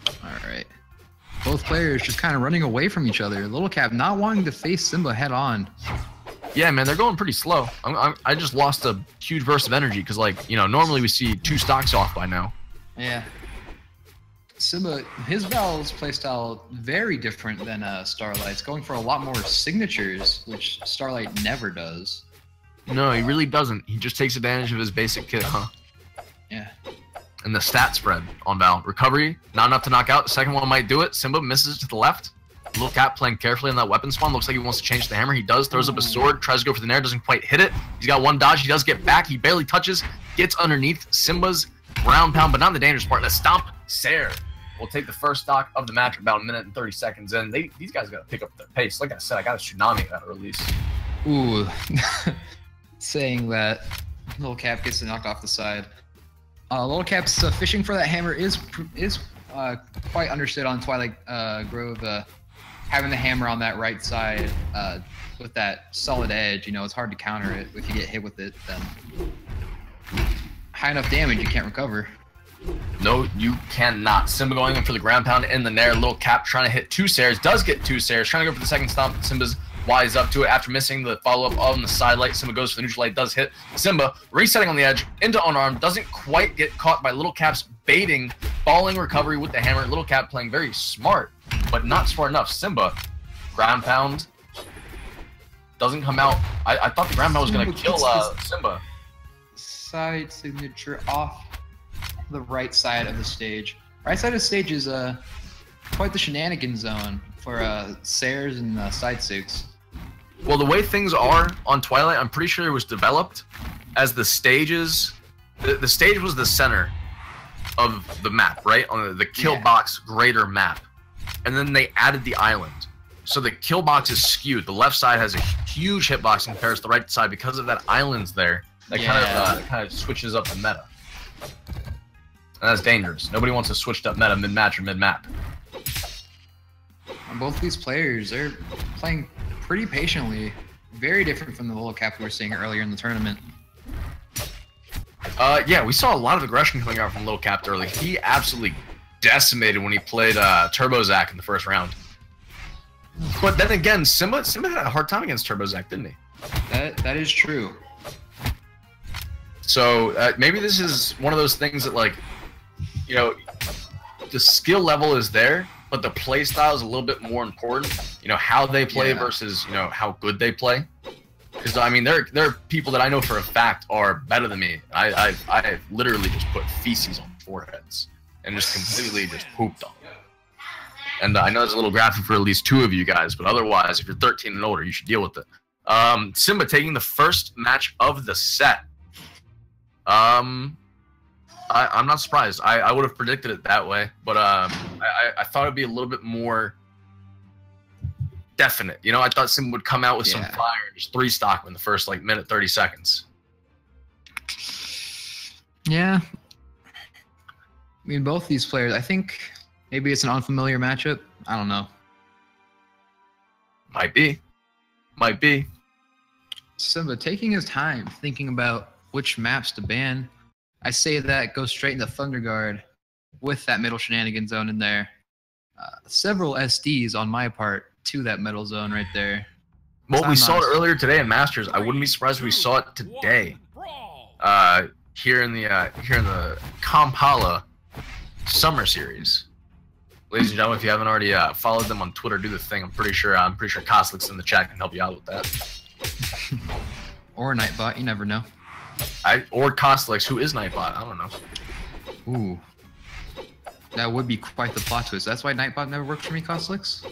All right. Both players just kind of running away from each other. Little Cap not wanting to face Simba head on. Yeah, man, they're going pretty slow. I just lost a huge burst of energy because, like, you know, normally we see 2 stocks off by now. Yeah. Simba, his Val's playstyle very different than Starlight's, going for a lot more signatures, which Starlight never does. No, he really doesn't. He just takes advantage of his basic kit, huh? Yeah. And the stat spread on Val. Recovery, not enough to knock out. The second one might do it. Simba misses to the left. Little Cap playing carefully on that weapon spawn. Looks like he wants to change the hammer. He does. Throws up a sword. Tries to go for the nair. Doesn't quite hit it. He's got one dodge. He does get back. He barely touches. Gets underneath Simba's ground pound, but not the dangerous part. Let's stomp. Sair will take the first stock of the match about a minute and 30 seconds in. These guys got to pick up their pace. Like I said, I got a tsunami at a release. Ooh. Saying that, Little Cap gets knocked off the side. Little Cap's fishing for that hammer is quite understood on Twilight Grove. Having the hammer on that right side with that solid edge, you know, it's hard to counter it. If you get hit with it, then high enough damage, you can't recover. No, you cannot. Simba going in for the ground pound in the nair. Little Cap trying to hit 2 Sairs. Does get 2 Sairs. Trying to go for the second stomp. Simba's wise up to it after missing the follow-up on the side light. Simba goes for the neutral light. Does hit. Simba resetting on the edge into unarmed. Doesn't quite get caught by Little Cap's baiting, falling recovery with the hammer. Little Cap playing very smart, but not smart enough. Simba, ground pound, doesn't come out. I thought the ground pound was going to kill Simba. Side signature off the right side of the stage. Right side of the stage is quite the shenanigan zone for Sairs and side sigs. Well, the way things are on Twilight, I'm pretty sure it was developed as the stages. The stage was the center of the map, right? On the kill box greater map. And then they added the island. So the kill box is skewed. The left side has a huge hitbox in comparison to the right side because of that island's there. That kind of switches up the meta. And that's dangerous. Nobody wants a switched up meta mid-match or mid-map. Both these players, they're playing pretty patiently. Very different from the Little Cap we were seeing earlier in the tournament. Yeah, we saw a lot of aggression coming out from Little Cap early. He absolutely decimated when he played Turbo Zac in the first round. But then again, Simba had a hard time against Turbo Zac, didn't he? That is true. So maybe this is one of those things that, like, you know, the skill level is there, but the play style is a little bit more important. You know, how they play versus, you know, how good they play. Because, I mean, there are people that I know for a fact are better than me. I literally just put feces on foreheads and just completely just pooped on them. And I know there's a little graphic for at least 2 of you guys, but otherwise, if you're 13 and older, you should deal with it. Simba taking the first match of the set. I'm not surprised. I would have predicted it that way, but I thought it'd be a little bit more definite. You know, I thought Simba would come out with some fire and just 3 stock in the first, like, minute 30 seconds. Yeah. I mean, both these players, I think maybe it's an unfamiliar matchup. I don't know. Might be. Might be. Simba taking his time, thinking about which maps to ban. I say that goes straight into Thunder Guard with that middle shenanigan zone in there. Several SDs on my part to that middle zone right there. Well, we saw it earlier today in Masters. I wouldn't be surprised if we saw it today. here in the Comphalla Summer Series. Ladies and gentlemen, if you haven't already followed them on Twitter, do the thing. I'm pretty sure Koslik's in the chat can help you out with that. Or Nightbot, you never know. Or Koslik's, who is Nightbot? I don't know. Ooh. That would be quite the plot twist. That's why Nightbot never worked for me, Koslik's?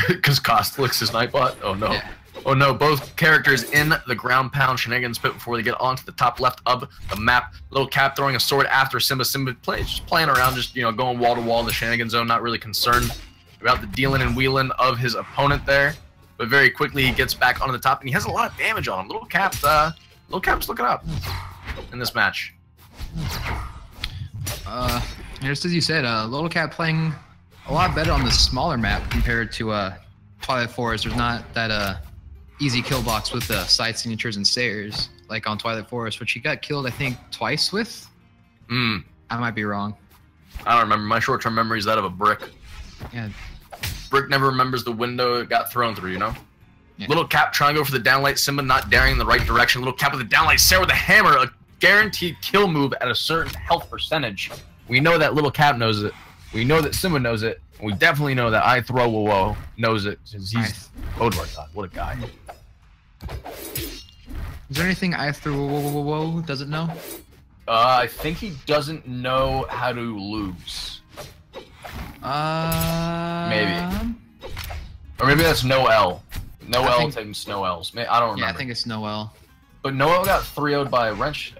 Because Koslik's is Nightbot? Oh no. Yeah. Oh no, both characters in the ground pound shenanigans pit before they get onto the top left of the map. Little Cap throwing a sword after Simba. Simba just playing around, just, you know, going wall to wall in the shenanigan zone, not really concerned about the dealing and wheeling of his opponent there. But very quickly he gets back onto the top and he has a lot of damage on him. Little Cap's looking up in this match. Just as you said, Little Cap playing a lot better on the smaller map compared to Twilight Forest. There's not that easy kill box with the side signatures and stairs like on Twilight Forest, which he got killed, I think, twice with. I might be wrong. I don't remember. My short-term memory is that of a brick. Yeah. Brick never remembers the window it got thrown through, you know? Yeah. Little Cap trying to go for the downlight. Simba not daring in the right direction. Little Cap with the downlight. Sarah with a hammer. A guaranteed kill move at a certain health percentage. We know that Little Cap knows it. We know that Simba knows it. And we definitely know that I Throw Whoa knows it. Because he's Odwar God. What a guy. Is there anything I Throw Whoa doesn't know? I think he doesn't know how to lose. Maybe. Or maybe that's Noel. Noel taking Snow L's. I don't remember. Yeah, I think it's Noel. But Noel got 3-0'd by Wrench.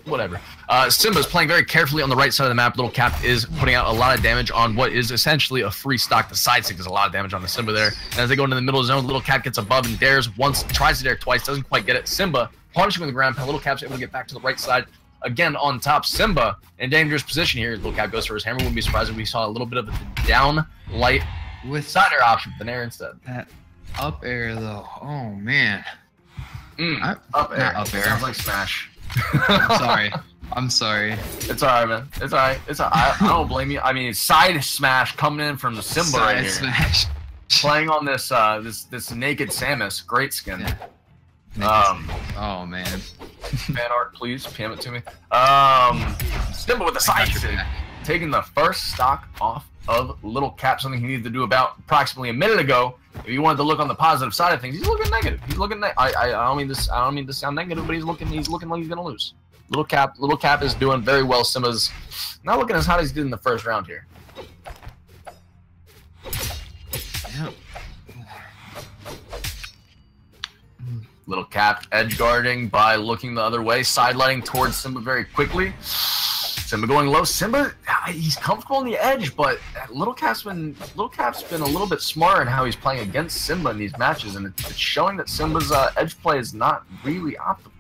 Whatever. Simba's playing very carefully on the right side of the map. Little Cap is putting out a lot of damage on what is essentially a free stock. The side stick does a lot of damage on the Simba there. And as they go into the middle zone, Little Cap gets above and dares once, tries to dare twice, doesn't quite get it. Simba punishing with the ground pound. Little Cap's able to get back to the right side. Again on top. Simba in a dangerous position here. Little Cap goes for his hammer. Wouldn't be surprised if we saw a little bit of a down light with side air option with an air instead. That up air though. Oh man. Up air. Up air. Sounds like Smash. I'm sorry. It's alright, man. It's alright. I don't blame you. I mean, side smash coming in from the Simba right here. Smash. Playing on this this naked Samus. Great skin. Yeah. Oh man. Fan art, please. PM it to me. Simba with the side stick. Taking the first stock off of Little Cap, something he needed to do about approximately a minute ago. If you wanted to look on the positive side of things, he's looking negative. He's looking. I don't mean to sound negative, but he's looking like he's gonna lose. Little Cap is doing very well. Simba's not looking as hot as he did in the first round here. Yeah. Little Cap edge guarding by looking the other way, sidelighting towards Simba very quickly. Simba going low. Simba, he's comfortable on the edge, but Little Cap's been a little bit smarter in how he's playing against Simba in these matches, and it's showing that Simba's edge play is not really optimal.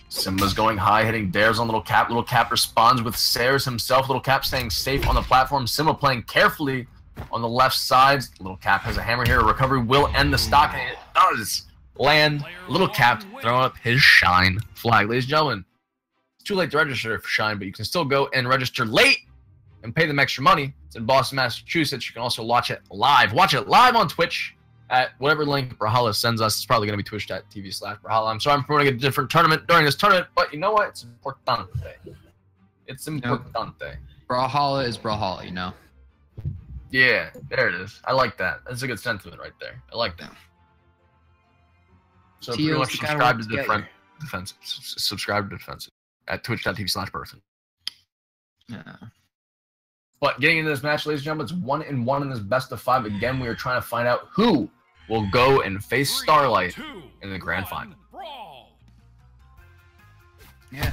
Simba's going high, hitting dares on Little Cap. Little Cap responds with Sares himself. Little Cap staying safe on the platform. Simba playing carefully on the left side. Little Cap has a hammer here. A recovery will end the stock, and it does land. Little Cap throwing up his Shine flag. Ladies and gentlemen, it's too late to register for Shine, but you can still go and register late and pay them extra money. It's in Boston, Massachusetts. You can also watch it live. Watch it live on Twitch at whatever link Brawlhalla sends us. It's probably going to be twitch.tv/Brawlhalla. I'm sorry I'm promoting a different tournament during this tournament, but you know what? It's importante. It's importante. Brawlhalla is Brawlhalla, you know? Yeah, there it is. I like that. That's a good sentiment right there. I like that. So pretty much subscribe to Defensive. Subscribe to Defensive at twitch.tv/Burthen. Yeah. But getting into this match, ladies and gentlemen, it's 1-1 in this best of 5. Again, we are trying to find out who will go and face Starlight in the grand final. Yeah.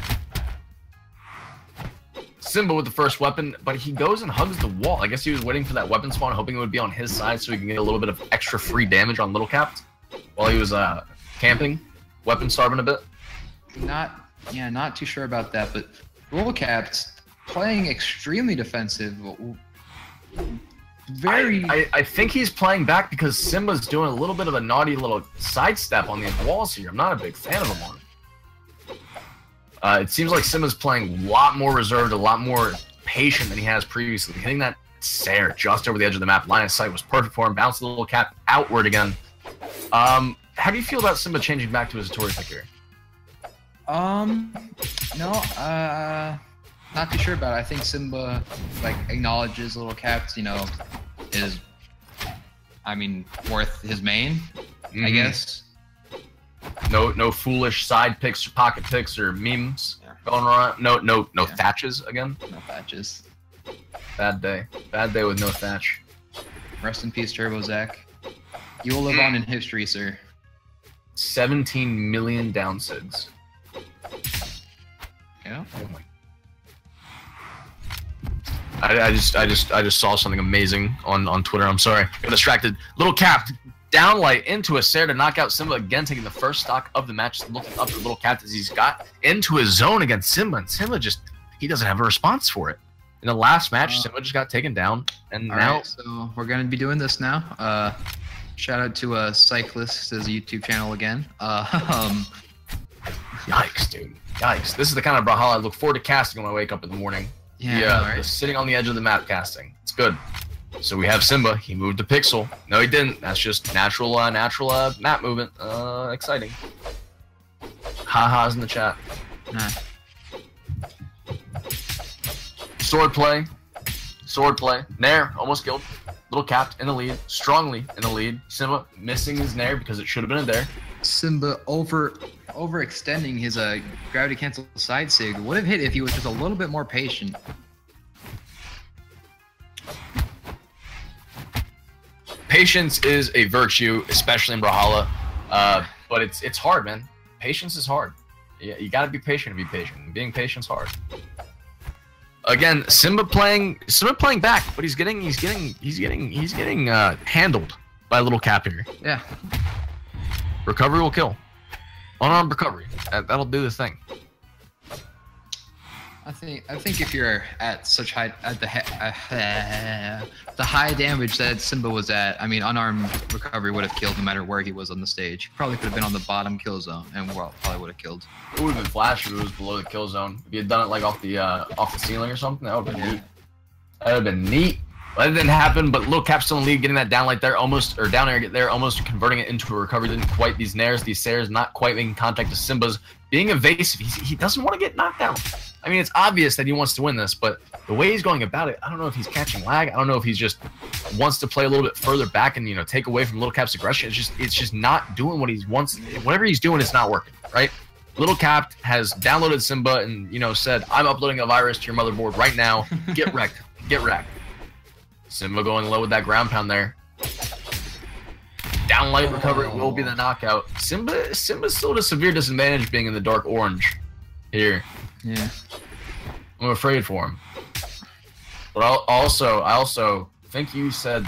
Simba with the first weapon, but he goes and hugs the wall. I guess he was waiting for that weapon spawn, hoping it would be on his side so he can get a little bit of extra free damage on Little Cap while he was camping, weapon starving a bit. Not too sure about that, but Little Cap's playing extremely defensive. I think he's playing back because Simba's doing a little bit of a naughty little sidestep on these walls here. I'm not a big fan of him on it. It seems like Simba's playing a lot more reserved, a lot more patient than he has previously. Hitting that Sare just over the edge of the map. Line of sight was perfect for him. Bounced the Little Cap outward again. How do you feel about Simba changing back to his Tori pick here? No, not too sure about it. I think Simba, like, acknowledges Little Cap's, you know, is, I mean, worth his main, I guess. No foolish side picks or pocket picks or memes going around. No Thatches again. No Thatches. Bad day. Bad day with no Thatch. Rest in peace, Turbo Zach. You will live on in history, sir. 17 million down SIDS. Yeah. Oh my. I just saw something amazing on Twitter. I'm sorry. Got distracted. Little Cap down light into a Sarah to knock out Simba again, taking the first stock of the match. Looking up at Little Cap as he's got into his zone against Simba, and Simba he doesn't have a response for it. In the last match, Simba just got taken down, and now. Right, so we're gonna be doing this now. Shout out to Cyclist, his YouTube channel again. Yikes, dude. Yikes. This is the kind of Brawlhalla I look forward to casting when I wake up in the morning. Yeah, right? Just sitting on the edge of the map casting. It's good. So we have Simba. He moved to Pixel. No, he didn't. That's just natural map movement. Exciting. Ha-has in the chat. Nah. Sword play. Sword play. Nair, almost killed. Little Cap in the lead. Strongly in the lead. Simba missing his Nair because it should have been a Dare. Simba overextending his gravity cancel side sig would have hit if he was just a little bit more patient. Patience is a virtue, especially in Brawlhalla, but it's hard, man. Patience is hard. Yeah, you gotta be patient to be patient. Being patient's hard. Again, Simba playing back, but he's getting handled by Little Cap here. Yeah. Recovery will kill. Unarmed recovery. That'll do the thing. I think if you're at such high the high damage that Simba was at, I mean, unarmed recovery would have killed no matter where he was on the stage. Probably could have been on the bottom kill zone, and probably would have killed. It would have been flash if it was below the kill zone. If he had done it like off the ceiling or something, that would have been neat. That would have been neat. But it didn't happen. But Little Cap still in the lead, getting that down light there, almost or down air there, almost converting it into a recovery. Didn't quite these nairs, these Sairs, not quite making contact to Simba's. Being evasive, he doesn't want to get knocked down. I mean, it's obvious that he wants to win this, but the way he's going about it, I don't know if he's catching lag. I don't know if he's just wants to play a little bit further back and take away from Little Cap's aggression. It's just not doing what he wants. Whatever he's doing, it's not working, right? Little Cap has downloaded Simba and said, "I'm uploading a virus to your motherboard right now. Get wrecked, get wrecked." Simba going low with that ground pound there. Down light recovery will be the knockout. Simba's still at a severe disadvantage being in the dark orange here. Yeah. I'm afraid for him. But I also think you said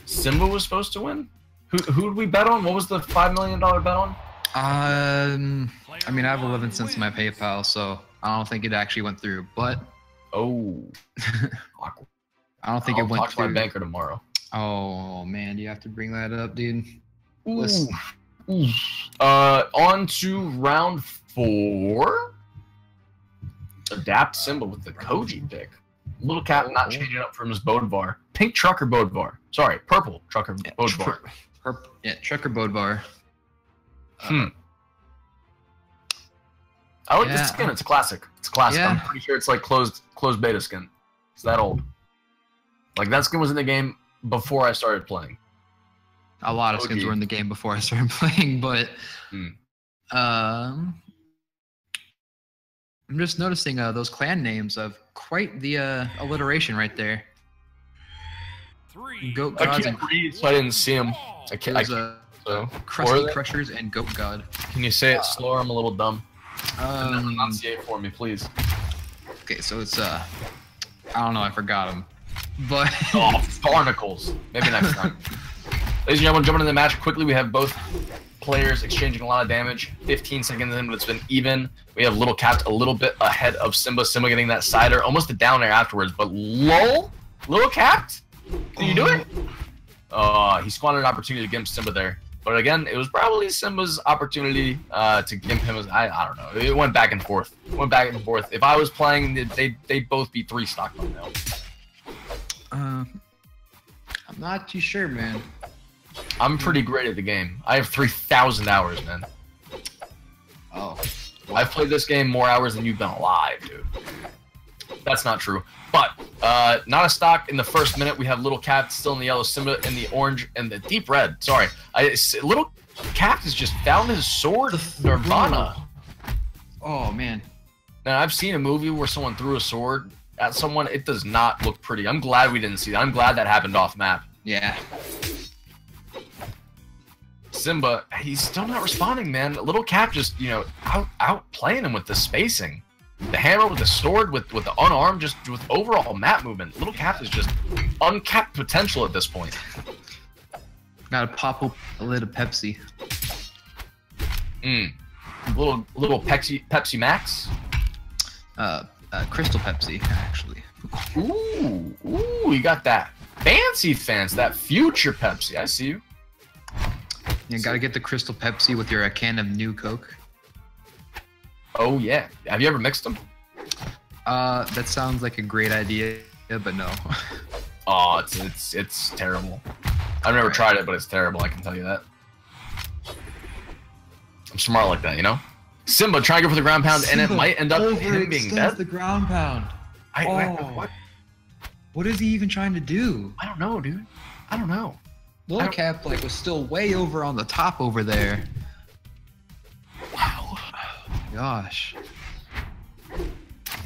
Simba was supposed to win? Who did we bet on? What was the $5 million bet on? I mean, I have 11 cents in my PayPal, so I don't think it actually went through, but... Oh. Awkward. I don't think it went I'll talk through. to my banker tomorrow. Oh, man, you have to bring that up, dude. Ooh. On to round 4. Adapt Simba with the Koji pick. Little Cap not changing up from his Bodvar. Pink Trucker Bodvar. Sorry, purple Trucker Bodvar. Trucker Bodvar. I like this skin. It's classic. It's classic. Yeah. I'm pretty sure it's like closed beta skin. It's that old. Like that skin was in the game before I started playing. A lot of skins were in the game before I started playing, but I'm just noticing those clan names of quite the alliteration right there. Goat I gods can't and read, so I didn't see him. I can't. So Crusty Crushers and Goat God. Can you say it slower? I'm a little dumb. Um, Enunciate for me, please. Okay, so it's I don't know, I forgot them, but Oh, barnacles. Maybe next time. Ladies and gentlemen, jumping into the match quickly. We have both players exchanging a lot of damage. 15 seconds in, but it's been even. We have Little Cap a little bit ahead of Simba. Simba getting that sider, almost a down air afterwards. But lol, Little Cap, can you do it? He squandered an opportunity to get Simba there. But again, it was probably Simba's opportunity to give him. I don't know. It went back and forth. If I was playing, they'd both be 3 stock by now. I'm not too sure, man. I'm pretty great at the game. I have 3,000 hours, man. Oh. I've played this game more hours than you've been alive, dude. That's not true. But, not a stock in the first minute. We have Little Cap still in the yellow, Simba in the orange, and the deep red. Sorry. Little Cap has just found his sword, Nirvana. Oh, man. Now, I've seen a movie where someone threw a sword at someone. It does not look pretty. I'm glad we didn't see that. I'm glad that happened off map. Yeah. Simba, he's still not responding, man. Little Cap just, you know, out playing him with the spacing. The hammer with the sword, with the unarmed, just with overall map movement. Little Cap is just uncapped potential at this point. Gotta pop up a little Pepsi. Little Pepsi Max. Crystal Pepsi, actually. Ooh, you got that fancy that future Pepsi. I see you. You gotta get the Crystal Pepsi with your can of new Coke. Oh yeah. Have you ever mixed them? That sounds like a great idea, but no. Oh, it's terrible. I've never tried it, but it's terrible. I can tell you that. I'm smart like that, you know. Simba trying to go for the ground pound, and it might end up him being dead. The ground pound. What? What is he even trying to do? I don't know, dude. I don't know. Little Cap like was still way over on the top over there. Wow. Gosh.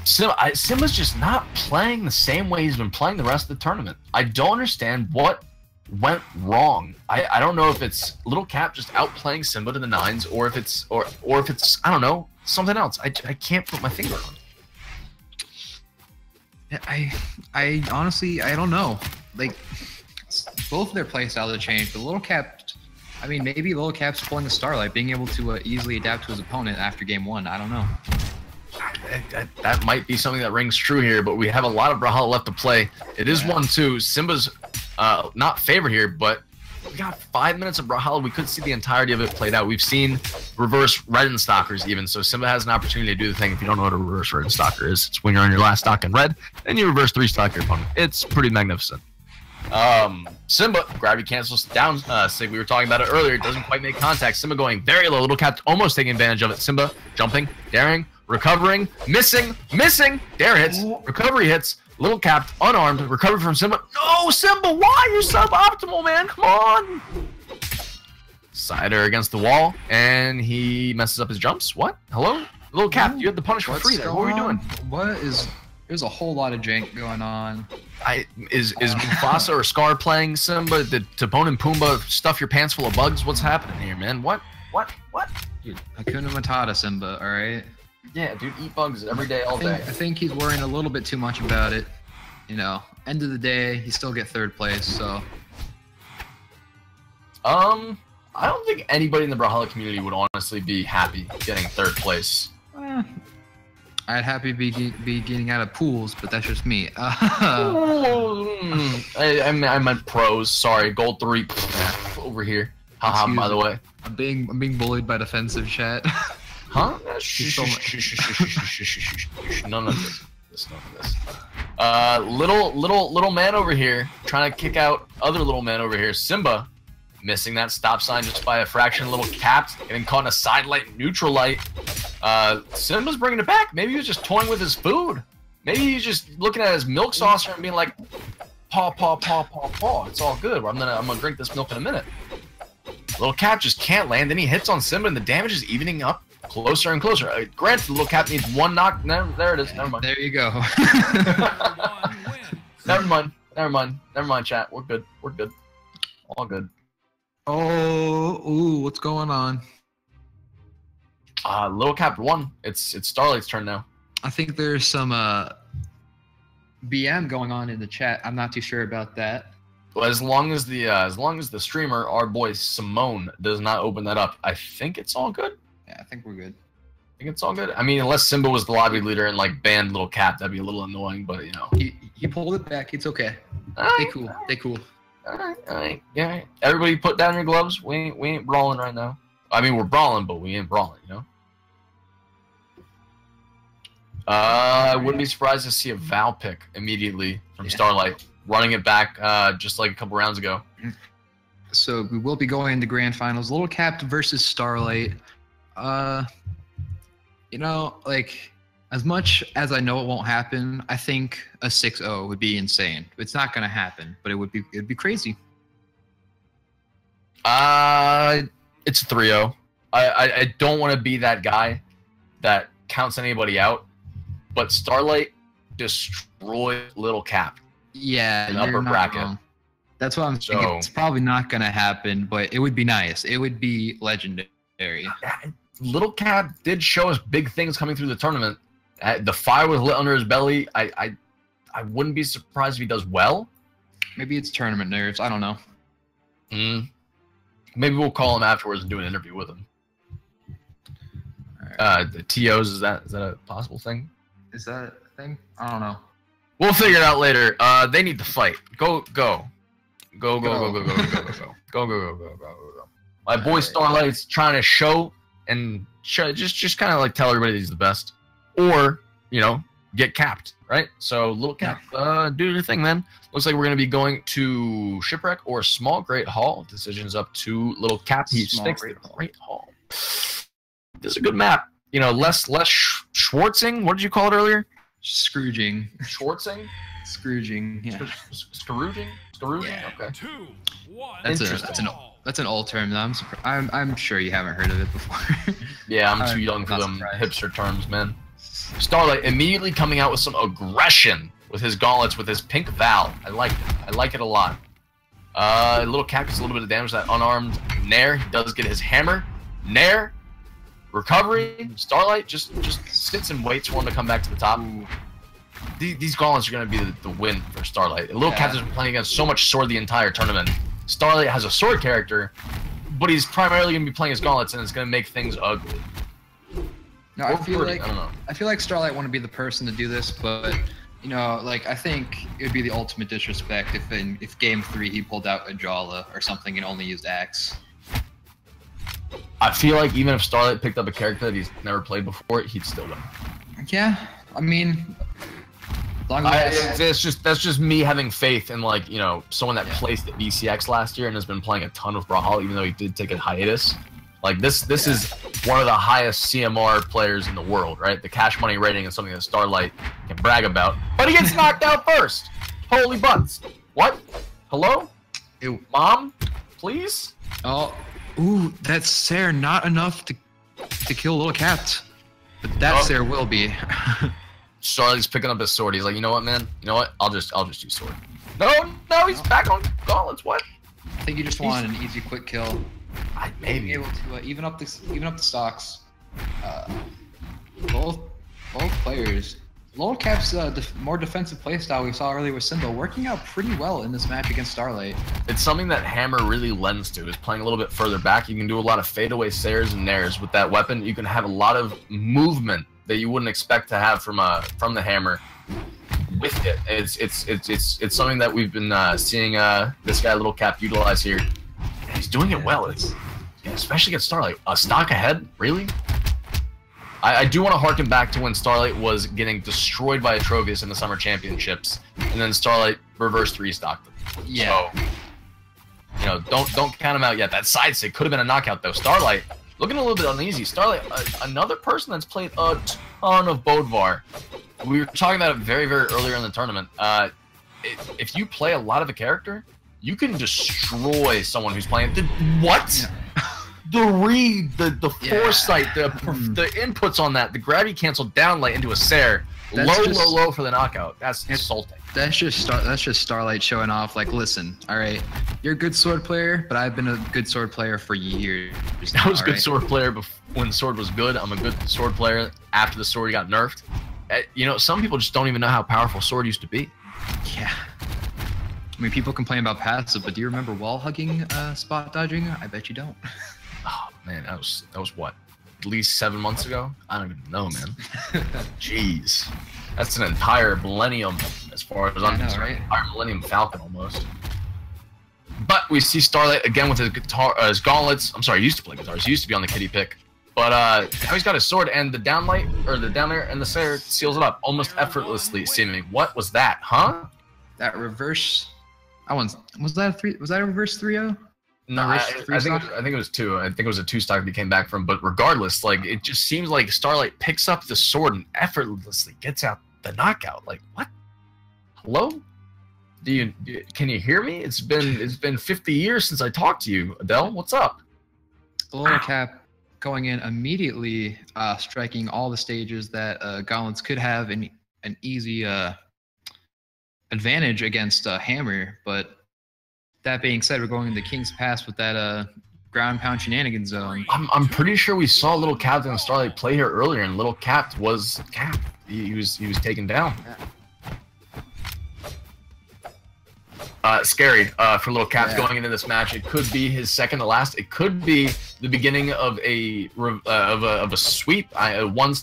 Simba's just not playing the same way he's been playing the rest of the tournament. I don't understand what went wrong. I don't know if it's Little Cap just outplaying Simba to the nines, or if it's I don't know, something else. I can't put my finger on it. I honestly I don't know. Like both of their play styles have changed, but Little Cap, I mean, maybe Little Cap's pulling the Starlight, being able to easily adapt to his opponent after game one. I don't know. That might be something that rings true here, but we have a lot of Brawlhalla left to play. It is 1-2. Simba's not favored here, but we got 5 minutes of Brawlhalla. We could see the entirety of it played out. We've seen reverse red and stalkers even, so Simba has an opportunity to do the thing. If you don't know what a reverse red and stalker is, it's when you're on your last stock in red, and you reverse 3-stock your opponent. It's pretty magnificent. Simba, gravity cancels down Sig. We were talking about it earlier. It doesn't quite make contact. Simba going very low. Little Cap almost taking advantage of it. Simba jumping, daring, recovering, missing. Dare hits, recovery hits. Little Cap unarmed, recovered from Simba. No, Simba, why? You're suboptimal, man. Come on. Sider against the wall, and he messes up his jumps. What? Hello? Little Cap, you had the punish for free there. What are we doing? There's a whole lot of jank going on. Is Mufasa or Scar playing Simba? Did Timon and Pumbaa stuff your pants full of bugs? What's happening here, man? What? Dude, Hakuna Matata, Simba, alright? Yeah, dude, eat bugs every day, all day. I think he's worrying a little bit too much about it. You know, end of the day, he still get third place, so. I don't think anybody in the Brawlhalla community would honestly be happy getting third place. I'd happy be getting out of pools, but that's just me. I meant pros. Sorry, gold 3 over here. Haha. By the way, I'm being bullied by defensive chat. Huh? None of this. Little man over here trying to kick out other little man over here. Simba missing that stop sign just by a fraction. Little Cap getting caught in a side light, neutral light. Simba's bringing it back. Maybe he was just toying with his food. Maybe he's just looking at his milk saucer and being like, paw. It's all good. I'm gonna drink this milk in a minute. Little Cap just can't land. Then he hits on Simba, and the damage is evening up closer and closer. Granted, Little Cap needs one knock. There it is. Never mind. There you go. Never mind, chat. We're good. All good. Oh, what's going on? Little Cap won. It's Starlight's turn now. I think there's some BM going on in the chat. I'm not too sure about that. Well, as long as the streamer, our boy Simone, does not open that up, I think it's all good. Yeah, I think we're good. I think it's all good. I mean, unless Simba was the lobby leader and like banned Little Cap, that'd be a little annoying. But you know, he pulled it back. It's okay. Stay cool. All right. Yeah. Everybody, put down your gloves. We ain't brawling right now. I mean, we're brawling, but we ain't brawling. You know. I wouldn't be surprised to see a Val pick immediately from Starlight, running it back just like a couple rounds ago. So we will be going into grand finals. Little Cap versus Starlight. You know, like, as much as I know it won't happen, I think a 6-0 would be insane. It's not gonna happen, but it'd be crazy. It's a 3-0. I don't want to be that guy that counts anybody out, but Starlight destroyed Little Cap. Yeah, in you're upper not bracket. wrong. That's what I'm thinking. It's probably not gonna happen, but it would be nice. It would be legendary. Little Cap did show us big things coming through the tournament. The fire was lit under his belly. I wouldn't be surprised if he does well. Maybe it's tournament nerves. I don't know. Maybe we'll call him afterwards and do an interview with him. The TOs, is that a possible thing? Is that a thing? I don't know. We'll figure it out later. They need to fight. Go. My boy Starlight's trying to show and just kind of like tell everybody he's the best, or get capped, right? So Little Cap, do your thing, man. Looks like we're gonna be going to Shipwreck or Small Great Hall. Decisions up to Little Cap. He sticks the Great Hall. This is a good map. Less Schwartzing. What did you call it earlier? Scrooging. Schwartzing. Scrooging. Yeah. Scrooging. Okay. 2, 1. That's an old term. Though. I'm sure you haven't heard of it before. Yeah, I'm too young for them hipster terms, man. Starlight immediately coming out with some aggression with his gauntlets, with his pink Val. I like it. I like it a lot. Little Cap gets a little bit of damage to that unarmed Nair. He does get his hammer. Nair. Recovery. Starlight just sits and waits for him to come back to the top. These gauntlets are going to be the win for Starlight. Little Cap has been playing against so much sword the entire tournament. Starlight has a sword character, but he's primarily going to be playing his gauntlets, and it's going to make things ugly. No, I feel like Starlight want to be the person to do this, but I think it would be the ultimate disrespect if Game 3 he pulled out a Jala or something and only used Axe. I feel like even if Starlight picked up a character that he's never played before, he'd still win. Yeah, I mean, that's just me having faith in someone that placed at VCX last year and has been playing a ton of Brawlhalla, even though he did take a hiatus. Like this is one of the highest CMR players in the world, right? The cash money rating is something that Starlight can brag about, but he gets knocked out first. Holy butts! What? Hello? Ew. Mom? Please? Oh. Ooh, that's Sarah not enough to kill Little Cap. But that Sarah will be. Starlight's picking up his sword. He's like, you know what, man? You know what? I'll just use sword. No, he's back on gauntlets. What? I think you just want an easy, quick kill. Maybe be able to even up the stocks. Both players. Little Cap's more defensive playstyle we saw earlier with Simba working out pretty well in this match against Starlight. It's something that Hammer really lends to, is playing a little bit further back. You can do a lot of fadeaway Sairs and Nairs with that weapon. You can have a lot of movement that you wouldn't expect to have from the Hammer with it. It's something that we've been seeing this guy Little Cap utilize here. And he's doing it well. Especially against Starlight. A stock ahead? Really? I do want to harken back to when Starlight was getting destroyed by Atrovius in the Summer Championships, and then Starlight reverse 3-stocked them. Yeah. So, don't count him out yet. That side stick could have been a knockout, though. Starlight, looking a little bit uneasy. Starlight, another person that's played a ton of Bodvar. We were talking about it very, very earlier in the tournament. If you play a lot of a character, you can destroy someone who's playing. What? Yeah. The read, the foresight, the inputs on that, the gravity cancel down light into a Sair, low for the knockout. That's insulting. That's just Starlight showing off. Like, listen, all right, you're a good sword player, but I've been a good sword player for years. I was a good sword player when sword was good. I'm a good sword player after the sword got nerfed. Some people just don't even know how powerful sword used to be. Yeah. I mean, people complain about passive, but do you remember wall hugging, spot dodging? I bet you don't. Oh man, that was what? At least 7 months ago? I don't even know, man. Jeez. That's an entire millennium as far as I'm concerned. Right? Entire Millennium Falcon almost. But we see Starlight again with his guitar, his gauntlets. I'm sorry, he used to play guitars. He used to be on the kitty pick. But now he's got his sword, and the downlight, or the down air and the Sair seals it up almost effortlessly, seeming. What was that, huh? That reverse. Was that a reverse 3-0? No, I think it was 2. I think it was a 2 stock that he came back from. But regardless, like it just seems like Starlight picks up the sword and effortlessly gets out the knockout. Like what? Hello? Can you hear me? It's been 50 years since I talked to you, Adele. What's up? Little Cap going in immediately, striking all the stages that Gauntlets could have an easy advantage against Hammer, but that being said, we're going into King's Pass with that ground pound shenanigans zone. I'm pretty sure we saw Little Cap and Starlight play here earlier, and Little Cap was Cap. He was taken down. Scary for Little Cap going into this match. It could be his second to last. It could be the beginning of a sweep, a one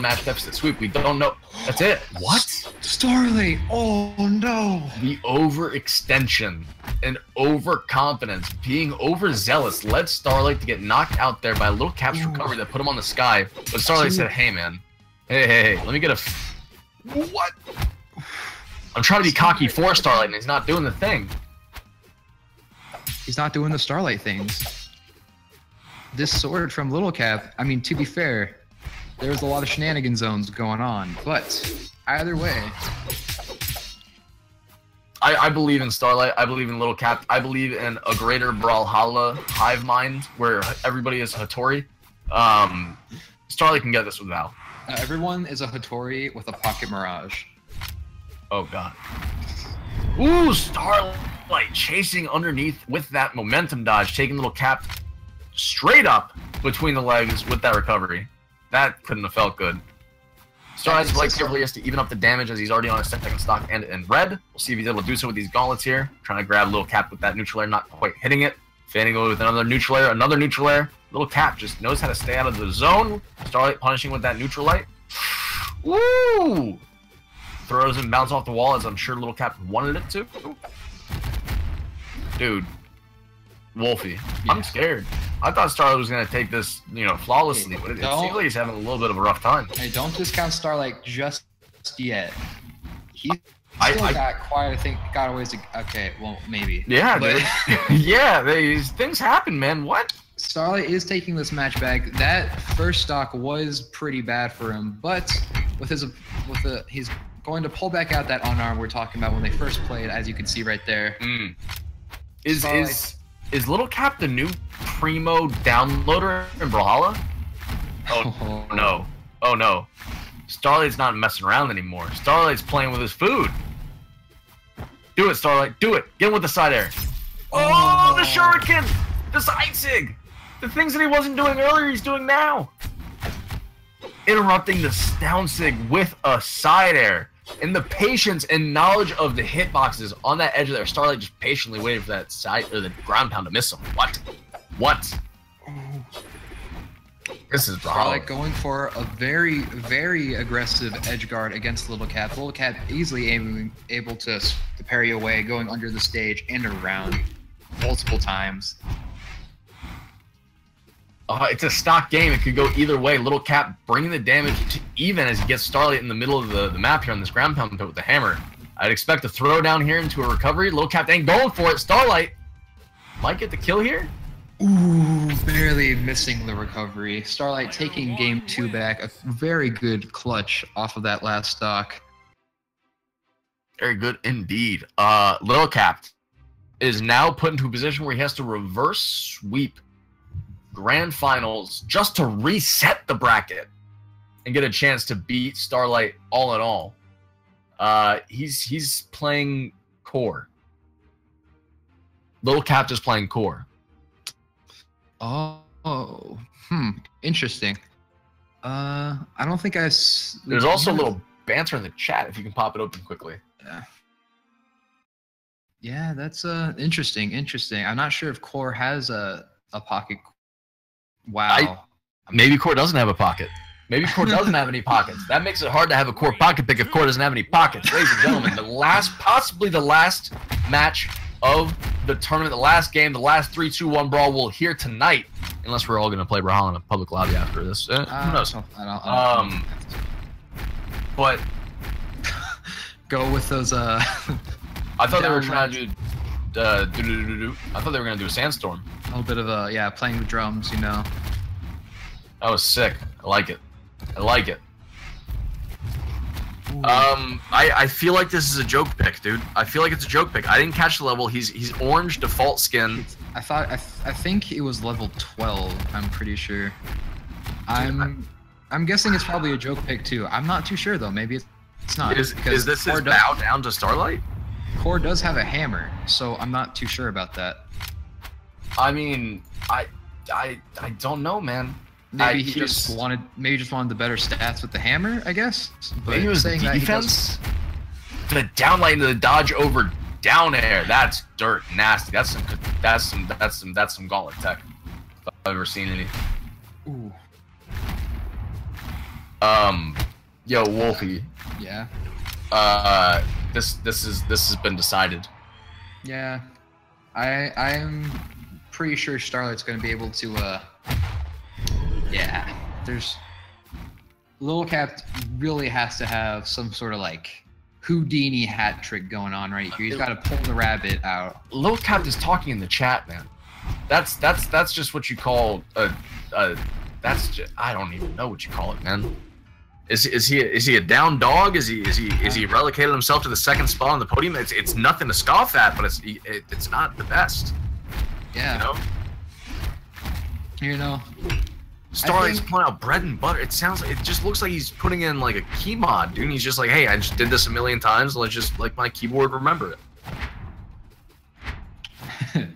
match deficit sweep. We don't know. That's it. What? Starlight. Oh no. The overextension and overconfidence, being overzealous, led Starlight to get knocked out there by Little Cap's recovery that put him on the sky. But Starlight said, "Hey man, hey, let me get a what?" I'm trying to be cocky for Starlight, and he's not doing the thing. He's not doing the Starlight things. This sword from Little Cap, I mean, to be fair, there's a lot of shenanigan zones going on, but either way. I believe in Starlight. I believe in Little Cap. I believe in a greater Brawlhalla hive mind where everybody is Hattori. Starlight can get this with Val. Everyone is a Hattori with a pocket mirage. Oh god. Ooh, Starlight chasing underneath with that momentum dodge, taking Little Cap straight up between the legs with that recovery. That couldn't have felt good. Starlight's like carefully has to even up the damage as he's already on his second stock and in red. We'll see if he's able to do so with these gauntlets here. Trying to grab Little Cap with that neutral air, not quite hitting it. Fanning away with another neutral air. Little Cap just knows how to stay out of the zone. Starlight punishing with that neutral light. Woo! Throws and bounce off the wall as I'm sure Little Cap wanted it to. Dude, Wolfie, I'm scared. I thought Starlight was gonna take this, flawlessly, but it seems like he's having a little bit of a rough time. Hey, don't discount Starlight just yet. He still got quite, I think, got a ways to. Okay, well, maybe. Yeah, but dude. Yeah, these things happen, man. What? Starlight is taking this match back. That first stock was pretty bad for him, but he's going to pull back out that unarmed we're talking about when they first played, as you can see right there. Is Little Cap the new primo downloader in Brawlhalla? Oh no. Oh no. Starlight's not messing around anymore. Starlight's playing with his food. Do it, Starlight. Do it. Get him with the side air. Oh, the shuriken! The side sig! The things that he wasn't doing earlier, he's doing now. Interrupting the down sig with a side air. And the patience and knowledge of the hitboxes on that edge of there. Starlight just patiently waited for that side or the ground pound to miss him. What? This is Starlight going for a very, very aggressive edge guard against Little Cap. Little Cap easily able to parry away, going under the stage and around multiple times. It's a stock game. It could go either way. Little Cap bringing the damage to even as he gets Starlight in the middle of the map here on this ground pound pit with the hammer. I'd expect a throw down here into a recovery. Little Cap ain't going for it. Starlight might get the kill here. Ooh, barely missing the recovery. Starlight taking game 2 back. A very good clutch off of that last stock. Very good indeed. Little Cap is now put into a position where he has to reverse sweep grand finals just to reset the bracket and get a chance to beat Starlight all in all. He's playing core. Little Cap just playing core. Interesting. I don't think There's also a little banter in the chat if you can pop it open quickly. Yeah, that's interesting. I'm not sure if core has a pocket. Wow. Maybe core doesn't have a pocket. Maybe core doesn't have any pockets. That makes it hard to have a core pocket pick if core doesn't have any pockets. Ladies and gentlemen, possibly the last match of the tournament, the last game, the last 3-2-1 brawl we'll hear tonight, unless we're all going to play Brawlhalla in a public lobby after this. Who knows? I don't. But go with those. I thought they were trying to do I thought they were gonna do a sandstorm. A little bit of a, yeah, playing the drums, you know. That was sick. I like it. I like it. Ooh. I feel like this is a joke pick, dude. I feel like it's a joke pick. I didn't catch the level. He's orange default skin. I think it was level 12. I'm pretty sure. I'm guessing it's probably a joke pick too. I'm not too sure though. Maybe it's not. Is this his bow down to Starlight? Core does have a hammer, so I'm not too sure about that. I mean, I don't know, man. Maybe he just wanted the better stats with the hammer, I guess. But maybe it was saying defense. The downlight into the dodge over down air. That's dirt nasty. That's some gauntlet tech. If I've ever seen any. Ooh. Yo, Wolfie. Yeah. This has been decided. Yeah. I'm pretty sure Starlight's gonna be able to yeah. There's Lil Cap really has to have some sort of like Houdini hat trick going on right here. He's got to pull the rabbit out. Lil Cap is talking in the chat, man. That's just what you call that's just, I don't even know what you call it, man. Is he a down dog? Is he relegated himself to the second spot on the podium? It's nothing to scoff at, but it's not the best. Yeah. You know. Starlight's pulling out bread and butter. It just looks like he's putting in like a key mod, dude. He's just like, hey, I just did this a million times. Let's just like my keyboard remember it.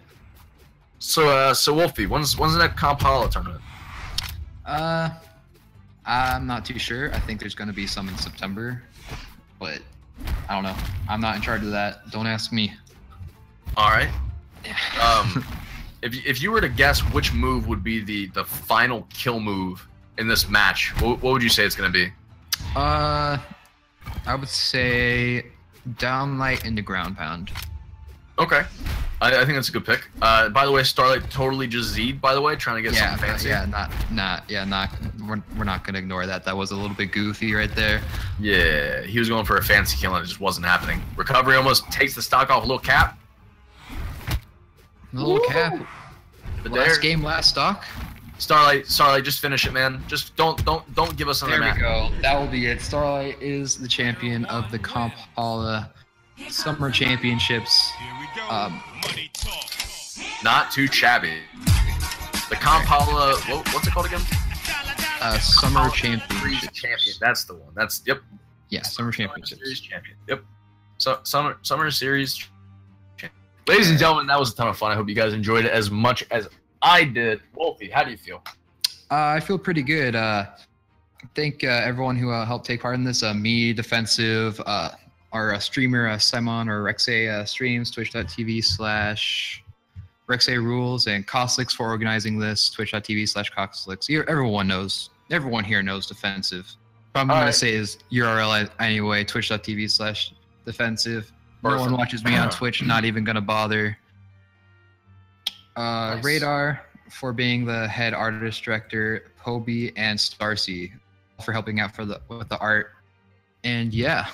So Wolfie, when's the next Comphalla tournament? I'm not too sure. I think there's going to be some in September, but I don't know. I'm not in charge of that. Don't ask me. All right. If you were to guess which move would be the final kill move in this match, what would you say it's going to be? I would say downlight into ground pound. Okay. I think that's a good pick. By the way, Starlight totally just Z'd, by the way, trying to get something fancy. We're not gonna ignore that. That was a little bit goofy right there. Yeah, he was going for a fancy kill and it just wasn't happening. Recovery almost takes the stock off Lil Cap. Lil Cap. Last game, last stock. Starlight, just finish it, man. Just don't give us another match. There we go. That will be it. Starlight is the champion of the Comphalla Summer Championships. Not too shabby. The Comphalla, what's it called again? Summer Championships. Champion. That's the one. Yep. Yeah, Summer Championships. Series champion. Yep. So Summer Series. Ladies and gentlemen, that was a ton of fun. I hope you guys enjoyed it as much as I did. Wolfie, how do you feel? I feel pretty good. Thank everyone who helped take part in this. Me, Defensive, our streamer Simon or Rexay streams, twitch.tv/Rexay Rules, and Coslix for organizing this, twitch.tv/Coslix. Everyone here knows Defensive. What I'm going to say is URL anyway, twitch.tv/Defensive. No one watches me on Twitch, not even going to bother. Nice. Radar for being the head artist director, Poby and Starcy for helping out with the art. And yeah.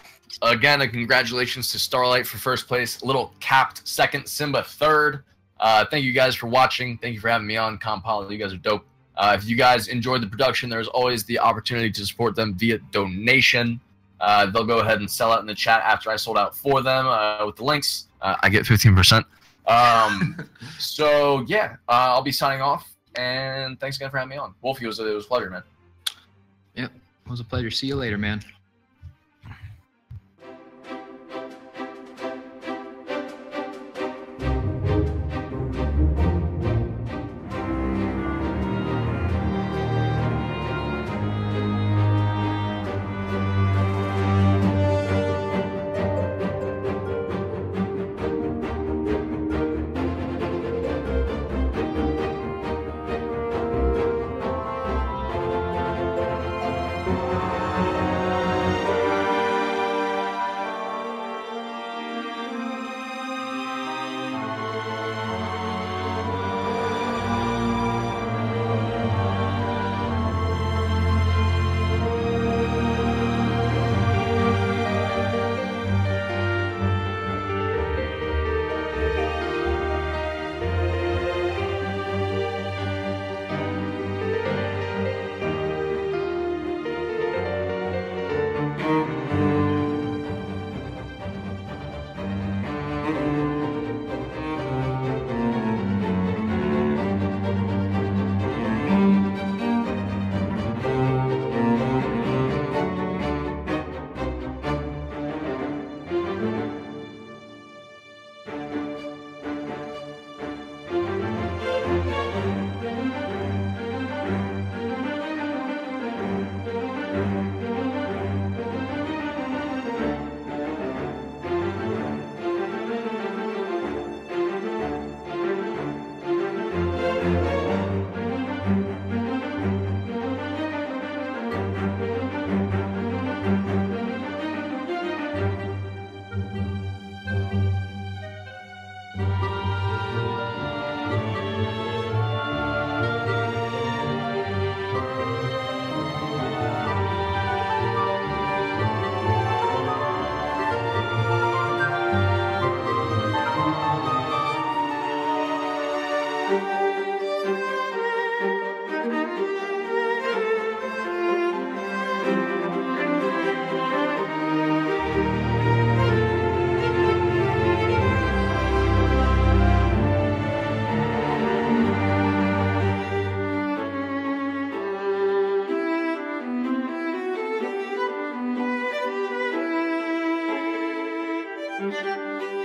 Again, congratulations to Starlight for first place, Little Capped second, Simba third. Thank you guys for watching. Thank you for having me on Comphalla. You guys are dope. If you guys enjoyed the production, there's always the opportunity to support them via donation. They'll go ahead and sell out in the chat after I sold out for them with the links. I get 15%. So yeah, I'll be signing off, and thanks again for having me on. Wolfie, it was a pleasure, man. Yep, it was a pleasure. See you later, man. Thank you.